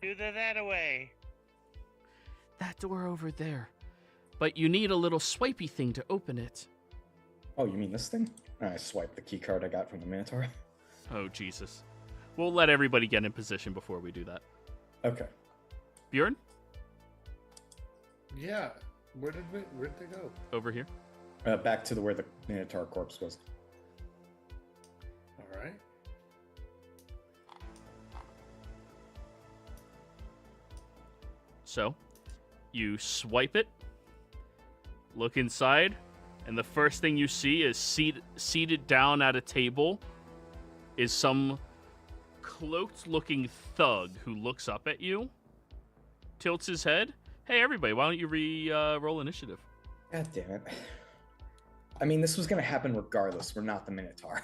Do the that away. That door over there. But you need a little swipey thing to open it. Oh, you mean this thing? I swiped the key card I got from the Minotaur. Oh, Jesus. We'll let everybody get in position before we do that. Okay. Bjorn? Yeah. Where'd they go? Over here. Back to where the Minotaur corpse was. All right. So, you swipe it, look inside, and the first thing you see is seated down at a table is some cloaked-looking thug who looks up at you, tilts his head. Hey, everybody, why don't you roll initiative? God damn it. I mean, this was going to happen regardless. We're not the Minotaur.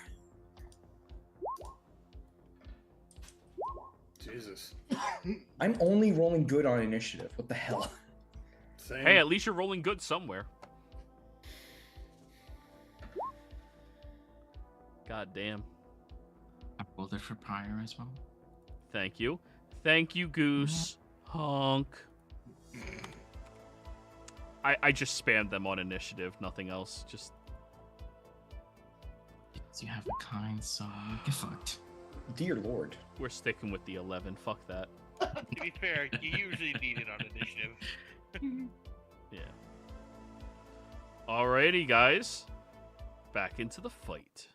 Jesus. I'm only rolling good on initiative. What the hell? Same. Hey, at least you're rolling good somewhere. God damn. I rolled it for Pyre as well. Thank you. Thank you, Goose. Honk. I just spammed them on initiative, nothing else. Just You have a kind soul. Get fucked. Dear Lord. we're sticking with the 11. Fuck that. To be fair, you usually need it on initiative. Yeah. Alrighty, guys. Back into the fight.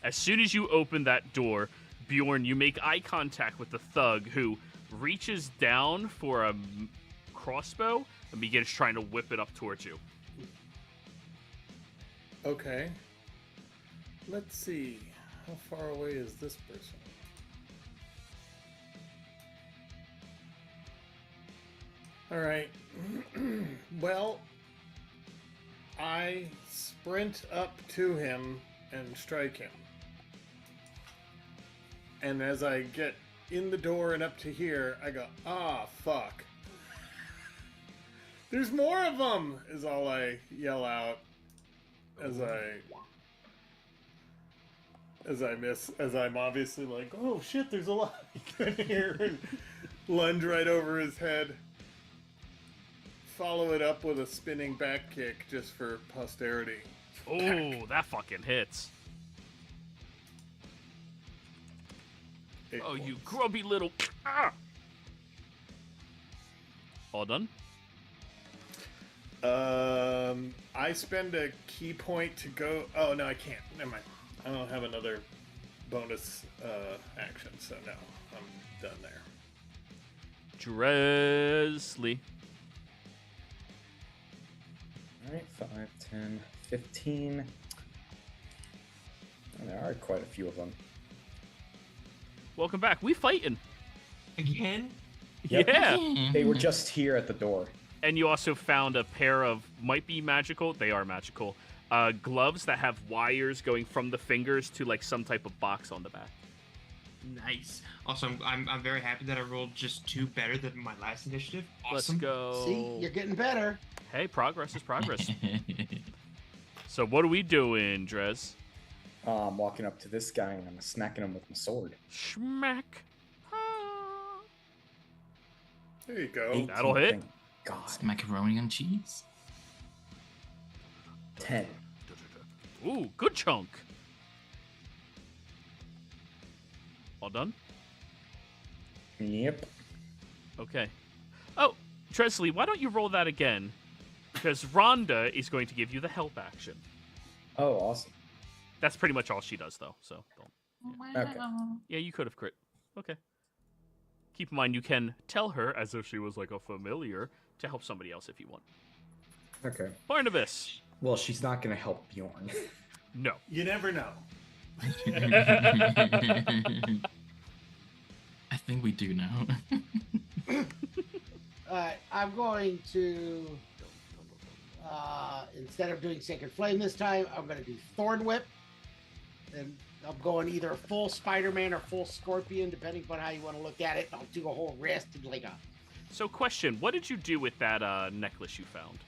As soon as you open that door, Bjorn, you make eye contact with the thug who reaches down for a crossbow and begins trying to whip it up towards you. Okay. Let's see. How far away is this person? Alright. Well, I sprint up to him and strike him. And as I get in the door and up to here, I go, ah, fuck. There's more of them, is all I yell out as I'm obviously like, oh shit, there's a lot in here, and lunge right over his head. Follow it up with a spinning back kick just for posterity. Oh, that fucking hits. Oh, you grubby little... Ah! All done? I spend a key point to go... Oh, no, I can't. Never mind. I don't have another bonus action, so no. I'm done there. Dresley. Alright, 5, 10, 15. And there are quite a few of them. Welcome back. We fighting. Again? Yep. Yeah. They were just here at the door. And you also found a pair of, might be magical, they are magical, gloves that have wires going from the fingers to like some type of box on the back. Nice. Also, I'm very happy that I rolled just 2 better than my last initiative. Awesome. Let's go. See, you're getting better. Hey, progress is progress. So what are we doing, Drez? I'm walking up to this guy and I'm smacking him with my sword. Schmack. There you go. 18, That'll hit. thank God. It's macaroni and cheese. 10. Ooh, good chunk. All done? Yep. Okay. Oh, Tresley, why don't you roll that again? Because Rhonda is going to give you the help action. Oh, awesome. That's pretty much all she does, though. So, don't. Okay. Yeah, you could have crit. Okay. Keep in mind, you can tell her as if she was like a familiar to help somebody else if you want. Okay. Barnabas. Well, she's not going to help Bjorn. No. You never know. I think we do now. I'm going to, instead of doing Sacred Flame this time, I'm going to do Thorn Whip. And I'm going either full Spider-Man or full Scorpion, depending upon how you want to look at it. I'll do a whole wrist and like a... So, question: what did you do with that necklace you found?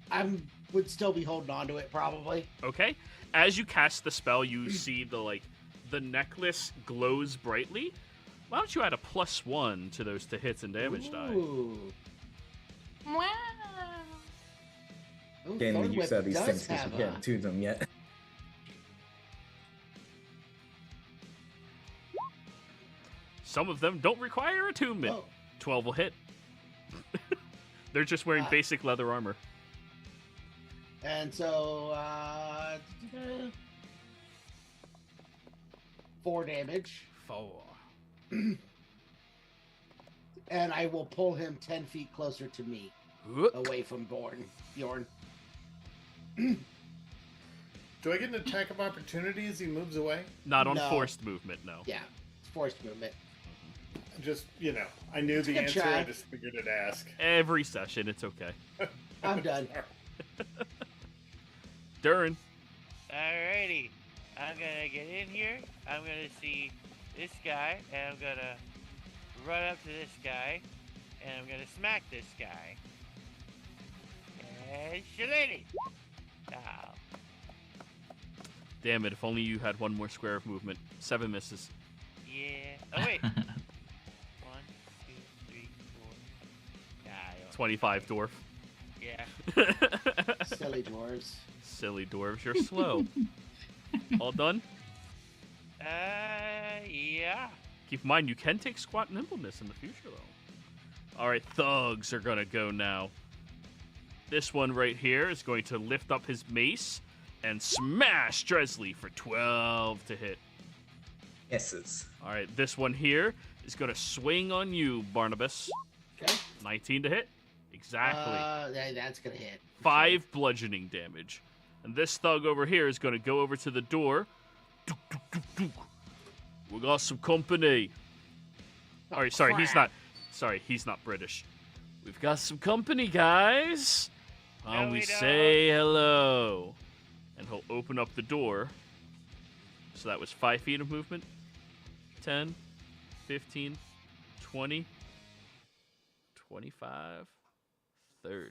I would still be holding on to it, probably. Okay. As you cast the spell, you see the necklace glows brightly. Why don't you add a +1 to those to hits and damage die? Ooh. Wow. Ooh, Getting the Thorn use Whip out of these does things because have we haven't tuned them yet. Some of them don't require attunement. Oh. 12 will hit. They're just wearing basic leather armor. And so, 4 damage. 4. And I will pull him 10 feet closer to me, Whoop. away from Bjorn. Do I get an attack of opportunity as he moves away? Not on No. forced movement, no. Yeah, it's forced movement. Just, I knew the Good answer. try. I just figured to ask. Every session, it's okay. I'm done. Durin. Alrighty. I'm gonna get in here. I'm gonna see this guy, and I'm gonna run up to this guy, and I'm gonna smack this guy. And shillelagh! Ow. Damn it, if only you had one more square of movement. 7 misses. Yeah. Oh, wait. 1, 2, 3, 4. Nah, I don't- 25, dwarf. Yeah. Silly dwarves. Silly dwarves, you're slow. All done? Yeah. Keep in mind, you can take squat nimbleness in the future, though. All right, thugs are going to go now. This one right here is going to lift up his mace and smash Dresley for 12 to hit. Yeses. All right, this one here is going to swing on you, Barnabas. Okay. 19 to hit. Exactly. That's gonna hit. 5 bludgeoning damage. And this thug over here is going to go over to the door. Duk, duk, duk, duk. We got some company. All right, sorry, he's not. Sorry, he's not British. We've got some company, guys. Why don't No, we we don't. say hello? And he'll open up the door. So that was 5 feet of movement. 10, 15, 20, 25, 30.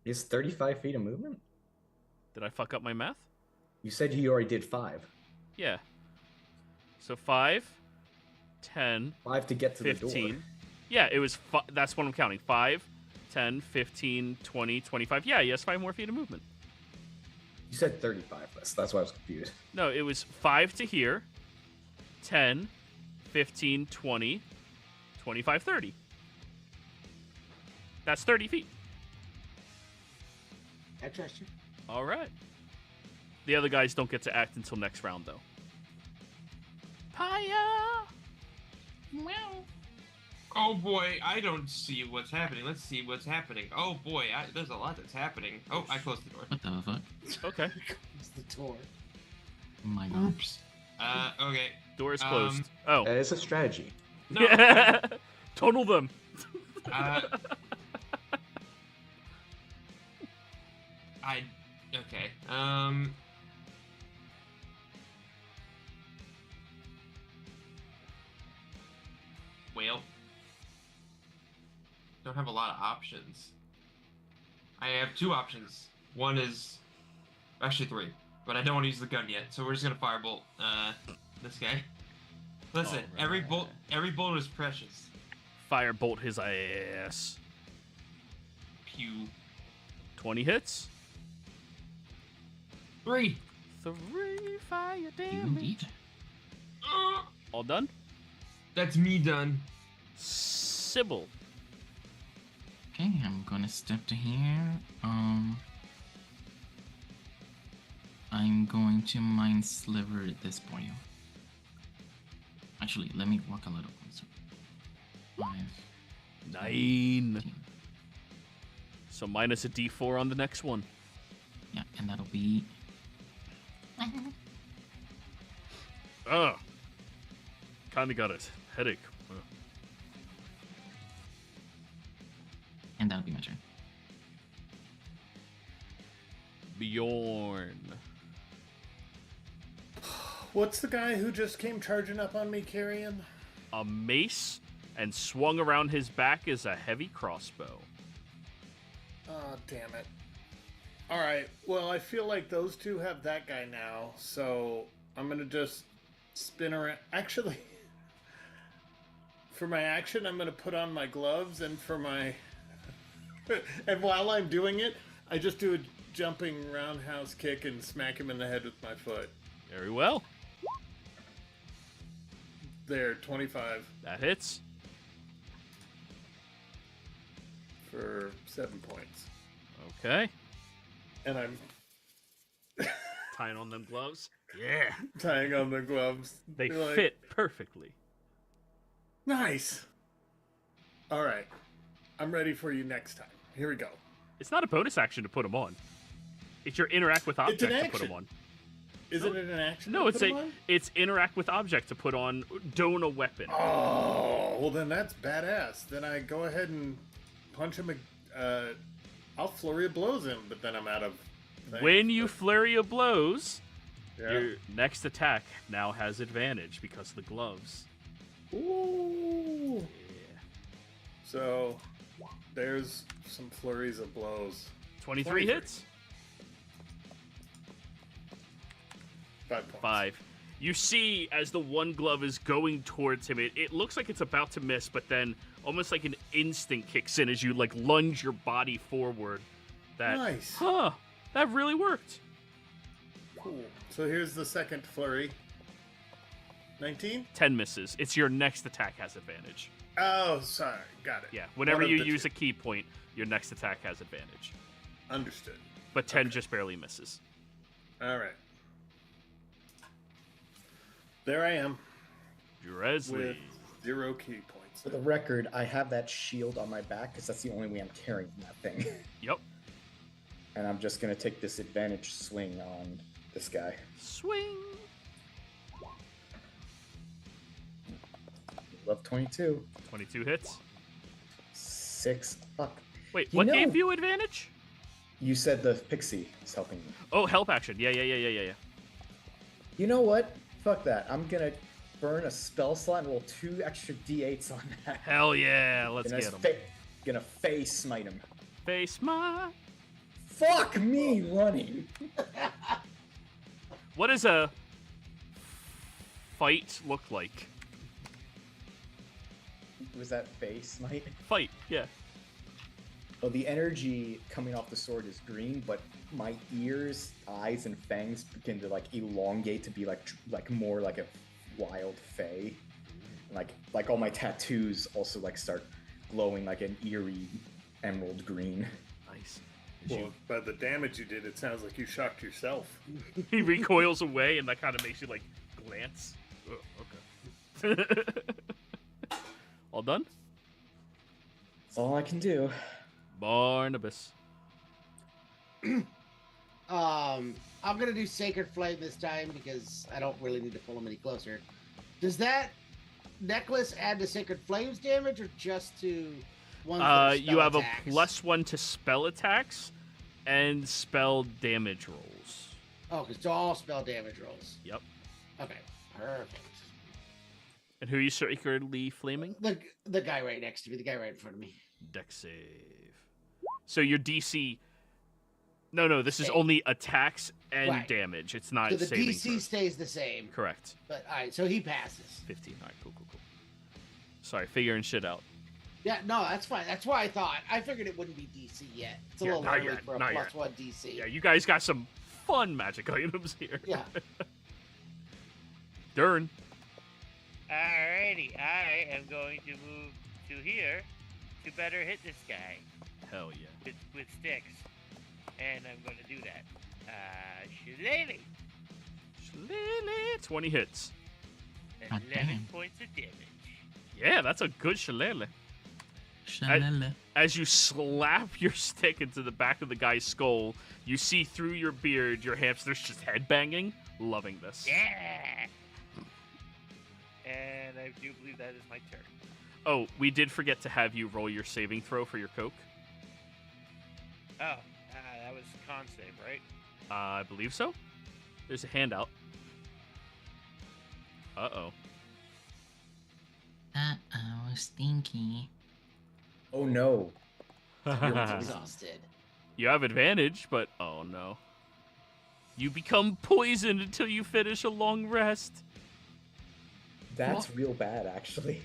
Is 35 feet of movement? Did I fuck up my math? You said you already did 5. Yeah. So 5, 10, 5 to get to the 15. door. Yeah, it was. That's what I'm counting. 5, 10, 15, 20, 25. Yeah, he has 5 more feet of movement. You said 35. That's why I was confused. No, it was 5 to here, 10, 15, 20, 25, 30. That's 30 feet. I trust you. All right. The other guys don't get to act until next round, though. Paya! Meow. Oh boy, I don't see what's happening. Let's see what's happening. Oh boy, there's a lot that's happening. Oh, I closed the door. What the fuck? Okay. It's the door. Oh my god. Oops. Okay. Door is closed. Oh. It's a strategy. No. Tunnel them. Okay. Well, don't have a lot of options. I have 2 options. One is actually 3, but I don't want to use the gun yet, so we're just gonna firebolt this guy. Listen, every bolt is precious. Firebolt his ass. Pew. 20 hits. 3. 3 fire You damage. indeed. All done? That's me done. Sybil. Okay, I'm gonna step to here. I'm going to mind sliver this boy. Actually, let me walk a little closer. 5, 9. 10. So minus a d4 on the next one. Yeah, and that'll be. Ugh. Kinda got a headache. Ugh. And that'll be my turn. Bjorn. What's the guy who just came charging up on me carrying? A mace, and swung around his back is a heavy crossbow. Oh, damn it. Alright, well, I feel like those two have that guy now, so I'm gonna just spin around. Actually, for my action, I'm gonna put on my gloves, and for my. And while I'm doing it, I just do a jumping roundhouse kick and smack him in the head with my foot. Very well. There, 25 That hits. for 7 points. Okay. And I'm Tying on them gloves. Yeah. tying on the gloves. They You're like, fit perfectly. Nice. All right. I'm ready for you next time. Here we go. It's not a bonus action to put them on. It's your interact with object an to put action. them on. Isn't it an action? No, to it's put 'em on? it's interact with object to put on don a weapon. Oh, well then that's badass. Then I go ahead and punch him. I'll flurry of blows him, but then I'm out of. Things. When you flurry of blows, Yeah. your next attack now has advantage because of the gloves. Ooh. Yeah. So there's some flurries of blows. 23 hits. 5 points. 5. You see, as the one glove is going towards him, it looks like it's about to miss, but then almost like an instinct kicks in as you like lunge your body forward. That, Nice. that really worked. Cool. So here's the second flurry. 19? 10 misses. It's your next attack has advantage. Oh, sorry. Got it. Yeah, whenever One of you the use two. a key point, your next attack has advantage. Understood. But 10 Okay. just barely misses. All right. There I am Dresley. with 0 key points. For the record, I have that shield on my back because that's the only way I'm carrying that thing. Yep. And I'm just gonna take this advantage swing on this guy. Swing. Love 22. 22 hits. 6. Fuck. Wait, You what know- gave you advantage? You said the pixie is helping me. Oh, help action. Yeah. You know what? Fuck that. I'm gonna burn a spell slot and roll 2 extra d8s on that. Hell yeah. Let's Gonna get him. Gonna face smite him. Face my. Fuck me running. What does a fight look like? Was that face smite? Fight, yeah. Well, the energy coming off the sword is green, but my ears, eyes, and fangs begin to like elongate to be like more like a wild fae. And, like all my tattoos also like start glowing like an eerie emerald green. Nice. Well, by the damage you did, it sounds like you shocked yourself. He recoils away, and that kind of makes you like glance. Oh, okay. All done? That's all I can do. Barnabas. I'm gonna do Sacred Flame this time because I don't really need to pull him any closer. Does that necklace add to Sacred Flame's damage or just to one? You have a +1 to spell attacks and spell damage rolls. Oh, because it's all spell damage rolls. Yep. Okay, perfect. And who are you secretly flaming? The guy right next to me, the guy right in front of me. Dex save. So your DC. No, this is Save. only attacks and Right. damage. It's not So the saving DC throws. stays the same. Correct. But all right, so he passes. 15. All right, cool. Sorry, figuring shit out. Yeah, no, that's fine. That's why I figured it wouldn't be DC yet. It's a Yeah, little not early yet, for a not yet. +1 DC. Yeah, you guys got some fun magic items here. Yeah. Dern. Alrighty, I am going to move to here to better hit this guy Hell yeah. with sticks. And I'm going to do that. Shillelagh. Shillelagh. 20 hits. God 11 damn. points of damage. Yeah, that's a good shillelagh. Shalala. As you slap your stick into the back of the guy's skull, you see through your beard your hamster's just headbanging. Loving this. Yeah! And I do believe that is my turn. Oh, we did forget to have you roll your saving throw for your Coke. Oh, that was con save, right? I believe so. There's a handout. Uh-oh. Uh-oh, stinky. Oh no. Exhausted. You have advantage, but oh no. You become poisoned until you finish a long rest. That's real bad, actually.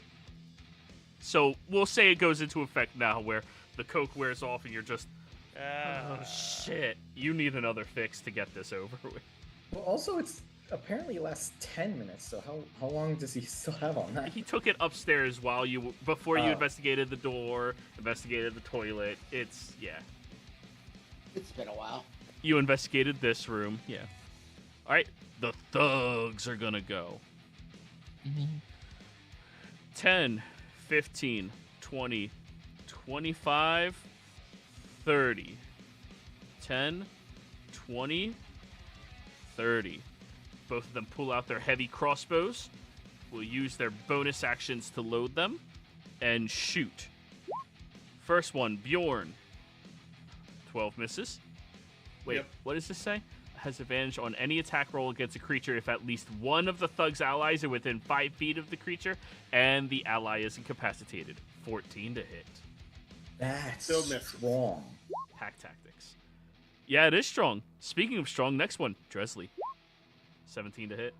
So we'll say it goes into effect now where the Coke wears off and you're just Oh, shit. You need another fix to get this over with. Well, also, it's apparently lasts 10 minutes, so how long does he still have on that? He took it upstairs before you Oh. investigated the door, investigated the toilet. It's It's been a while. You investigated this room. Yeah. All right. The thugs are gonna go. 10, 15, 20, 25, 30. 10, 20, 30. Both of them pull out their heavy crossbows. We'll use their bonus actions to load them and shoot. First one, Bjorn. 12 misses. Wait, Yep. What does this say? Has advantage on any attack roll against a creature if at least one of the thug's allies are within 5 feet of the creature and the ally is incapacitated. 14 to hit. That's Still misses. strong. Hack tactics. Yeah, it is strong. Speaking of strong, next one, Dresley. 17 to hit.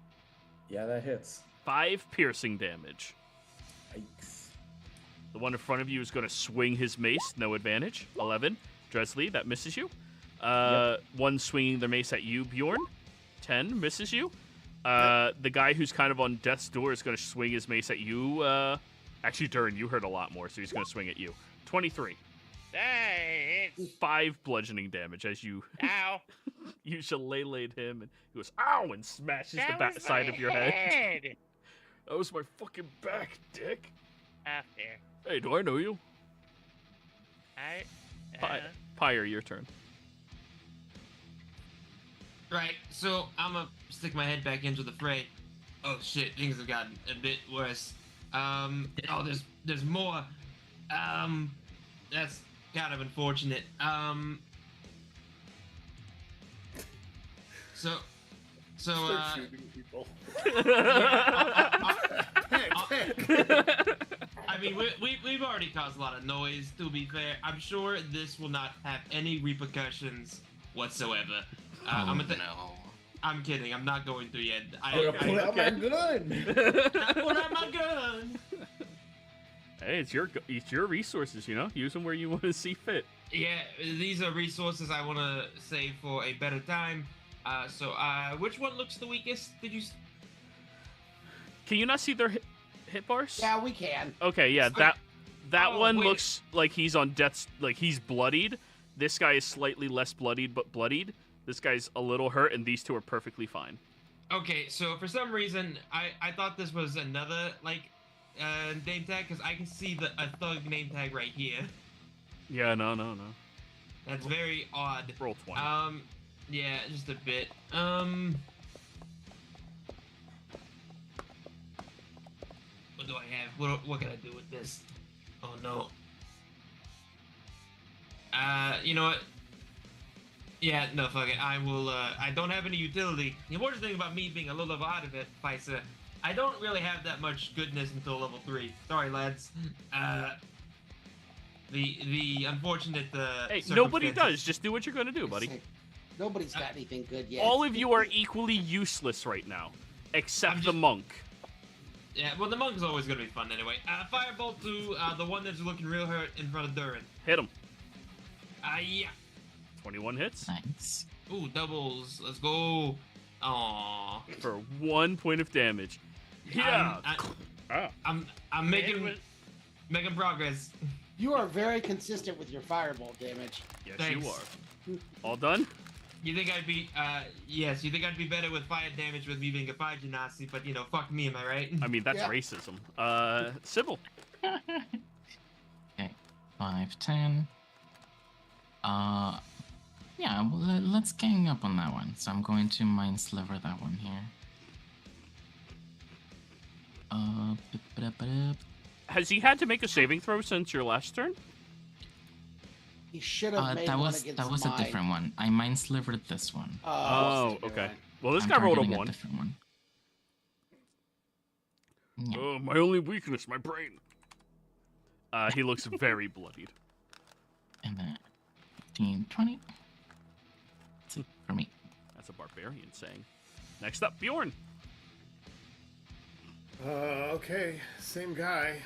Yeah, that hits. 5 piercing damage. Yikes. The one in front of you is going to swing his mace. No advantage. 11. Dresley, that misses you. One swinging their mace at you, Bjorn. 10 misses you. The guy who's kind of on death's door is going to swing his mace at you. Actually, Durin, you heard a lot more, so he's going to swing at you. 23. That hits. 5 bludgeoning damage as you Ow. you shillelaghed him, and he goes, ow, and smashes That the back was side my of your head. head. That was my fucking back, dick. Ah, there. Hey, do I know you? Pyre, your turn. Right, so I'm gonna stick my head back into the fray. Oh shit, things have gotten a bit worse. There's more. That's kind of unfortunate. So, Start shooting people. I mean, we've already caused a lot of noise, to be fair. I'm sure this will not have any repercussions whatsoever. I'm kidding. I'm not going through yet. I'm gonna pull out my gun. Pull out my gun. Hey, it's your resources, you know? Use them where you want to see fit. Yeah, these are resources I want to save for a better time. So, which one looks the weakest? Did you? Can you not see their hit bars? Yeah, we can. Okay, yeah, So- that Oh, one wait. looks like he's on death's, like he's bloodied. This guy is slightly less bloodied, but bloodied. This guy's a little hurt, and these two are perfectly fine. Okay, so for some reason, I thought this was another name tag because I can see a thug name tag right here. Yeah, no. That's very odd. Roll 20. Yeah, just a bit. What do I have? What can I do with this? Oh no. You know what? Yeah, no, fuck it. I will, I don't have any utility. The important thing about me being a little out of it, Paisa, I don't really have that much goodness until level 3. Sorry, lads. The unfortunate, Hey, nobody circumstances- does. Just do what you're going to do, buddy. Nobody's got anything good yet. All of you are equally useless right now, except I'm the just- monk. Yeah, well, the monk is always gonna be fun anyway. Firebolt to the one that's looking real hurt in front of Durin. Hit him. Yeah. 21 hits Nice. Ooh, doubles. Let's go. Aww. for 1 point of damage. Yeah. I'm It making was- making progress. You are very consistent with your firebolt damage. Yes, Thanks. you are. All done? You think I'd be yes, you think I'd be better with fire damage with me being a fire genasi, but you know, fuck me, am I right? I mean, that's Yeah. racism. Sybil. Okay, 5, 10. Yeah, well, let's gang up on that one. So I'm going to mind sliver that one here. Has he had to make a saving throw since your last turn? He should have made that one was against a mine. different one. I mind slivered this one. Oh, it's a different okay. one. Well, this I'm guy rolled a targeting 1. different one. Yeah. Oh, my only weakness, my brain. He looks very bloodied. And then 15, 20. That's it for me. That's a barbarian saying. Next up, Bjorn. Okay, same guy.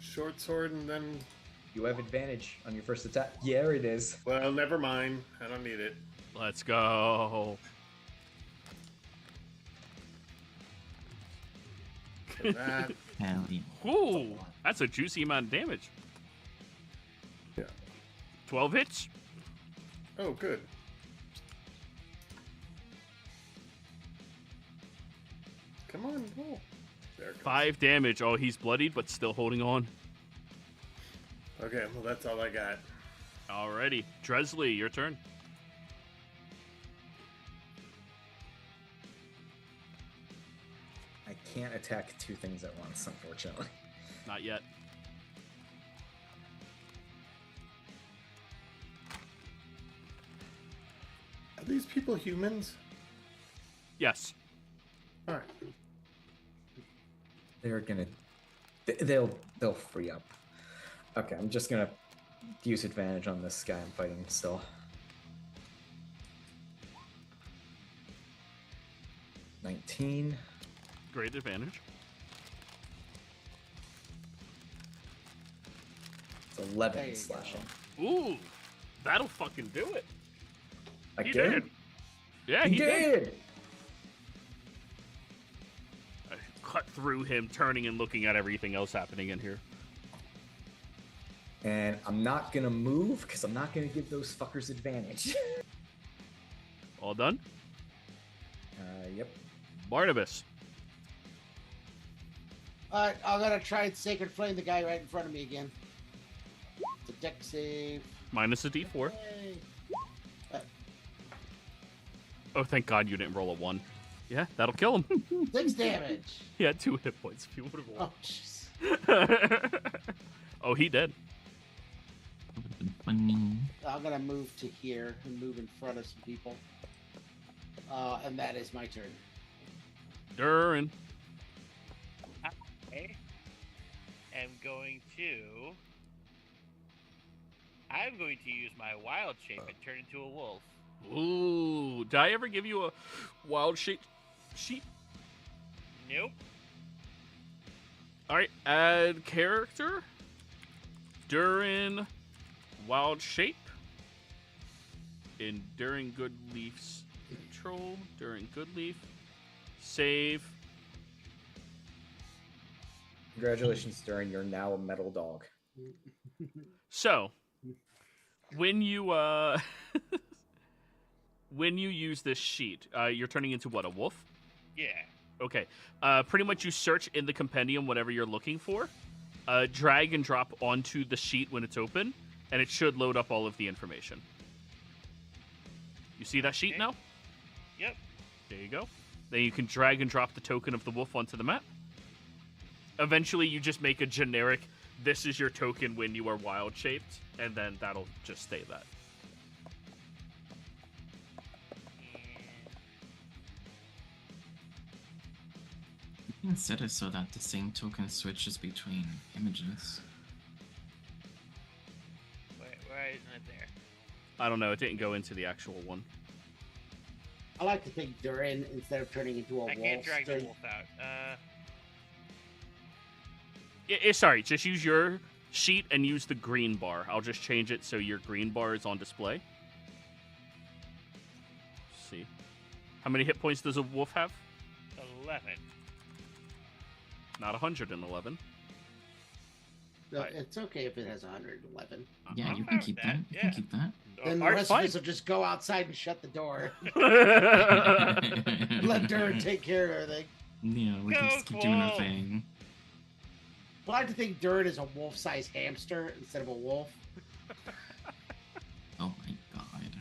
Short sword and then You have advantage on your first attack. Yeah, it is. Well, never mind. I don't need it. Let's go. That. Hell yeah. Ooh, that's a juicy amount of damage. Yeah. 12 hits. Oh, good. Come on, roll. There it goes. 5 damage. Oh, he's bloodied, but still holding on. Okay, well, that's all I got. Alrighty. Dresley, your turn. I can't attack two things at once, unfortunately. Not yet. Are these people humans? Yes. All right. They're gonna, they'll free up. Okay, I'm just gonna use advantage on this guy I'm fighting still. $19. Great advantage. It's There 11 you slashing. Ooh, that'll fucking do it. He Again? did. Yeah, He he did. did! I cut through him, turning and looking at everything else happening in here. And I'm not gonna move because I'm not gonna give those fuckers advantage. All done? Yep. Barnabas. Alright, I'm gonna try and Sacred Flame the guy right in front of me again. It's a deck save. Minus a d4. Hey. Oh, thank God you didn't roll a 1. Yeah, that'll kill him. 6 damage. He had 2 hit points if you would have Oh, rolled. jeez. Oh, he did. Would've been funny. I'm gonna move to here and move in front of some people. And that is my turn. Durin. I am going to. I'm going to use my wild shape and turn into a wolf. Ooh, did I ever give you a wild shape sheep? Nope. All right, add character. Durin, wild shape. During good leaf's control. During good leaf. Save. Congratulations, Durin. You're now a metal dog. So, when you when you use this sheet, you're turning into what, a wolf? Yeah. Okay. Pretty much you search in the compendium whatever you're looking for, drag and drop onto the sheet when it's open, and it should load up all of the information. You see that sheet Okay. now? Yep. There you go. Then you can drag and drop the token of the wolf onto the map. Eventually, you just make a generic, this is your token when you are wild-shaped, and then that'll just stay that. You can set it so that the same token switches between images. Where isn't it there? I don't know, it didn't go into the actual one. I like to think Durin instead of turning into a I wolf. can't drag the turn- wolf out. Sorry, just use your sheet and use the green bar. I'll just change it so your green bar is on display. Let's see. How many hit points does a wolf have? 11. Not 111. No, it's okay if it has 111. Yeah, Uh-huh. you can keep that. You Yeah. can keep that. Then the Alright, rest fine. of us will just go outside and shut the door. Let Durin take care of everything. Yeah, we can Go, just keep doing our Quoll. thing. I like to think Durin is a wolf-sized hamster instead of a wolf. Oh my god.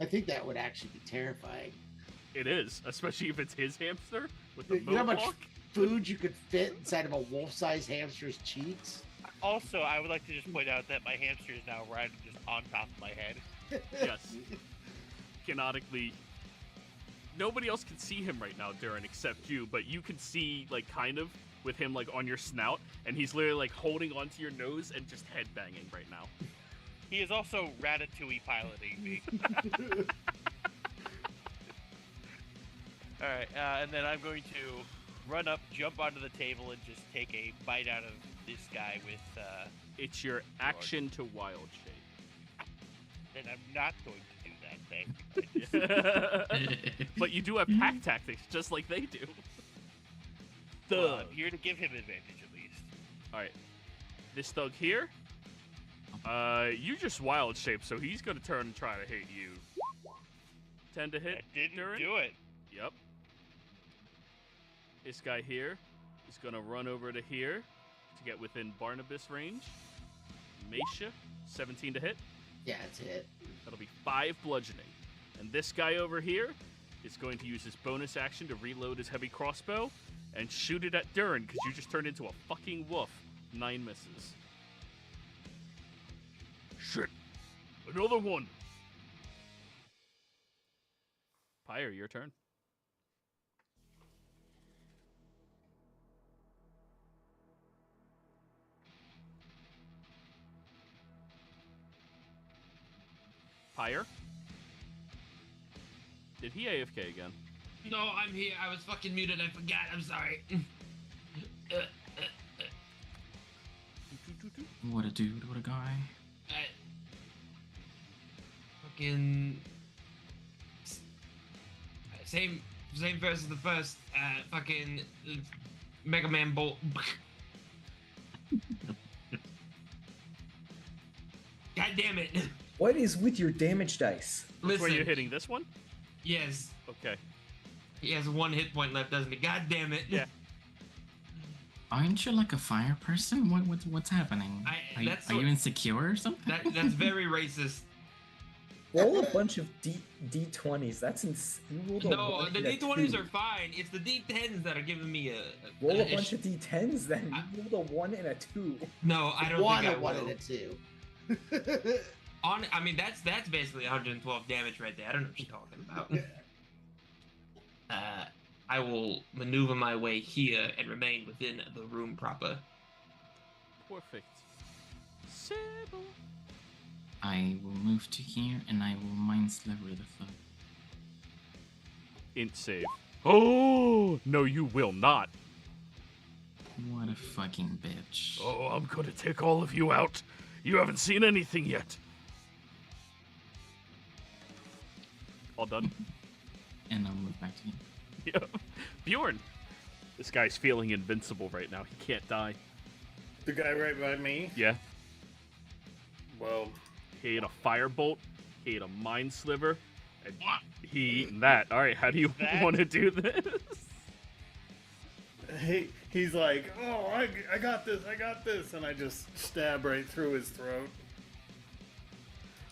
I think that would actually be terrifying. It is, especially if it's his hamster with the You know how much mohawk. food you could fit inside of a wolf-sized hamster's cheeks? Also, I would like to just point out that my hamster is now right just on top of my head. Yes. Canonically, nobody else can see him right now, Durin, except you, but you can see, like, kind of, with him, like, on your snout, and he's literally, like, holding onto your nose and just headbanging right now. He is also Ratatouille piloting me. Alright, and then I'm going to run up, jump onto the table, and just take a bite out of this guy with. It's your action to wild shape. Then I'm not going to do that thing. But you do have pack tactics, just like they do. Well, I'm here to give him advantage at least. All right, this thug here. You just wild shape, so he's gonna turn and try to hit you. 10 to hit. That didn't Durin? do it. Yep. This guy here is gonna run over to here to get within Barnabas range. Mesha, 17 to hit. Yeah, it's hit. That'll be 5 bludgeoning. And this guy over here is going to use his bonus action to reload his heavy crossbow and shoot it at Durin, because you just turned into a fucking wolf. 9 misses. Shit. Another one. Pyre, your turn. Pyre? Did he AFK again? No, I'm here. I was fucking muted. I forgot. I'm sorry. What a dude, what a guy. Fucking same verse as the first. Fucking Mega Man Bolt. God damn it! What is with your damage dice? Where Listen. you're hitting this one? Yes, Okay. he has 1 hit point left, doesn't he? God damn it! Yeah. Aren't you like a fire person? What's happening? Are you insecure or something? That's very racist. Roll a bunch of D20s. That's insane. You rolled a No, 1 the and a D20s 2. are fine. It's the D10s that are giving me a Roll a issue. bunch of D10s then. You rolled a 1 and a 2. No, I don't One think I and one will. and a two. I mean, that's basically 112 damage right there. I don't know what you're talking about. I will maneuver my way here and remain within the room proper. Perfect. Sybil. I will move to here and I will mind sliver the foot. Int save. Oh! No, you will not. What a fucking bitch. Oh, I'm gonna take all of you out. You haven't seen anything yet. All done? And I'll move back to you. Yeah. Bjorn. This guy's feeling invincible right now. He can't die. The guy right by me? Yeah. Well, He ate a firebolt. He ate a mind sliver. And he eaten that. All right, how do you That? want to do this? he's like, oh, I got this, and I just stab right through his throat.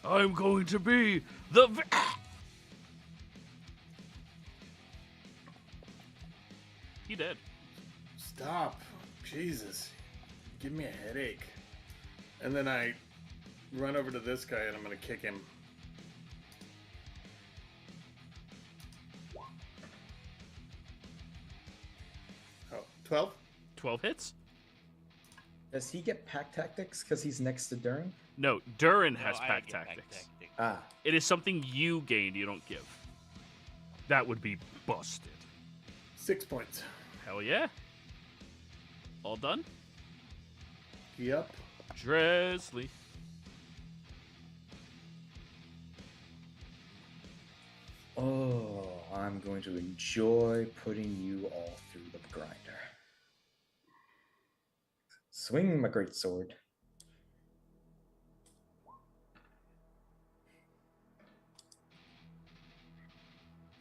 I'm going to be the... He dead. Stop. Jesus. Give me a headache. And then I run over to this guy and I'm going to kick him. Oh, 12? 12 hits? Does he get pack tactics because he's next to Durin? No, Durin No, has I pack get tactics. Ah, It is something you gained, you don't give. That would be busted. 6 points. Hell yeah. All done? Yep. Dresley. oh, I'm going to enjoy putting you all through the grinder. Swing my great sword.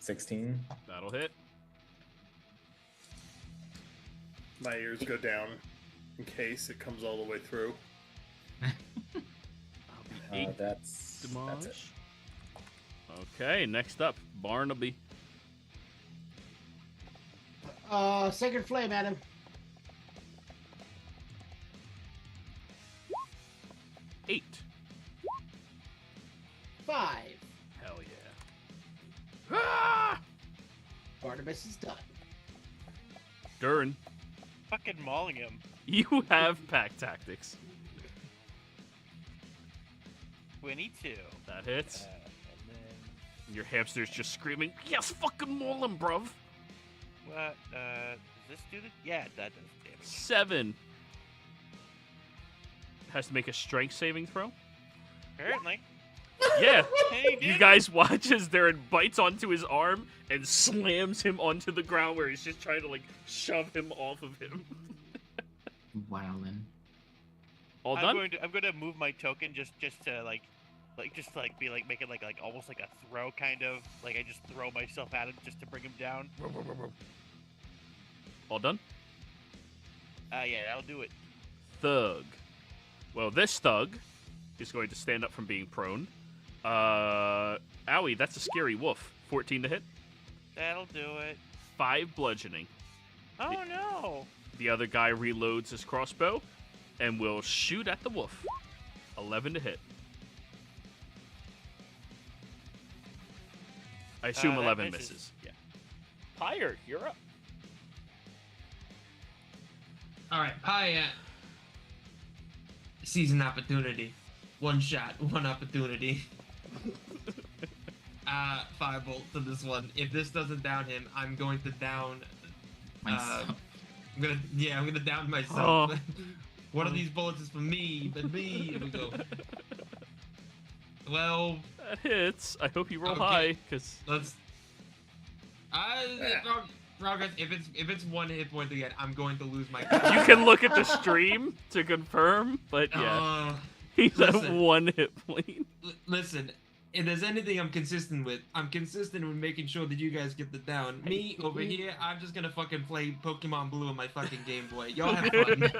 $16. That'll hit. My ears go down in case it comes all the way through. That'll be 8 That's it. damage. Okay, next up, Barnaby. Sacred Flame at him. 8. 5. Hell yeah. Ah! Barnabas is done. Durin, Fucking mauling him. you have pack tactics. 22. That hits. And then Your hamster's just screaming, yes, fucking maul him, bruv. what? this do the? Yeah, that does damage. 7. Has to make a strength saving throw. Apparently. Yeah. Hey, You dude. guys watch as Darren bites onto his arm and slams him onto the ground where he's just trying to, like, shove him off of him. Wildin'. All I'm done? going to move my token just to be like make it like almost like a throw kind of like I just throw myself at him just to bring him down. All done? Yeah, that'll do it. Thug. Well, this thug is going to stand up from being prone. Owie, that's a scary wolf. 14 to hit. That'll do it. 5 bludgeoning. Oh no! The other guy reloads his crossbow and will shoot at the wolf. 11 to hit. I assume That 11 misses. misses. Yeah. Pyre, you're up. All right, Pi sees an opportunity. One shot, one opportunity. Firebolt to this one. If this doesn't down him, I'm going to down. Myself. I'm gonna down myself. Oh. One of these bullets is for me, but me. Here we go. 12. That hits. I hope you roll Okay. high, because Let's. Progress. If it's 1 hit point again, I'm going to lose my. you can look at the stream to confirm, but yeah, he's at listen. 1 hit point. Listen, if there's anything I'm consistent with making sure that you guys get the down. Me over here, I'm just gonna fucking play Pokemon Blue on my fucking Game Boy. Y'all have fun.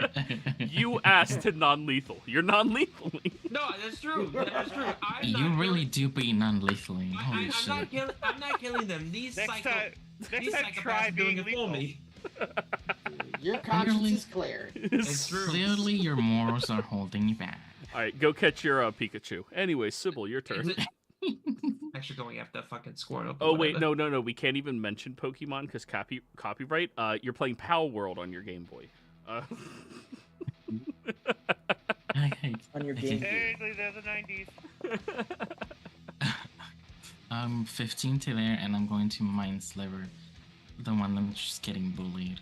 You asked to non-lethal. You're non-lethal. No, that's true. That's true. You really do be non-lethally. Holy I'm shit. I'm not killing them. These Next time psychopaths try are doing being it for lethal. me. Your conscience Clearly- is clear. It's true. Clearly, your morals are holding you back. All right, go catch your Pikachu. Anyway, Sybil, your turn. Actually going after fucking Squirtle. Oh wait, no. We can't even mention Pokemon because copyright. You're playing Pal World on your Game Boy. On your Game Boy. Apparently, they're the 90s. 15 to there, and I'm going to Mind Sliver, the one that's just getting bullied.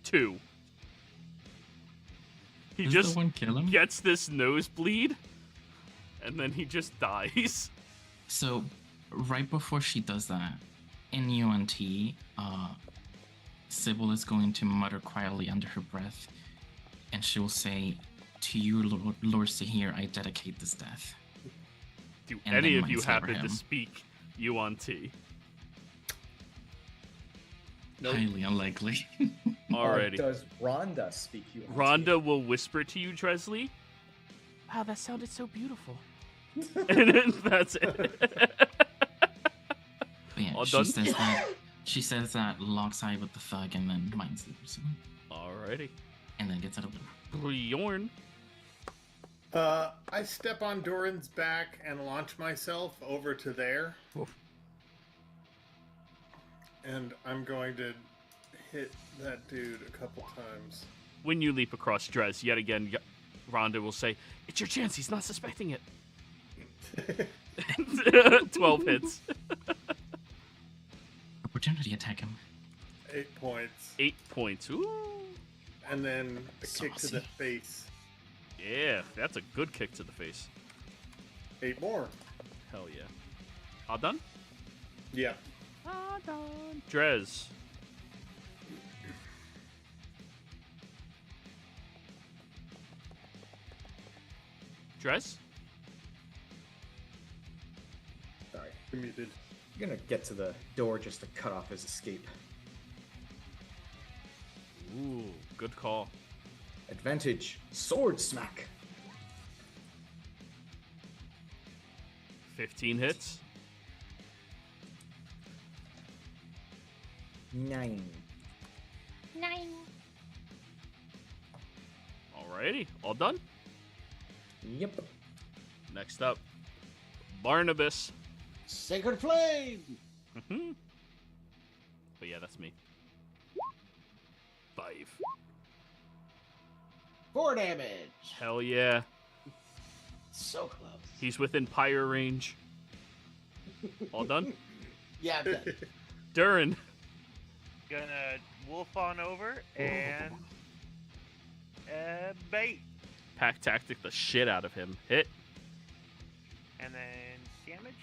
2. He Does just the one kill him? gets this nosebleed, and then he just dies. So, right before she does that, in UNT, Sybil is going to mutter quietly under her breath, and she will say, "To you, Lord Sahir, I dedicate this death." Do And any then of you Mind Sliver happen to him. speak UNT? Nope. Highly unlikely. Alrighty. Does Rhonda speak you? Rhonda will whisper to you, Dresley. Wow, that sounded so beautiful. And then that's it. But yeah, All she done? says that. She says that, locks eye with the thug, and then Mind Slivers him, Alrighty. and then gets out of the room. Bjorn. I step on Doran's back and launch myself over to there. Woof. And I'm going to hit that dude a couple times. When you leap across Dres, yet again, Rhonda will say, "It's your chance. He's not suspecting it." 12 hits. Opportunity attack him. 8 points. 8 points. Ooh. And then a kick to the Saucy. face. Yeah, that's a good kick to the face. 8 more. Hell yeah. All done? Yeah. All done. Drez. Drez? Sorry. You're muted. You're gonna get to the door just to cut off his escape. Ooh, good call. Advantage. Sword smack. 15 hits. 9. Alrighty, all done? Yep. Next up, Barnabas. Sacred Flame! Mhm. But yeah, that's me. 5. 4 damage. Hell yeah. So close. He's within pyre range. All done? Yeah, I'm done. Durin. gonna wolf on over and bait, Pack tactic the shit out of him. Hit. and then damage.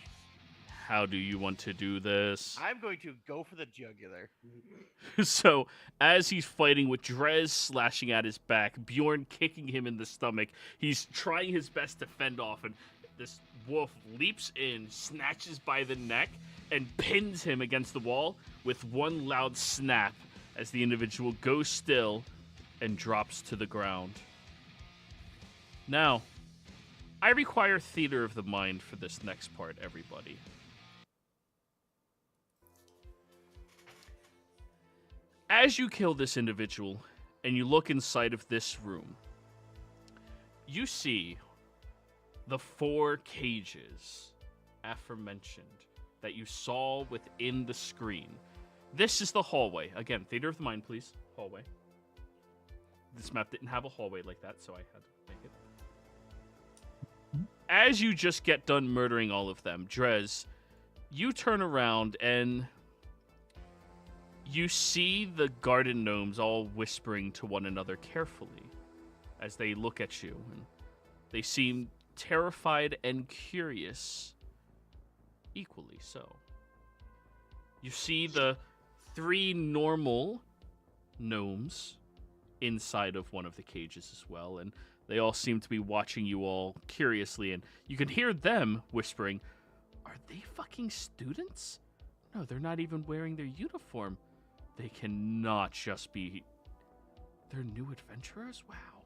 How do you want to do this? I'm going to go for the jugular. So, as he's fighting with Drez slashing at his back, Bjorn kicking him in the stomach, he's trying his best to fend off, and this wolf leaps in, snatches by the neck, and pins him against the wall with one loud snap as the individual goes still and drops to the ground. Now, I require theater of the mind for this next part, everybody. As you kill this individual and you look inside of this room, you see the 4 cages aforementioned that you saw within the screen. This is the hallway. Again, theater of the mind, please. Hallway. This map didn't have a hallway like that, so I had to make it. As you just get done murdering all of them, Drez, you turn around and you see the garden gnomes all whispering to one another carefully as they look at you, and they seem terrified and curious, equally so. You see the 3 normal gnomes inside of one of the cages as well, and they all seem to be watching you all curiously, and you can hear them whispering, "Are they fucking students? No, they're not even wearing their uniform. They cannot just be... They're new adventurers? Wow."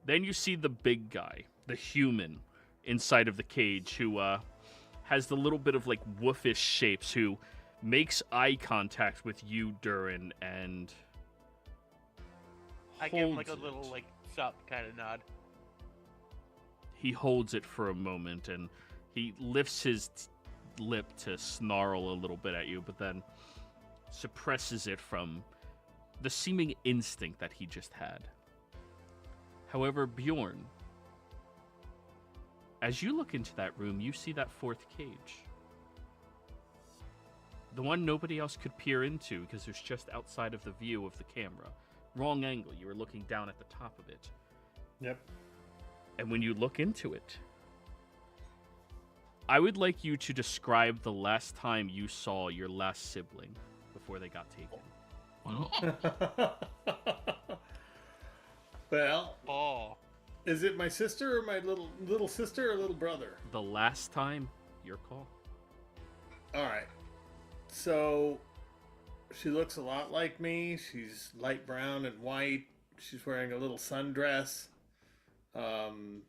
Then you see the big guy, the human, inside of the cage, who has the little bit of, like, wolfish shapes, who makes eye contact with you, Durin, and I give him like a holds little it. like sup kind of nod. He holds it for a moment, and he lifts his lip to snarl a little bit at you, but then suppresses it from the seeming instinct that he just had. However, Bjorn, as you look into that room, you see that 4th cage. The one nobody else could peer into because it's just outside of the view of the camera. Wrong angle. You were looking down at the top of it. Yep. And when you look into it, I would like you to describe the last time you saw your last sibling before they got taken. Well, Oh, is it my sister or my little sister or little brother? The last time, your call. All right. So she looks a lot like me. She's light brown and white. She's wearing a little sundress. You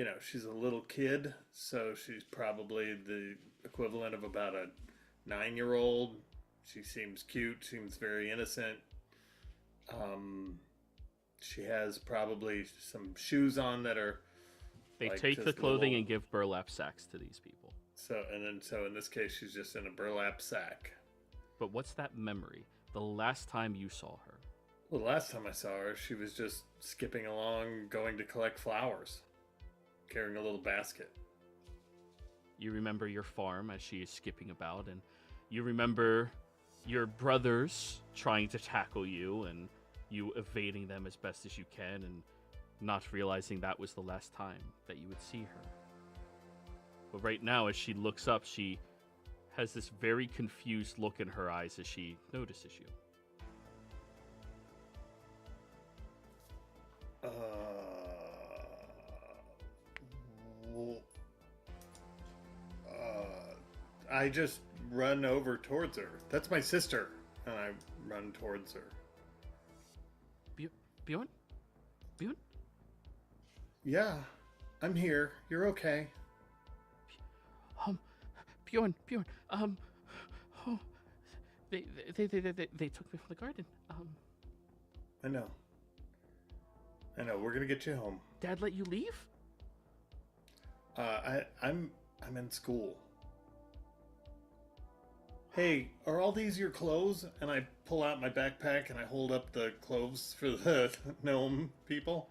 know, she's a little kid, so she's probably the equivalent of about a 9-year-old. She seems cute, seems very innocent. She has probably some shoes on that are... They like take the just clothing little- and give burlap sacks to these people. So in this case, she's just in a burlap sack. But what's that memory? The last time you saw her. Well, the last time I saw her, she was just skipping along, going to collect flowers, carrying a little basket. You remember your farm as she is skipping about, and you remember your brothers trying to tackle you and you evading them as best as you can and not realizing that was the last time that you would see her. But right now, as she looks up, she has this very confused look in her eyes as she notices you. I just run over towards her. That's my sister, and I run towards her. Bjorn? Bjorn? Yeah, I'm here. You're okay. Bjorn, oh, they took me from the garden. I know. We're gonna get you home. Dad let you leave? I'm in school. Hey, are all these your clothes? And I pull out my backpack and I hold up the clothes for the gnome people.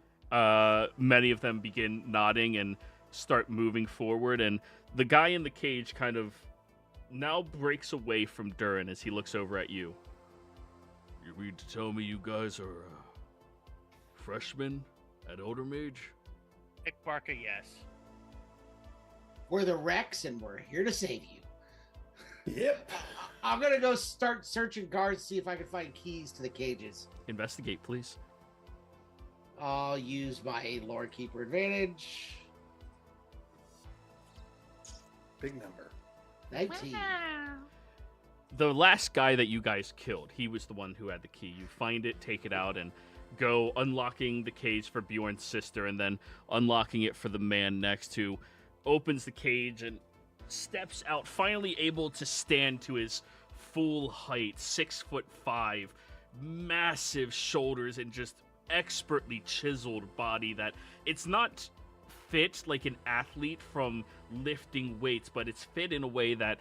Many of them begin nodding and start moving forward, and the guy in the cage kind of now breaks away from Durin as he looks over at you. You mean to tell me you guys are freshmen at Eldermage? Nick Barker, yes. We're the Rex, and we're here to save you. Yep. I'm gonna go start searching guards, see if I can find keys to the cages. Investigate, please. I'll use my Lord Keeper advantage. Big number. 19. The last guy that you guys killed, he was the one who had the key. You find it, take it out, and go unlocking the cage for Bjorn's sister, and then unlocking it for the man next, who opens the cage and steps out, finally able to stand to his full height, 6'5", massive shoulders, and just expertly chiseled body that it's not fit like an athlete from lifting weights, but it's fit in a way that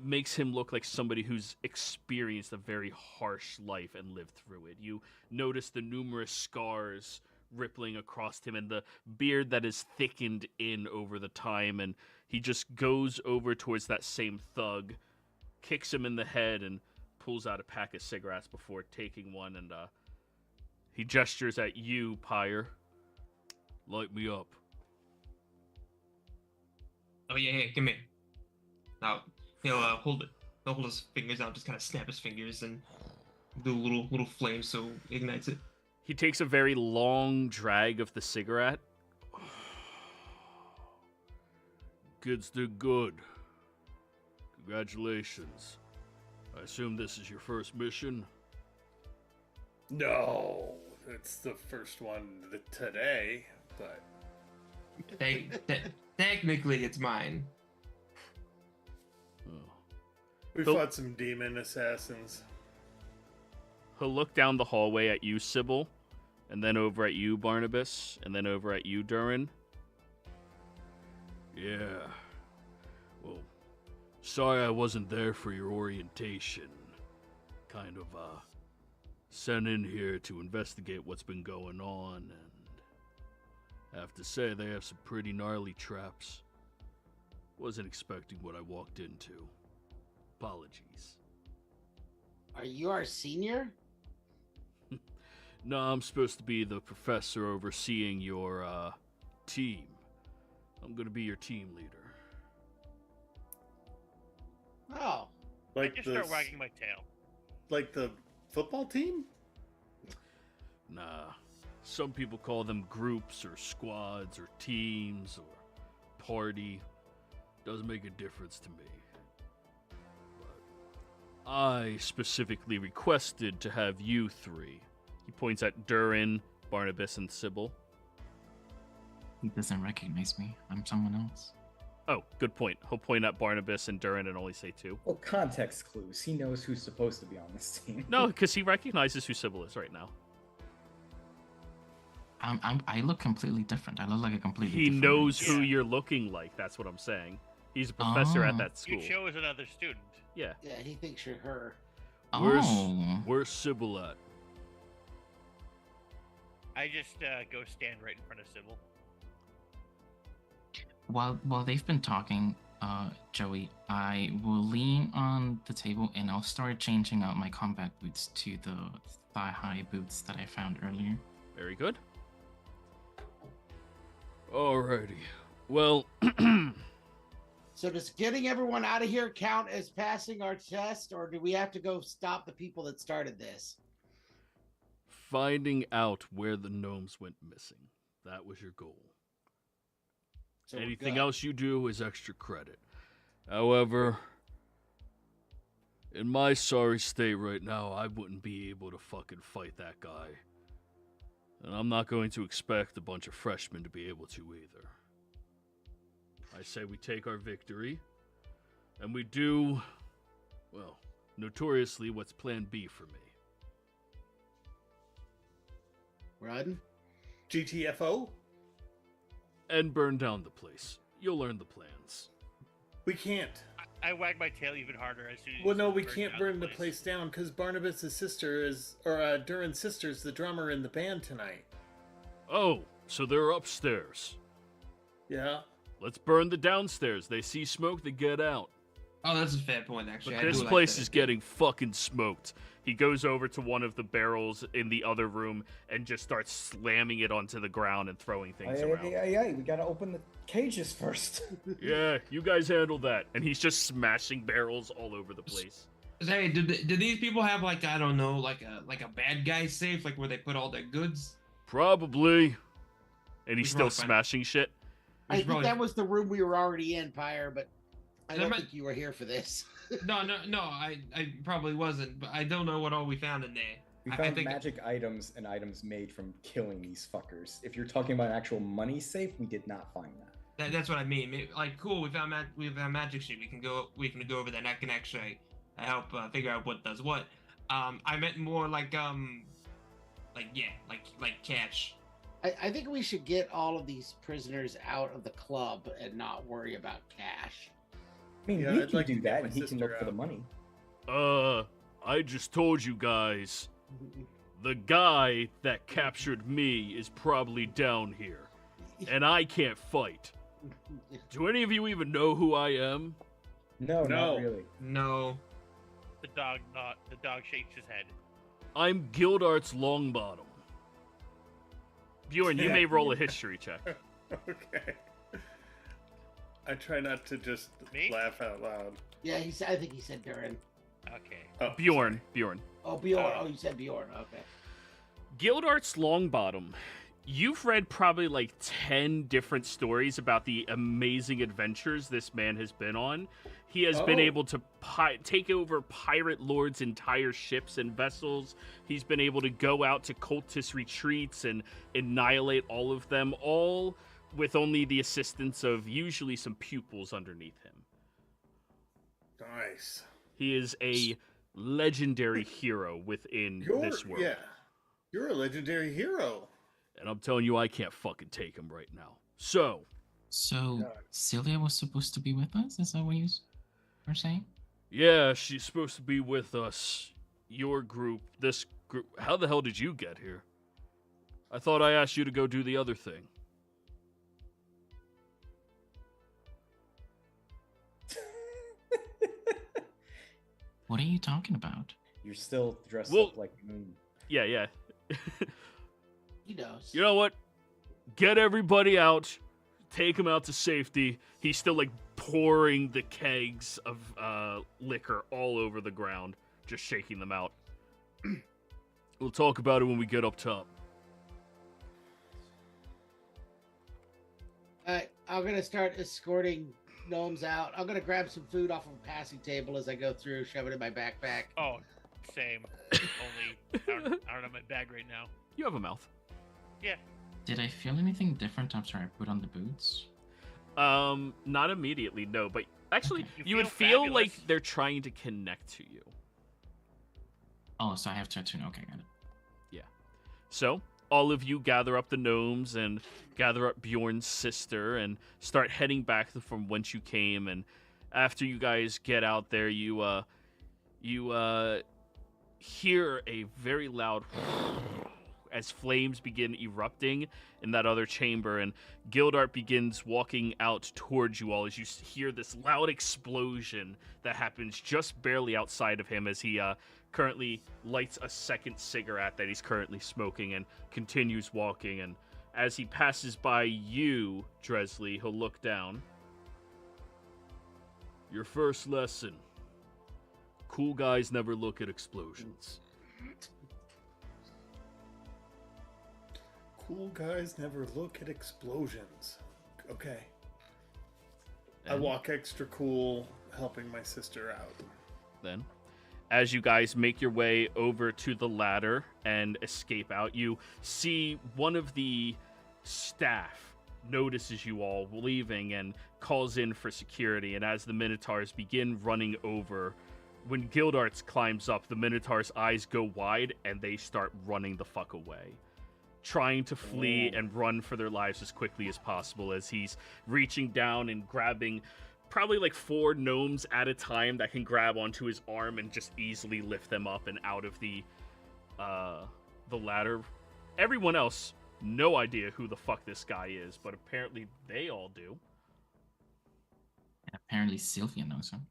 makes him look like somebody who's experienced a very harsh life and lived through it. You notice the numerous scars rippling across him and the beard that is thickened in over the time, and he just goes over towards that same thug, kicks him in the head, and pulls out a pack of cigarettes before taking one, and he gestures at you, Pyre. Light me up. Oh yeah, give me. Now he'll hold it. He'll hold his fingers out, just kind of snap his fingers and do a little flame, so it ignites it. He takes a very long drag of the cigarette. Kids did good. Congratulations. I assume this is your first mission? No, it's the first one today, but Technically, it's mine. we But- fought some demon assassins. He'll look down the hallway at you, Sybil, and then over at you, Barnabas, and then over at you, Durin. Yeah. Well, sorry I wasn't there for your orientation. Kind of, sent in here to investigate what's been going on, and I have to say they have some pretty gnarly traps. Wasn't expecting what I walked into. Apologies. Are you our senior? No, I'm supposed to be the professor overseeing your, team. I'm gonna be your team leader. Oh, Like Just the start wagging my tail. like the football team? Nah. Some people call them groups or squads or teams or party. Doesn't make a difference to me. But I specifically requested to have you three. He points at Durin, Barnabas, and Sybil. He doesn't recognize me. I'm someone else. Oh, good point. He'll point at Barnabas and Durin and only say two. Well, context clues. He knows who's supposed to be on this team. No, because he recognizes who Sybil is right now. I look completely different. I look like a completely He different knows race. who you're looking like. That's what I'm saying. He's a professor at Oh. that school. You chose another student. Yeah. yeah, he thinks you're her. Oh. Where's Sybil at? I just go stand right in front of Sybil. While they've been talking, Joey, I will lean on the table and I'll start changing out my combat boots to the thigh-high boots that I found earlier. Very good. Alrighty. Well, So does getting everyone out of here count as passing our test, or do we have to go stop the people that started this? finding out where the gnomes went missing. That was your goal. So we're Anything good. else you do is extra credit. However, in my sorry state right now, I wouldn't be able to fucking fight that guy. And I'm not going to expect a bunch of freshmen to be able to either. I say we take our victory, and we do, well, notoriously what's plan B for me. Run. GTFO? And burn down the place. You'll learn the plans. We can't. I wag my tail even harder as soon as Well, no, you we burn can't down burn the place down because Barnabas' sister is, or Durin's sister is the drummer in the band tonight. Oh, so they're upstairs. Yeah. Let's burn the downstairs. They see smoke, they get out. Oh, that's a fair point, actually. But I this do like place that is idea. getting fucking smoked. He goes over to one of the barrels in the other room and just starts slamming it onto the ground and throwing things around. We gotta open the cages first. Yeah, you guys handle that. And he's just smashing barrels all over the place. Hey, did these people have like, I don't know, like a bad guy safe, like where they put all their goods? Probably. And he's We should still probably find- smashing shit. I think probably- that was the room we were already in, Pyre, but I That don't might- think you were here for this. No, I probably wasn't, but I don't know what all we found in there. We I found think magic items and items made from killing these fuckers. If you're talking about an actual money safe, we did not find that. that's what I mean. Like, cool, we found magic shit. We can go over that. And I can actually help figure out what does what. I meant more like cash. I think we should get all of these prisoners out of the club and not worry about cash. I mean, Yeah, he I'd can like to do get that, my and he can sister look for the out. money. I just told you guys. The guy that captured me is probably down here. And I can't fight. Do any of you even know who I am? No, No. not really. No. The dog shakes his head. I'm Gildart's Longbottom. Bjorn, you Yeah. may roll a history check. Okay. I try not to just Me? laugh out loud. Yeah, I think he said Durin. Okay. Oh, Bjorn. Oh, Bjorn. Oh, you said Bjorn. Okay. Gildart's Longbottom. You've read probably like 10 different stories about the amazing adventures this man has been on. He has been Oh. able to take over pirate lords' entire ships and vessels. He's been able to go out to cultist retreats and annihilate all of them, all with only the assistance of usually some pupils underneath him. Nice. He is a legendary hero within this world. Yeah. You're a legendary hero. And I'm telling you, I can't fucking take him right now. So, So God. Celia was supposed to be with us? Is that what you were saying? yeah, she's supposed to be with us. Your group, this group. How the hell did you get here? I thought I asked you to go do the other thing. What are you talking about? You're still dressed Well- up like Moon. Yeah. He knows. You know what? Get everybody out. Take him out to safety. He's still like pouring the kegs of liquor all over the ground, just shaking them out. We'll talk about it when we get up top. Alright, I'm gonna start escorting gnomes out. I'm gonna grab some food off of a passing table as I go through, shove it in my backpack. Oh, same. Only I don't have my bag right now. You have a mouth. Did I feel anything different after I put on the boots? Not immediately, no, but actually, Okay. you You would feel feel like fabulous. they're trying to connect to you. Oh, so I have to attune. Okay, got it. So, all of you gather up the gnomes and gather up Bjorn's sister and start heading back from whence you came. And after you guys get out there, you hear a very loud as flames begin erupting in that other chamber, and Gildart begins walking out towards you all as you hear this loud explosion that happens just barely outside of him as he currently lights a second cigarette that he's currently smoking and continues walking. And as he passes by you, Dresley, he'll look down. Your first lesson. Cool guys never look at explosions. Cool guys never look at explosions. Okay. I And walk extra cool, helping my sister out. then, as you guys make your way over to the ladder and escape out, you see one of the staff notices you all leaving and calls in for security. And as the Minotaurs begin running over, when Gildarts climbs up, the Minotaurs' eyes go wide and they start running the fuck away, trying to flee and run for their lives as quickly as possible as he's reaching down and grabbing probably like 4 gnomes at a time that can grab onto his arm and just easily lift them up and out of the ladder. Everyone else, no idea who the fuck this guy is, but apparently they all do. And apparently Sylvia knows him.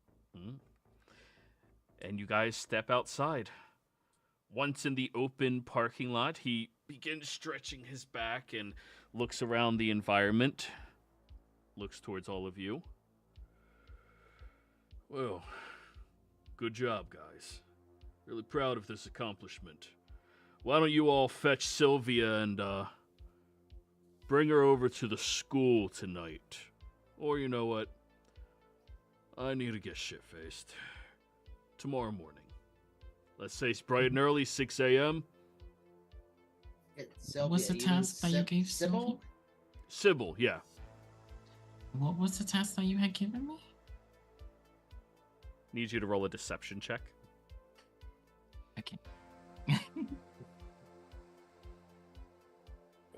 And you guys step outside. Once in the open parking lot, he begins stretching his back and looks around the environment. Looks towards all of you. Well, good job, guys. Really proud of this accomplishment. Why don't you all fetch Sylvia and, bring her over to the school tonight? Or you know what? I need to get shit-faced. Tomorrow morning. Let's say it's bright and early, 6 a.m. Sylvia, What's the you task that you gave Sybil? Sylvia? Sybil, yeah. What was the task that you had given me? Need you to roll a deception check. Okay.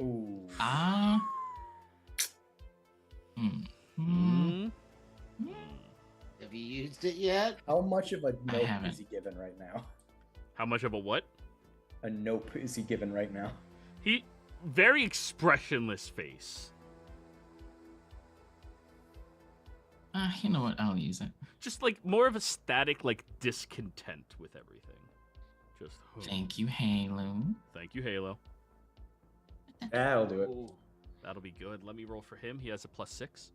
Ooh. Ah. Have you used it yet? How much of a nope haven't. is he given right now? How much of a what? A nope is he given right now? He very expressionless face. You know what? I'll use it. Just like more of a static, like discontent with everything. Just Thank you, Halo. Thank you, Halo. That'll do it. Ooh. That'll be good. Let me roll for him. He has a +6.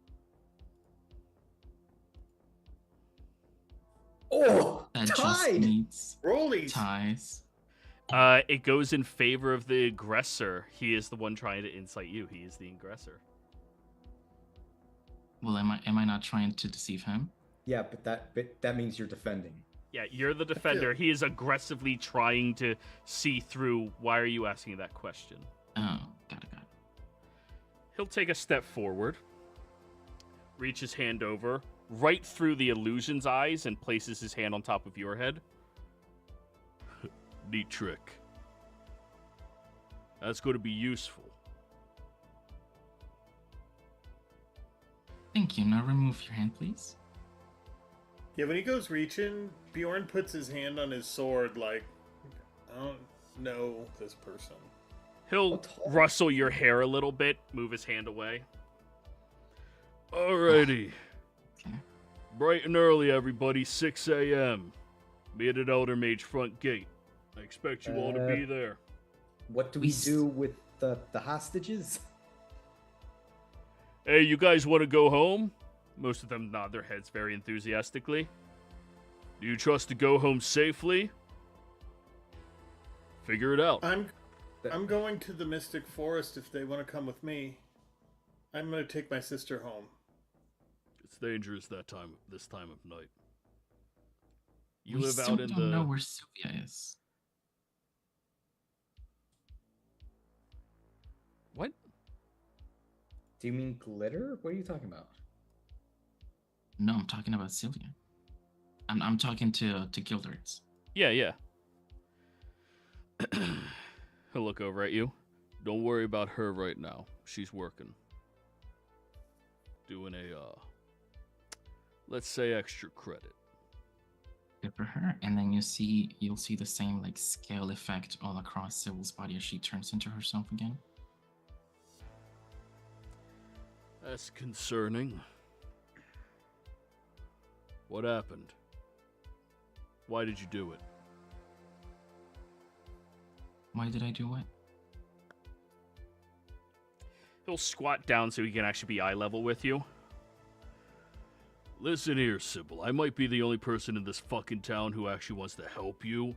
Oh, That just tied! needs Rollies. ties. It goes in favor of the aggressor. He is the one trying to incite you. He is the aggressor. Well, am I not trying to deceive him? Yeah, but that means you're defending. Yeah, you're the defender. He is aggressively trying to see through. Why are you asking that question? Oh, got it. He'll take a step forward, reach his hand over, right through the illusion's eyes, and places his hand on top of your head. Neat trick. That's going to be useful. Thank you. Now remove your hand, please. Yeah, when he goes reaching, Bjorn puts his hand on his sword like, I don't know this person. He'll tall. rustle your hair a little bit, move his hand away. Alrighty. Okay. Bright and early, everybody, 6 a.m. Meet at Eldermage front gate. I expect you all to be there. What do We we do with the hostages? Hey, you guys want to go home? Most of them nod their heads very enthusiastically. Do you trust to go home safely? Figure it out. I'm going to the Mystic Forest if they want to come with me. I'm going to take my sister home. It's dangerous this time of night. You We live still out in don't know where Sylvia is. What? Do you mean glitter? What are you talking about? No, I'm talking about Sylvia. I'm talking to Gildarts. Yeah. He'll look over at you. Don't worry about her right now. She's working. Doing a, let's say extra credit. Good for her. And then you'll see the same like scale effect all across Sybil's body as she turns into herself again. That's concerning. What happened? Why did you do it? Why did I do what? He'll squat down so he can actually be eye level with you. Listen here, Sybil. I might be the only person in this fucking town who actually wants to help you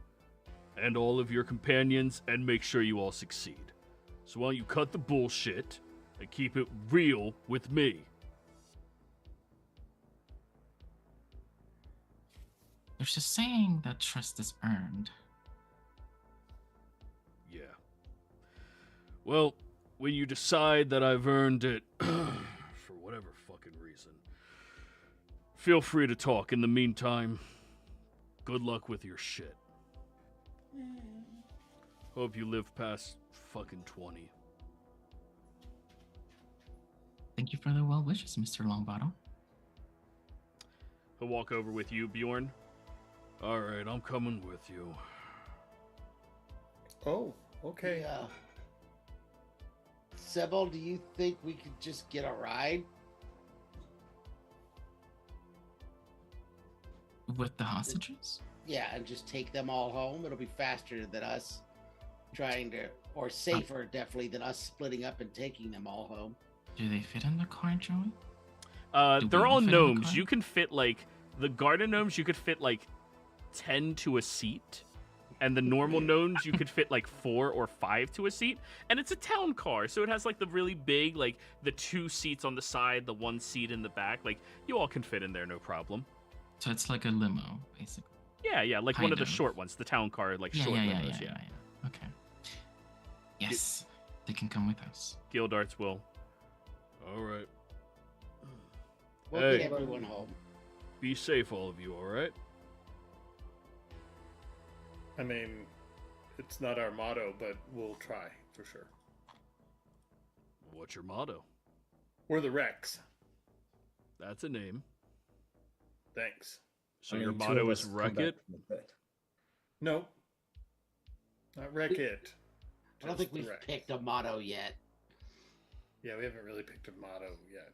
and all of your companions and make sure you all succeed. So why don't you cut the bullshit and keep it real with me? There's a saying that trust is earned. Yeah. Well, when you decide that I've earned it, for whatever fucking reason, feel free to talk. In the meantime, good luck with your shit. Hope you live past fucking 20. Thank you for the well wishes, Mr. Longbottom. He'll walk over with you, Bjorn. All right, I'm coming with you. Oh, okay. Yeah. Sybil, do you think we could just get a ride? With the hostages? Yeah, and just take them all home. It'll be faster than us trying to, or safer definitely than us splitting up and taking them all home. Do they fit in the car, Joey? Do They're we all all fit in the gnomes. car? You can fit like the garden gnomes. You could fit like 10 to a seat, and the normal gnomes you could fit like 4 or 5 to a seat. And it's a town car, so it has like the really big, like the 2 seats on the side, the 1 seat in the back. Like you all can fit in there, no problem. So it's like a limo, basically. Yeah, like one Kind of the of. short ones, the town car, like Yeah, short yeah, limos. yeah. Okay. Yes, they can come with us. Gildarts will. All right. We'll Hey. get everyone home. Be safe, all of you. All right. I mean, it's not our motto, but we'll try for sure. What's your motto? We're the Rex. That's a name. Thanks. So I your mean, two motto of is us come wreck back it. from the pit. No. Not wreck it. I don't Just think we've Rex. picked a motto yet. Yeah, we haven't really picked a motto yet.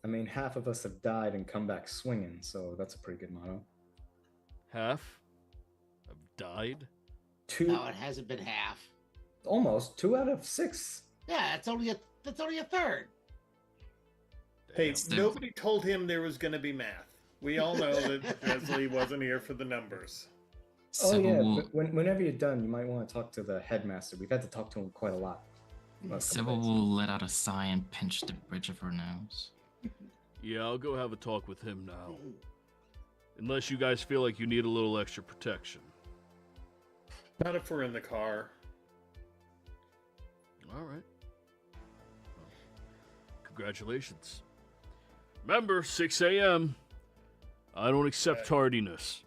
I mean, half of us have died and come back swinging, so that's a pretty good motto. Half have died. No, it hasn't been half. Almost 2 out of 6. Yeah, that's only a third. Hey, Damn. nobody told him there was going to be math. We all know that Leslie wasn't here for the numbers. Oh Sybil yeah, will, but whenever you're done, you might want to talk to the headmaster. We've had to talk to him quite a lot. last couple Sybil days. will let out a sigh and pinch the bridge of her nose. Yeah, I'll go have a talk with him now. Unless you guys feel like you need a little extra protection. Not if we're in the car. All right. Well, congratulations. Remember, 6 a.m. I don't accept tardiness.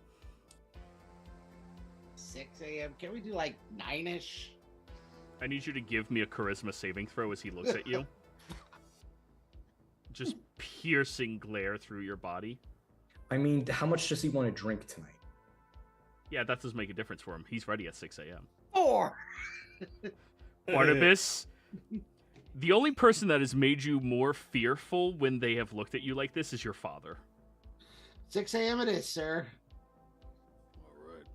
6 a.m. Can we do like 9ish? I need you to give me a charisma saving throw as he looks at you. Just piercing glare through your body. I mean, how much does he want to drink tonight? Yeah, that does make a difference for him. He's ready at 6 a.m. 4. Barnabas, the only person that has made you more fearful when they have looked at you like this is your father. 6 a.m. it is, sir. All right.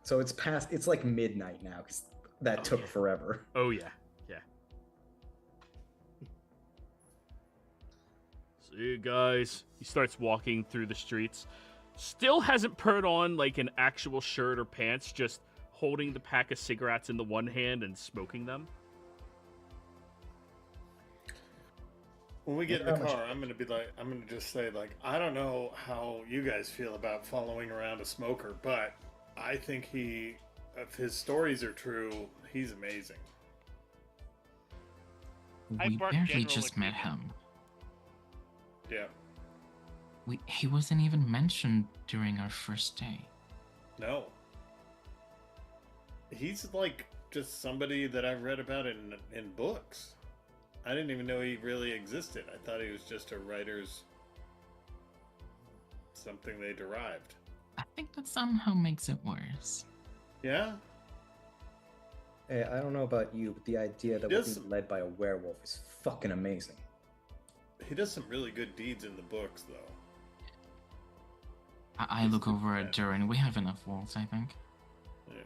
So it's like midnight now, because that took yeah. forever. Oh, yeah. Yeah. See you guys. He starts walking through the streets. Still hasn't put on like an actual shirt or pants, just holding the pack of cigarettes in the one hand and smoking them. When we get in the How much- car, I'm gonna just say like, I don't know how you guys feel about following around a smoker, but I think if his stories are true, he's amazing. I We bark barely general just met agreement. him. Yeah. He wasn't even mentioned during our first day. No. He's like just somebody that I've read about in books. I didn't even know he really existed. I thought he was just a writer's something they derived. I think that somehow makes it worse. Yeah? Hey, I don't know about you, but the idea that we're Yes. being led by a werewolf is fucking amazing. He does some really good deeds in the books, though. I look over at Durin. We have enough wolves, I think. Yeah.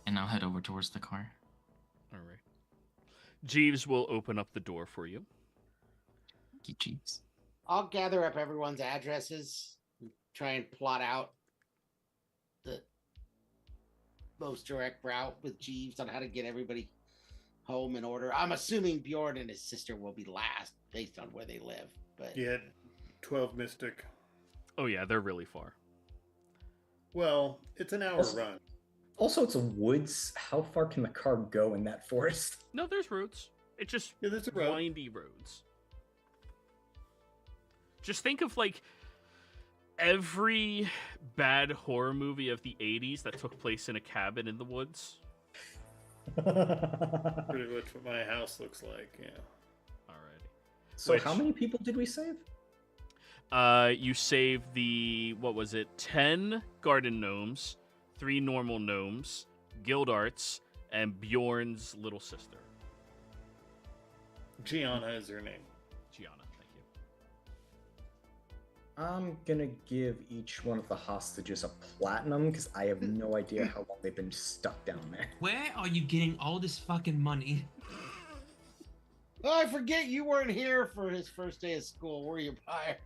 And I'll head over towards the car. All right. Jeeves will open up the door for you. Thank you, Jeeves. I'll gather up everyone's addresses and try and plot out the most direct route with Jeeves on how to get everybody home in order. I'm assuming Bjorn and his sister will be last based on where they live. But You had 12 Mystic. Oh, yeah, they're really far. Well, it's an hour Also- run. Also, it's a woods. How far can the car go in that forest? No, there's roads. It's just Yeah, there's a road. windy roads. Just think of like every bad horror movie of the 80s that took place in a cabin in the woods. Pretty much what my house looks like, yeah. Alrighty. So how many people did we save? You saved the, 10 garden gnomes, 3 normal gnomes, Gildarts, and Bjorn's little sister, Gianna is her name. Gianna. Thank you. I'm gonna give each one of the hostages a platinum because I have no idea how long they've been stuck down there. Where are you getting all this fucking money? Oh, I forget you weren't here for his first day of school, were you, Pyre?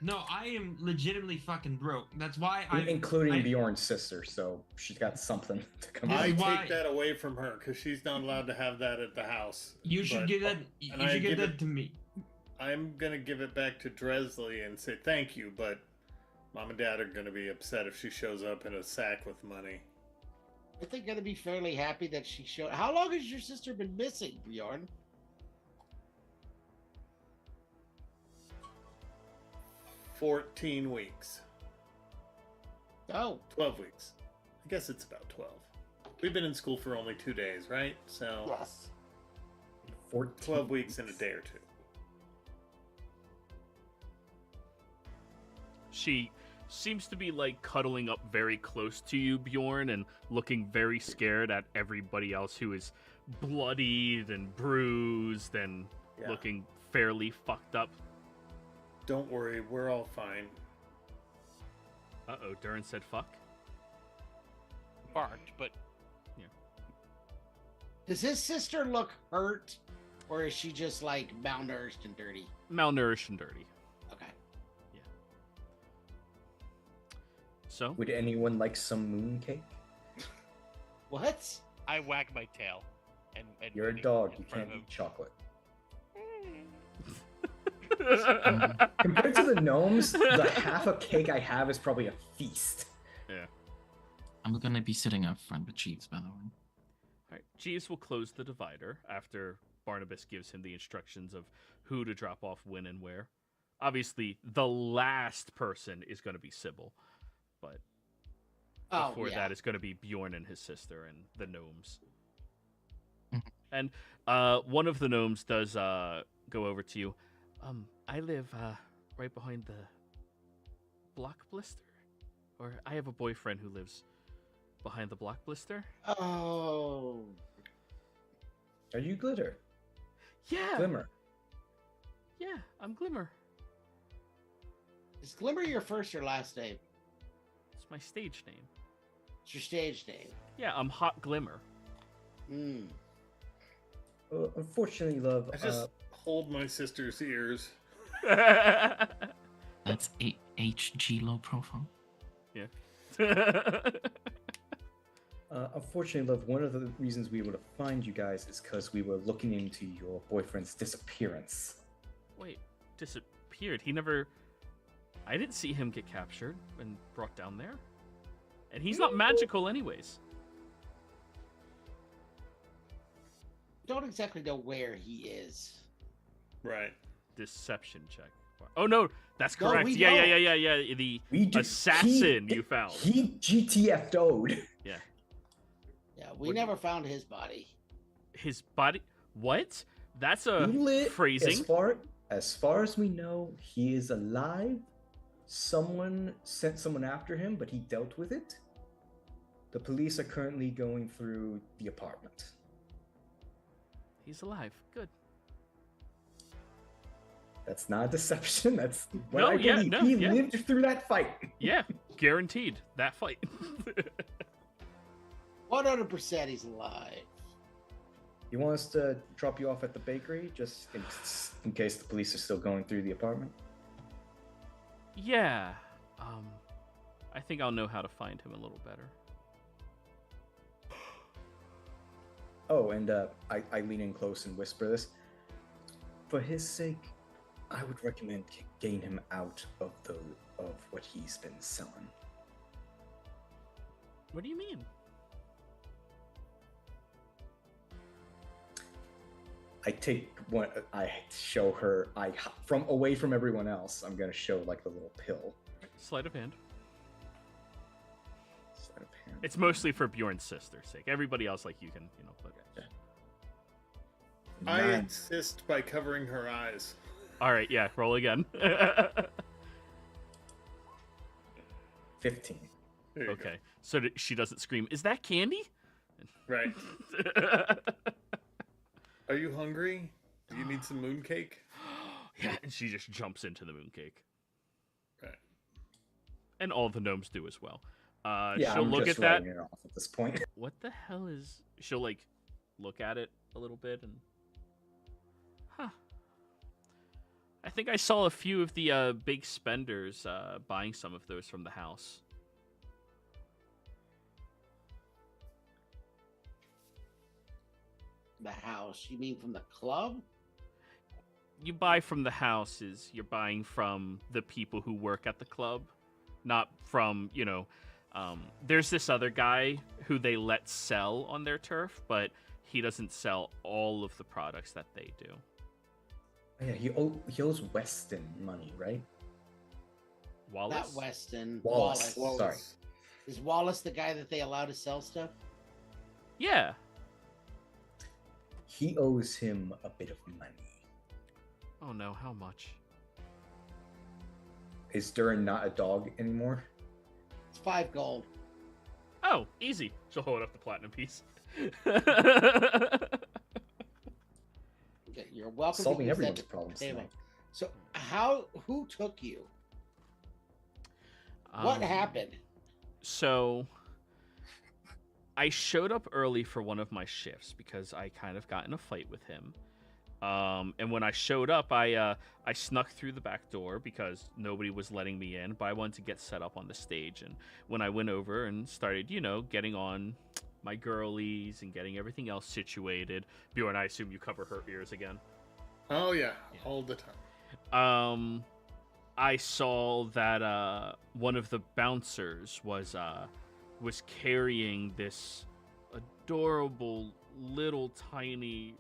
No, I am legitimately fucking broke. That's why Including Bjorn's sister, so she's got something to come I out. why- take that away from her because she's not allowed to have that at the house. You should But give that. You and I should give give that it- to me. I'm gonna give it back to Dresley and say thank you, but Mom and Dad are gonna be upset if she shows up in a sack with money. I think gonna be fairly happy that she showed. How long has your sister been missing, Bjorn? 14 weeks. Oh, 12 weeks. I guess it's about 12. We've been in school for only 2 days, right? So yes. 12 weeks in a day or two. She seems to be like cuddling up very close to you, Bjorn, and looking very scared at everybody else who is bloodied and bruised and Yeah. looking fairly fucked up. Don't worry, we're all fine. Uh-oh, Durin said fuck. Barked, but Does his sister look hurt, or is she just like malnourished and dirty? Malnourished and dirty. Okay. So, Would anyone like some mooncake? What? I wag my tail. And You're a move it dog. in You front can't of eat chocolate. him. Compared to the gnomes, the half a cake I have is probably a feast. yeah. I'm gonna be sitting up front with Jeeves, by the way. All right. Jeeves will close the divider after Barnabas gives him the instructions of who to drop off when and where. Obviously, the last person is going to be Sybil, but Oh, before yeah. that is going to be Bjorn and his sister and the gnomes. Mhm. And one of the gnomes does go over to you. I live right behind the block blister, or I have a boyfriend who lives behind the block blister. Oh. Are you Glitter? Yeah, Glimmer? yeah, I'm Glimmer. Is Glimmer your first or last name? It's my stage name. It's your stage name. Yeah, I'm Hot Glimmer. Hmm. Unfortunately, love. I just hold my sister's ears. That's HG low profile. Unfortunately, love. One of the reasons we were to find you guys is because we were looking into your boyfriend's disappearance. Wait, disappeared. He never. I didn't see him get captured and brought down there. And he's not magical, anyways. Don't exactly know where he is. Right. Deception check. Oh no, that's No, correct. we Yeah. know. The We do- assassin he- you found. He GTF'd O'd. Yeah, we What- never found his body. His body. What? That's a He lit- phrasing. As far as we know, he is alive. Someone sent someone after him, but he dealt with it. The police are currently going through the apartment. He's alive. Good. That's not a deception. That's what No, I yeah, believe. no, He yeah. lived through that fight. Yeah, guaranteed that fight. 100% he's alive. You want us to drop you off at the bakery, just in case the police are still going through the apartment? Yeah. I think I'll know how to find him a little better. Oh, and I lean in close and whisper this. For his sake, I would recommend getting him out of what he's been selling. What do you mean? I take one. I show her. From away from everyone else. I'm gonna show like the little pill. Sleight of hand. Sleight of hand. It's mostly for Bjorn's sister's sake. Everybody else, like, you can, put. I 9. insist by covering her eyes. All right, yeah, roll again. 15. There you Okay, so she doesn't scream, "Is that candy?" go. Right. Are you hungry? Do you need some mooncake? Yeah, and she just jumps into the mooncake. Right. And all the gnomes do as well. Yeah, she'll I'm look just at that. writing it off at this point. What the hell is... She'll, like, look at it a little bit and... Huh. I think I saw a few of the big spenders buying some of those from the house. The house? You mean from the club? You buy from the houses. You're buying from the people who work at the club. Not from, you know... there's this other guy who they let sell on their turf, but he doesn't sell all of the products that they do. Oh, yeah, he owes Weston money, right? Wallace? Not Weston. Wallace. Wallace. Sorry. Is Wallace the guy that they allow to sell stuff? Yeah. He owes him a bit of money. Oh no, how much? Is Durin not a dog anymore? It's 5 gold. Oh, easy. She'll hold up the platinum piece. Okay, you're welcome Solving to use everyone's that problems table. tonight. So, who took you? What happened? So, I showed up early for one of my shifts because I kind of got in a fight with him. And when I showed up, I snuck through the back door because nobody was letting me in, but I wanted to get set up on the stage. And when I went over and started, you know, getting on my girlies and getting everything else situated, Bjorn, I assume you cover her ears again. Oh yeah, all the time. I saw that one of the bouncers was carrying this adorable little tiny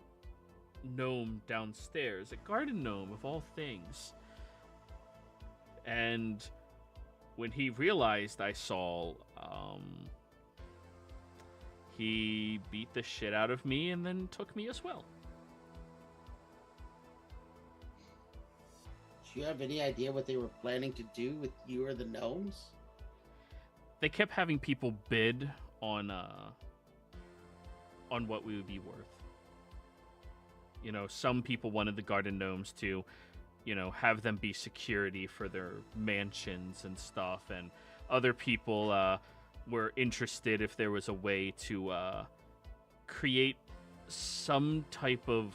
gnome downstairs, a garden gnome of all things. And when he realized I saw, he beat the shit out of me and then took me as well. Do you have any idea what they were planning to do with you or the gnomes? They kept having people bid on what we would be worth. You know, some people wanted the garden gnomes to, you know, have them be security for their mansions and stuff, and other people were interested if there was a way to create some type of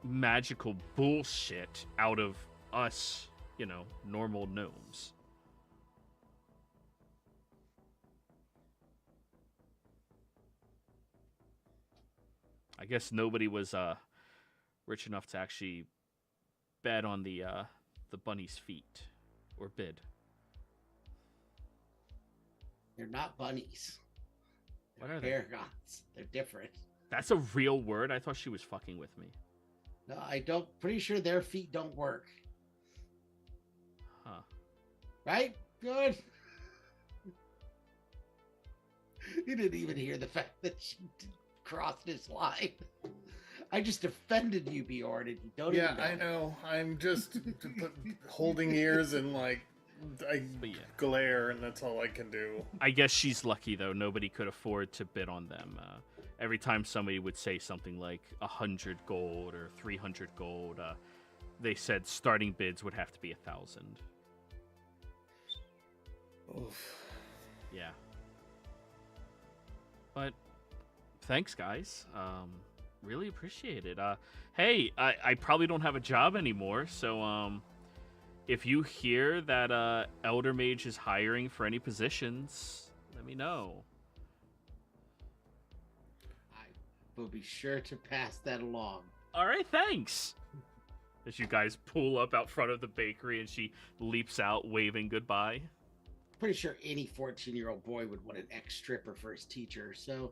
magical bullshit out of us, you know, normal gnomes. I guess nobody was rich enough to actually bet on the bunny's feet or bid. They're not bunnies. What They're are they? paragons. They're different. That's a real word. I thought she was fucking with me. No, I don't. Pretty sure their feet don't work. Huh. Right? Good. You didn't even hear the fact that she crossed his line. I just offended you, Bjorn, and you don't Yeah, even know. I know. I'm just holding ears and like I But yeah. glare, and that's all I can do. I guess she's lucky though. Nobody could afford to bid on them. Every time somebody would say something like 100 gold or 300 gold, they said starting bids would have to be 1,000. Oof. Yeah. But thanks, guys. Really appreciate it. Hey, I probably don't have a job anymore, so if you hear that Eldermage is hiring for any positions, let me know. I will be sure to pass that along. All right, thanks. As you guys pull up out front of the bakery and she leaps out waving goodbye. Pretty sure any 14-year-old boy would want an ex-stripper for his teacher, so...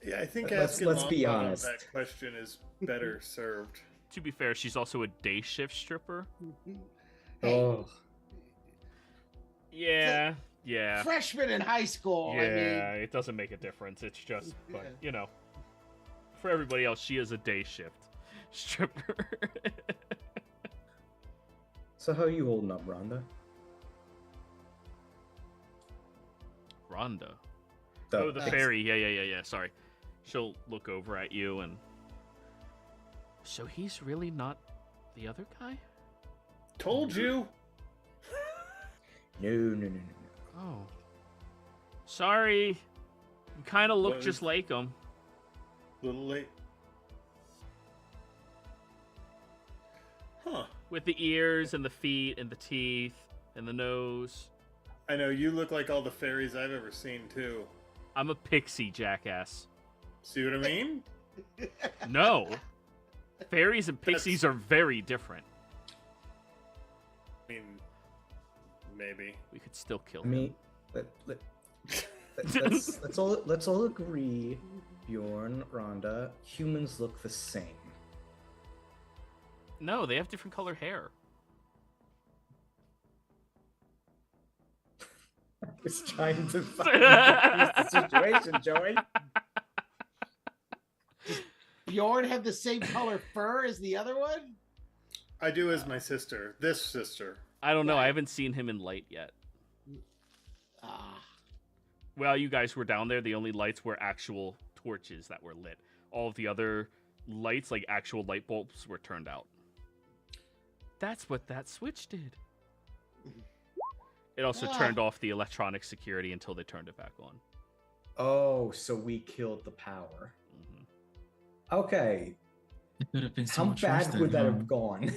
Yeah, I think Let's asking be Mom honest. that question is better served. To be fair, she's also a day shift stripper. Hey, Oh, Yeah, yeah. freshman in high school, Yeah, I mean... it doesn't make a difference. It's just, but, Yeah. you know, for everybody else, she is a day shift stripper. so how are you holding up, Rhonda? Rhonda. The- Oh, the fairy. Yeah. Sorry. She'll look over at you and... So he's really not the other guy? Told you. No. Oh. Sorry. You kind of look What just is- like him. Little late. Huh. With the ears and the feet and the teeth and the nose. I know, you look like all the fairies I've ever seen, too. I'm a pixie, jackass. See what I mean? No. Fairies and pixies are very different. I mean, maybe. We could still kill I him. mean, let's all agree, Bjorn, Rhonda, humans look the same. No, they have different color hair. I was trying to find the situation, Joey. Bjorn have the same color fur as the other one? I do as my sister. This sister. I don't know. I haven't seen him in light yet. Ah. While you guys were down there, the only lights were actual torches that were lit. All of the other lights, like actual light bulbs, were turned out. That's what that switch did. It also turned off the electronic security until they turned it back on. Oh, so we killed the power. Mm-hmm. Okay. It could have been so How much bad worse would that then, have gone?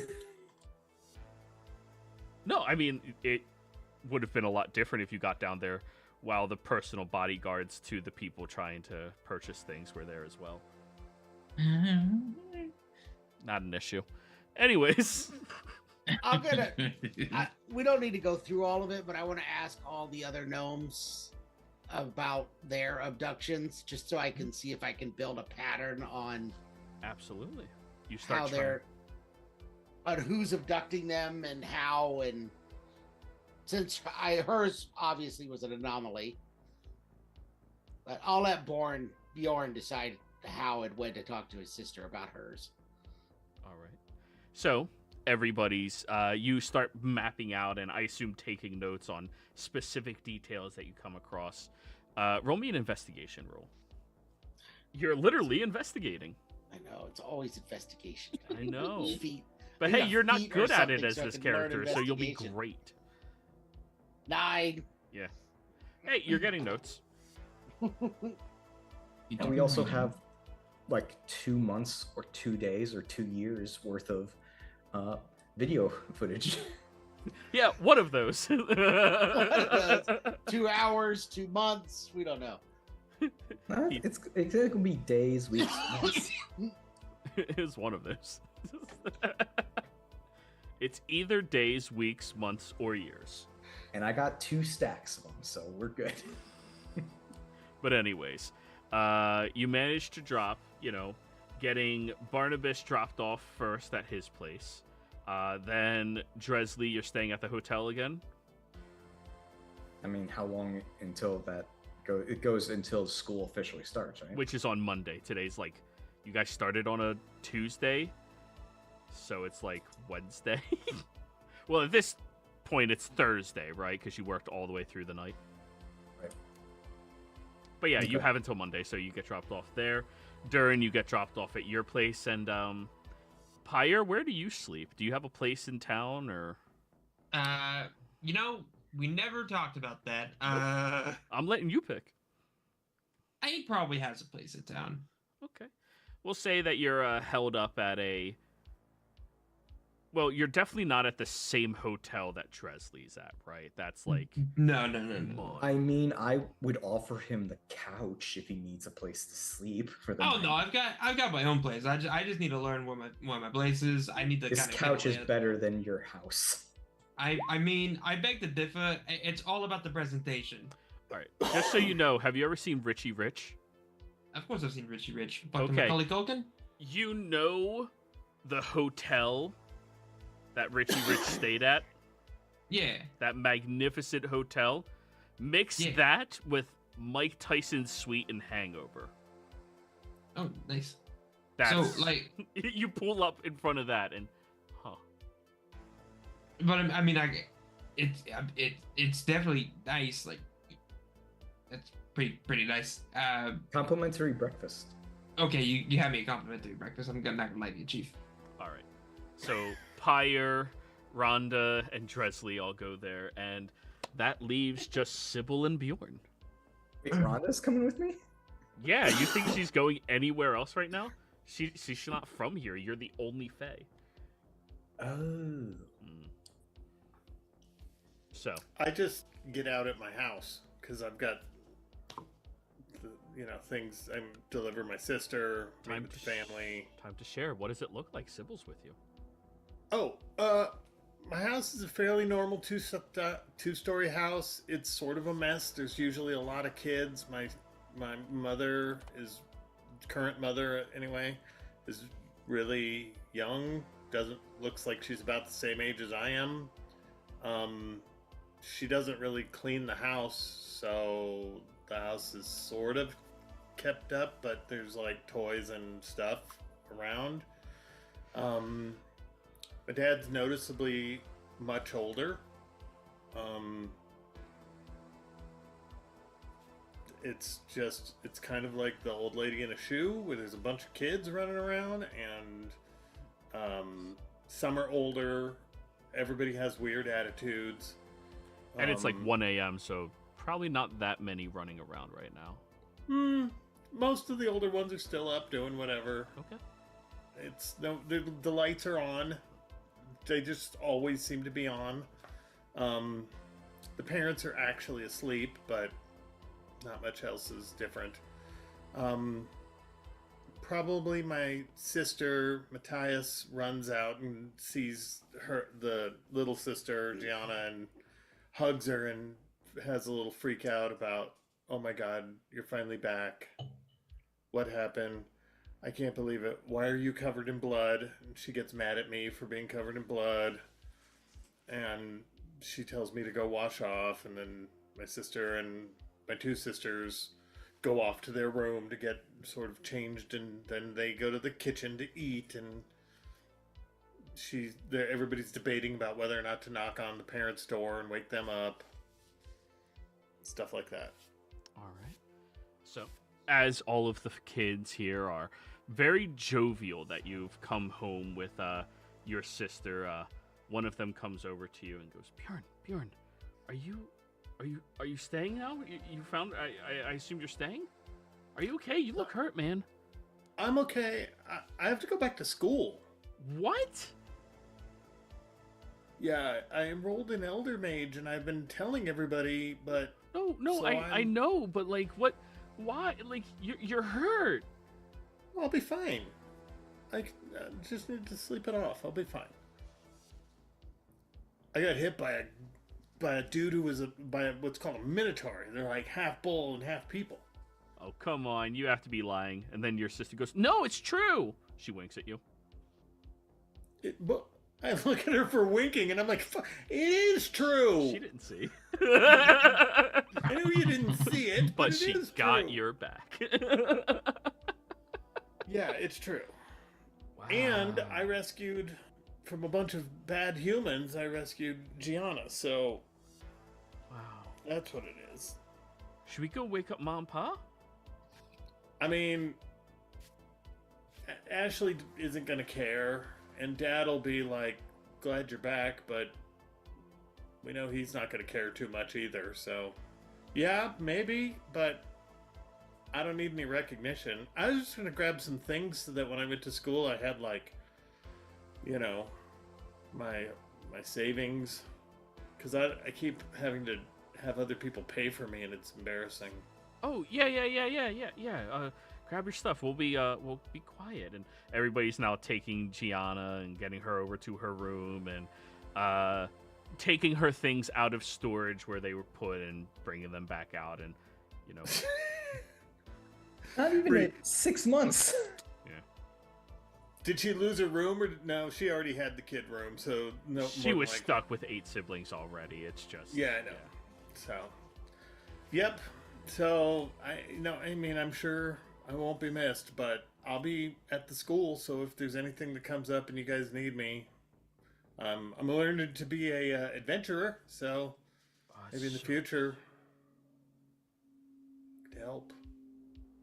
No, I mean, it would have been a lot different if you got down there while the personal bodyguards to the people trying to purchase things were there as well. huh? Not an issue. Anyways, I'm gonna. We don't need to go through all of it, but I want to ask all the other gnomes about their abductions, just so I can see if I can build a pattern on absolutely. You start how trying. they're, on who's abducting them and how, and since hers obviously was an anomaly, but I'll let Bjorn decide how and when to talk to his sister about hers. All right. So everybody's you start mapping out and I assume taking notes on specific details that you come across. Roll me an investigation roll. You're literally investigating. I know, it's always investigation. I know. Feet. But Maybe hey, a you're not feat or good at it something as so I this can learn character, so you'll be investigation. great. 9. Yeah. Hey, you're getting notes. You And do we also right. have like 2 months or 2 days or 2 years worth of video footage. Yeah, one of those. 2 hours, 2 months, we don't know. It's gonna be days, weeks, months. It is one of those. It's either days, weeks, months, or years. And I got 2 stacks of them, so we're good. But anyways, you managed to drop, getting Barnabas dropped off first at his place. Then Dresley, you're staying at the hotel again? I mean, how long until that it goes until school officially starts, right? Which is on Monday. Today's you guys started on a Tuesday, so it's Wednesday. Well, at this point, it's Thursday, right? Because you worked all the way through the night. Right. But yeah, you Okay. have until Monday, so you get dropped off there. Durin, you get dropped off at your place, and Pyre, where do you sleep? Do you have a place in town, or? We never talked about that. I'm letting you pick. He probably has a place in town. Okay. We'll say that you're held up at a... Well, you're definitely not at the same hotel that Dresley's at, right? That's No. I mean, I would offer him the couch if he needs a place to sleep for the Oh night. no, I've got my own place. I just need to learn where my place is. I need to This kind of couch is better than your house. I mean, I beg to differ. It's all about the presentation. All right. Just so you know, have you ever seen Richie Rich? Of course, I've seen Richie Rich. But Okay. Macaulay Culkin? You know the hotel that Richie Rich stayed at? Yeah. That magnificent hotel? Mix Yeah. that with Mike Tyson's suite in Hangover. Oh, nice. That's... So, you pull up in front of that and... but I mean, it's definitely nice. That's pretty nice. Complimentary breakfast. Okay, you have me a complimentary breakfast. I'm not gonna lie to you, Chief. All right. So Pyre, Rhonda, and Dresley all go there, and that leaves just Sybil and Bjorn. Wait, Rhonda's coming with me? Yeah, you think she's going anywhere else right now? She's not from here. You're the only Fae. Oh. So I just get out at my house because I've got, things. I deliver my sister, meet with the family. Time to share. What does it look like? Sybil's with you. Oh, my house is a fairly normal two-story house. It's sort of a mess. There's usually a lot of kids. My mother current mother anyway, is really young. Looks like she's about the same age as I am. She doesn't really clean the house, so the house is sort of kept up, but there's like toys and stuff around. My dad's noticeably much older. It's kind of like the old lady in a shoe where there's a bunch of kids running around, and some are older. Everybody has weird attitudes. And it's like 1 a.m., so probably not that many running around right now. Most of the older ones are still up doing whatever. Okay. The lights are on. They just always seem to be on. The parents are actually asleep, but not much else is different. Probably my sister Matthias runs out and sees the little sister Gianna, and hugs her and has a little freak out about, oh my god, you're finally back. What happened? I can't believe it. Why are you covered in blood? And she gets mad at me for being covered in blood. And she tells me to go wash off. And then my sister and my two sisters go off to their room to get sort of changed. And then they go to the kitchen to eat. And everybody's debating about whether or not to knock on the parents' door and wake them up. Stuff like that. All right. So, as all of the kids here are very jovial that you've come home with your sister, one of them comes over to you and goes, Bjorn, are you staying now? You found? I assume you're staying. Are you okay? You look hurt, man. I'm okay. I have to go back to school. What? Yeah, I enrolled in Eldermage, and I've been telling everybody, but No, so I know, but like, what? Why? Like, you're hurt. I'll be fine. I just need to sleep it off. I'll be fine. I got hit by a dude who was by what's called a minotaur. They're like half bull and half people. Oh, come on, you have to be lying. And then your sister goes, no, it's true. She winks at you. But I look at her for winking, and I'm like, it is true. She didn't see. I know you didn't see it, but it she is got true. your back. Yeah, it's true. Wow. And I rescued, from a bunch of bad humans, I rescued Gianna, so Wow. that's what it is. Should we go wake up Mom and Pa? I mean, Ashley isn't going to care, and Dad will be like, glad you're back, but we know he's not going to care too much either, so yeah, maybe, but I don't need any recognition. I was just going to grab some things so that when I went to school, I had, like, my savings, because I keep having to have other people pay for me, and it's embarrassing. Oh, yeah. Grab your stuff. We'll be quiet. And everybody's now taking Gianna and getting her over to her room and taking her things out of storage where they were put and bringing them back out. And, Not even at 6 months. Yeah. Did she lose her room, or no? She already had the kid room, so no. She was stuck with 8 siblings already. It's just. Yeah, I know. Yeah. So, yep. So I'm sure I won't be missed, but I'll be at the school. So if there's anything that comes up and you guys need me, I'm learning to be a adventurer. So maybe in the future, could help.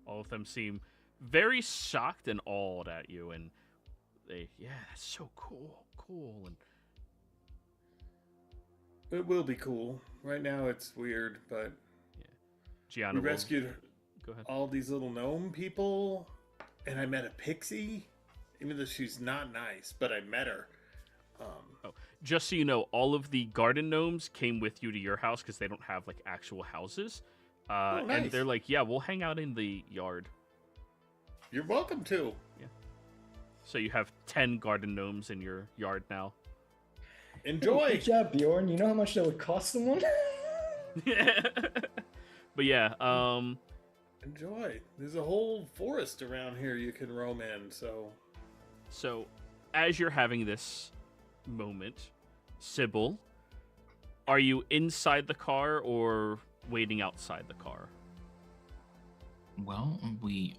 All of them seem very shocked and awed at you, and that's so cool, and It will be cool. right now it's weird, but Gianna we will- rescued Go ahead. all these little gnome people, and I met a pixie, even though she's not nice, but I met her. Just so you know, all of the garden gnomes came with you to your house because they don't have like actual houses. And nice. they're like, yeah, we'll hang out in the yard. You're welcome to. So you have 10 garden gnomes in your yard now. Enjoy. Good job, Bjorn. You know how much that would cost someone? But yeah, Enjoy. There's a whole forest around here you can roam in, so... so as you're having this moment, Sybil, are you inside the car or waiting outside the car? Well, we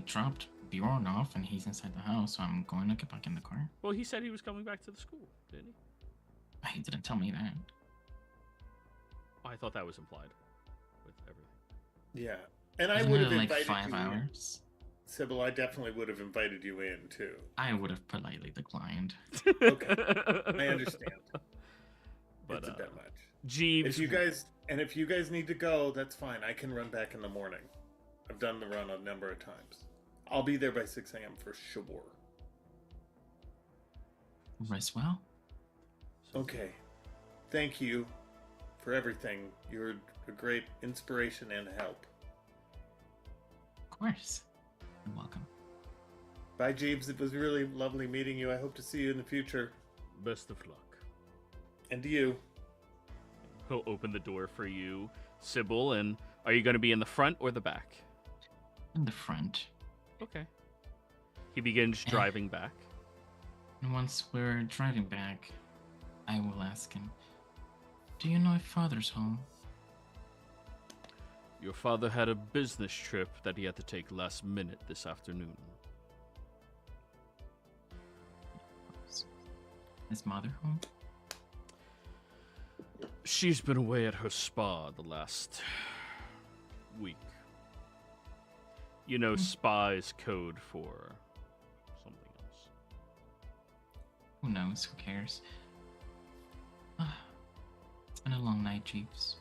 dropped Bjorn off, and he's inside the house, so I'm going to get back in the car. Well, he said he was coming back to the school, didn't he? He didn't tell me that. Oh, I thought that was implied with everything. Yeah. And I Wasn't would it have like invited 5 you hours? in. Sybil, I definitely would have invited you in, too. I would have politely declined. Okay. I understand. But, It's a bit much. Jeeves, If you guys need to go, that's fine. I can run back in the morning. I've done the run a number of times. I'll be there by 6 a.m. for sure. Rest well. Okay. Thank you for everything. You're a great inspiration and help. Of course. You're welcome. Bye, Jeeves. It was really lovely meeting you. I hope to see you in the future. best of luck. And to you. He'll open the door for you, Sybil, and are you going to be in the front or the back? In the front. Okay. He begins driving back. And once we're driving back, I will ask him, do you know if Father's home? Your father had a business trip that he had to take last minute this afternoon. Is Mother home? She's been away at her spa the last week. You know, spa is code for something else. Who knows? Who cares? It's been a long night, Jeeves.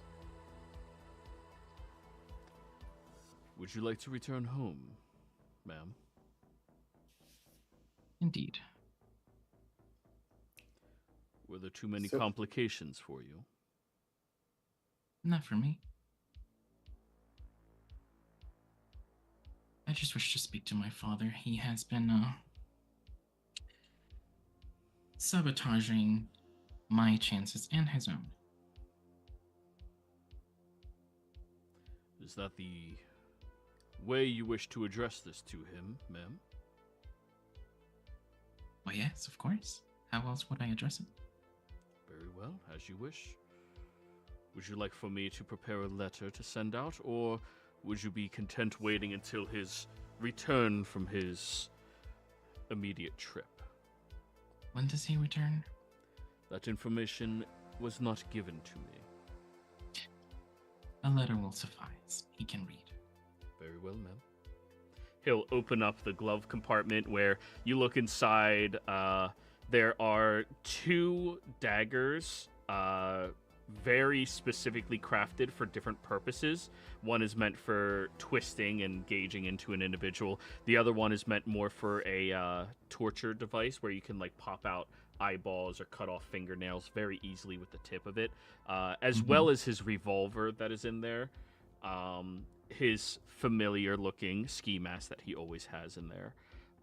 Would you like to return home, ma'am? Indeed. Were there too many So- complications for you? Not for me. I just wish to speak to my father. He has been, sabotaging my chances and his own. Is that the way you wish to address this to him, ma'am? Well, yes, of course. How else would I address it? Very well, as you wish. Would you like for me to prepare a letter to send out, or would you be content waiting until his return from his immediate trip? When does he return? That information was not given to me. A letter will suffice. He can read. Very well, ma'am. He'll open up the glove compartment where you look inside. There are 2 daggers, very specifically crafted for different purposes. One is meant for twisting and gauging into an individual. The other one is meant more for a torture device where you can like pop out eyeballs or cut off fingernails very easily with the tip of it, as well as his revolver that is in there. His familiar looking ski mask that he always has in there.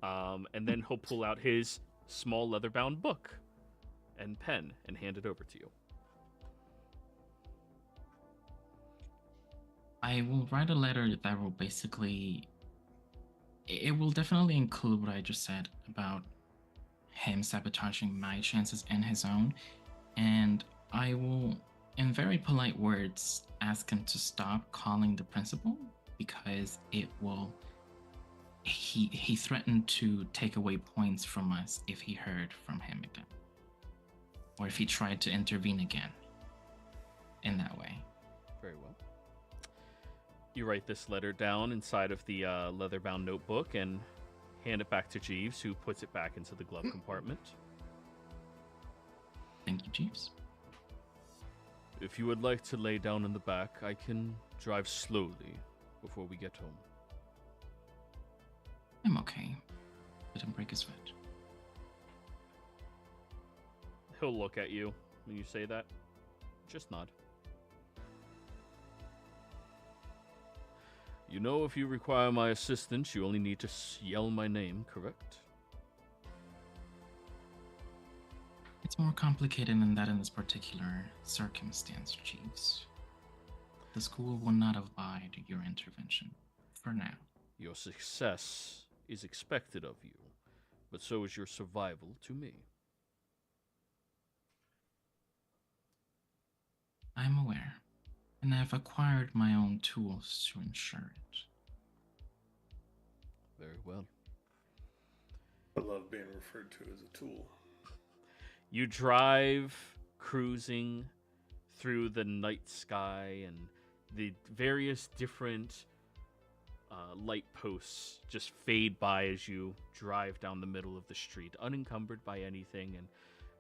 And then he'll pull out his small leather-bound book and pen and hand it over to you. I will write a letter that will basically... It will definitely include what I just said about him sabotaging my chances and his own. And I will, in very polite words, ask him to stop calling the principal because it will... He threatened to take away points from us if he heard from him again. Or if he tried to intervene again in that way. Very well. You write this letter down inside of the leather-bound notebook and hand it back to Jeeves, who puts it back into the glove compartment. Thank you, Jeeves. If you would like to lay down in the back, I can drive slowly before we get home. I'm okay. Didn't break his foot. He'll look at you when you say that. Just nod. You know, if you require my assistance, you only need to yell my name, correct? It's more complicated than that in this particular circumstance, Chiefs. The school will not abide your intervention, for now. Your success is expected of you, but so is your survival to me. I'm aware, and I've acquired my own tools to ensure it. Very well. I love being referred to as a tool. You drive, cruising through the night sky, and the various different light posts just fade by as you drive down the middle of the street, unencumbered by anything, and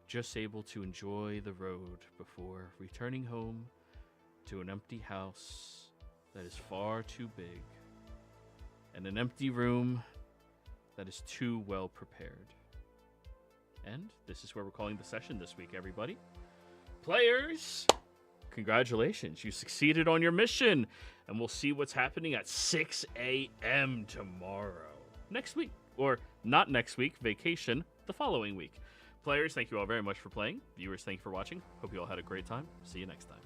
just able to enjoy the road before returning home to an empty house that is far too big, and an empty room that is too well prepared. And this is where we're calling the session this week, everybody. Players, congratulations. You succeeded on your mission. And we'll see what's happening at 6 a.m. tomorrow. Next week. Or not next week, vacation the following week. Players, thank you all very much for playing. Viewers, thank you for watching. Hope you all had a great time. See you next time.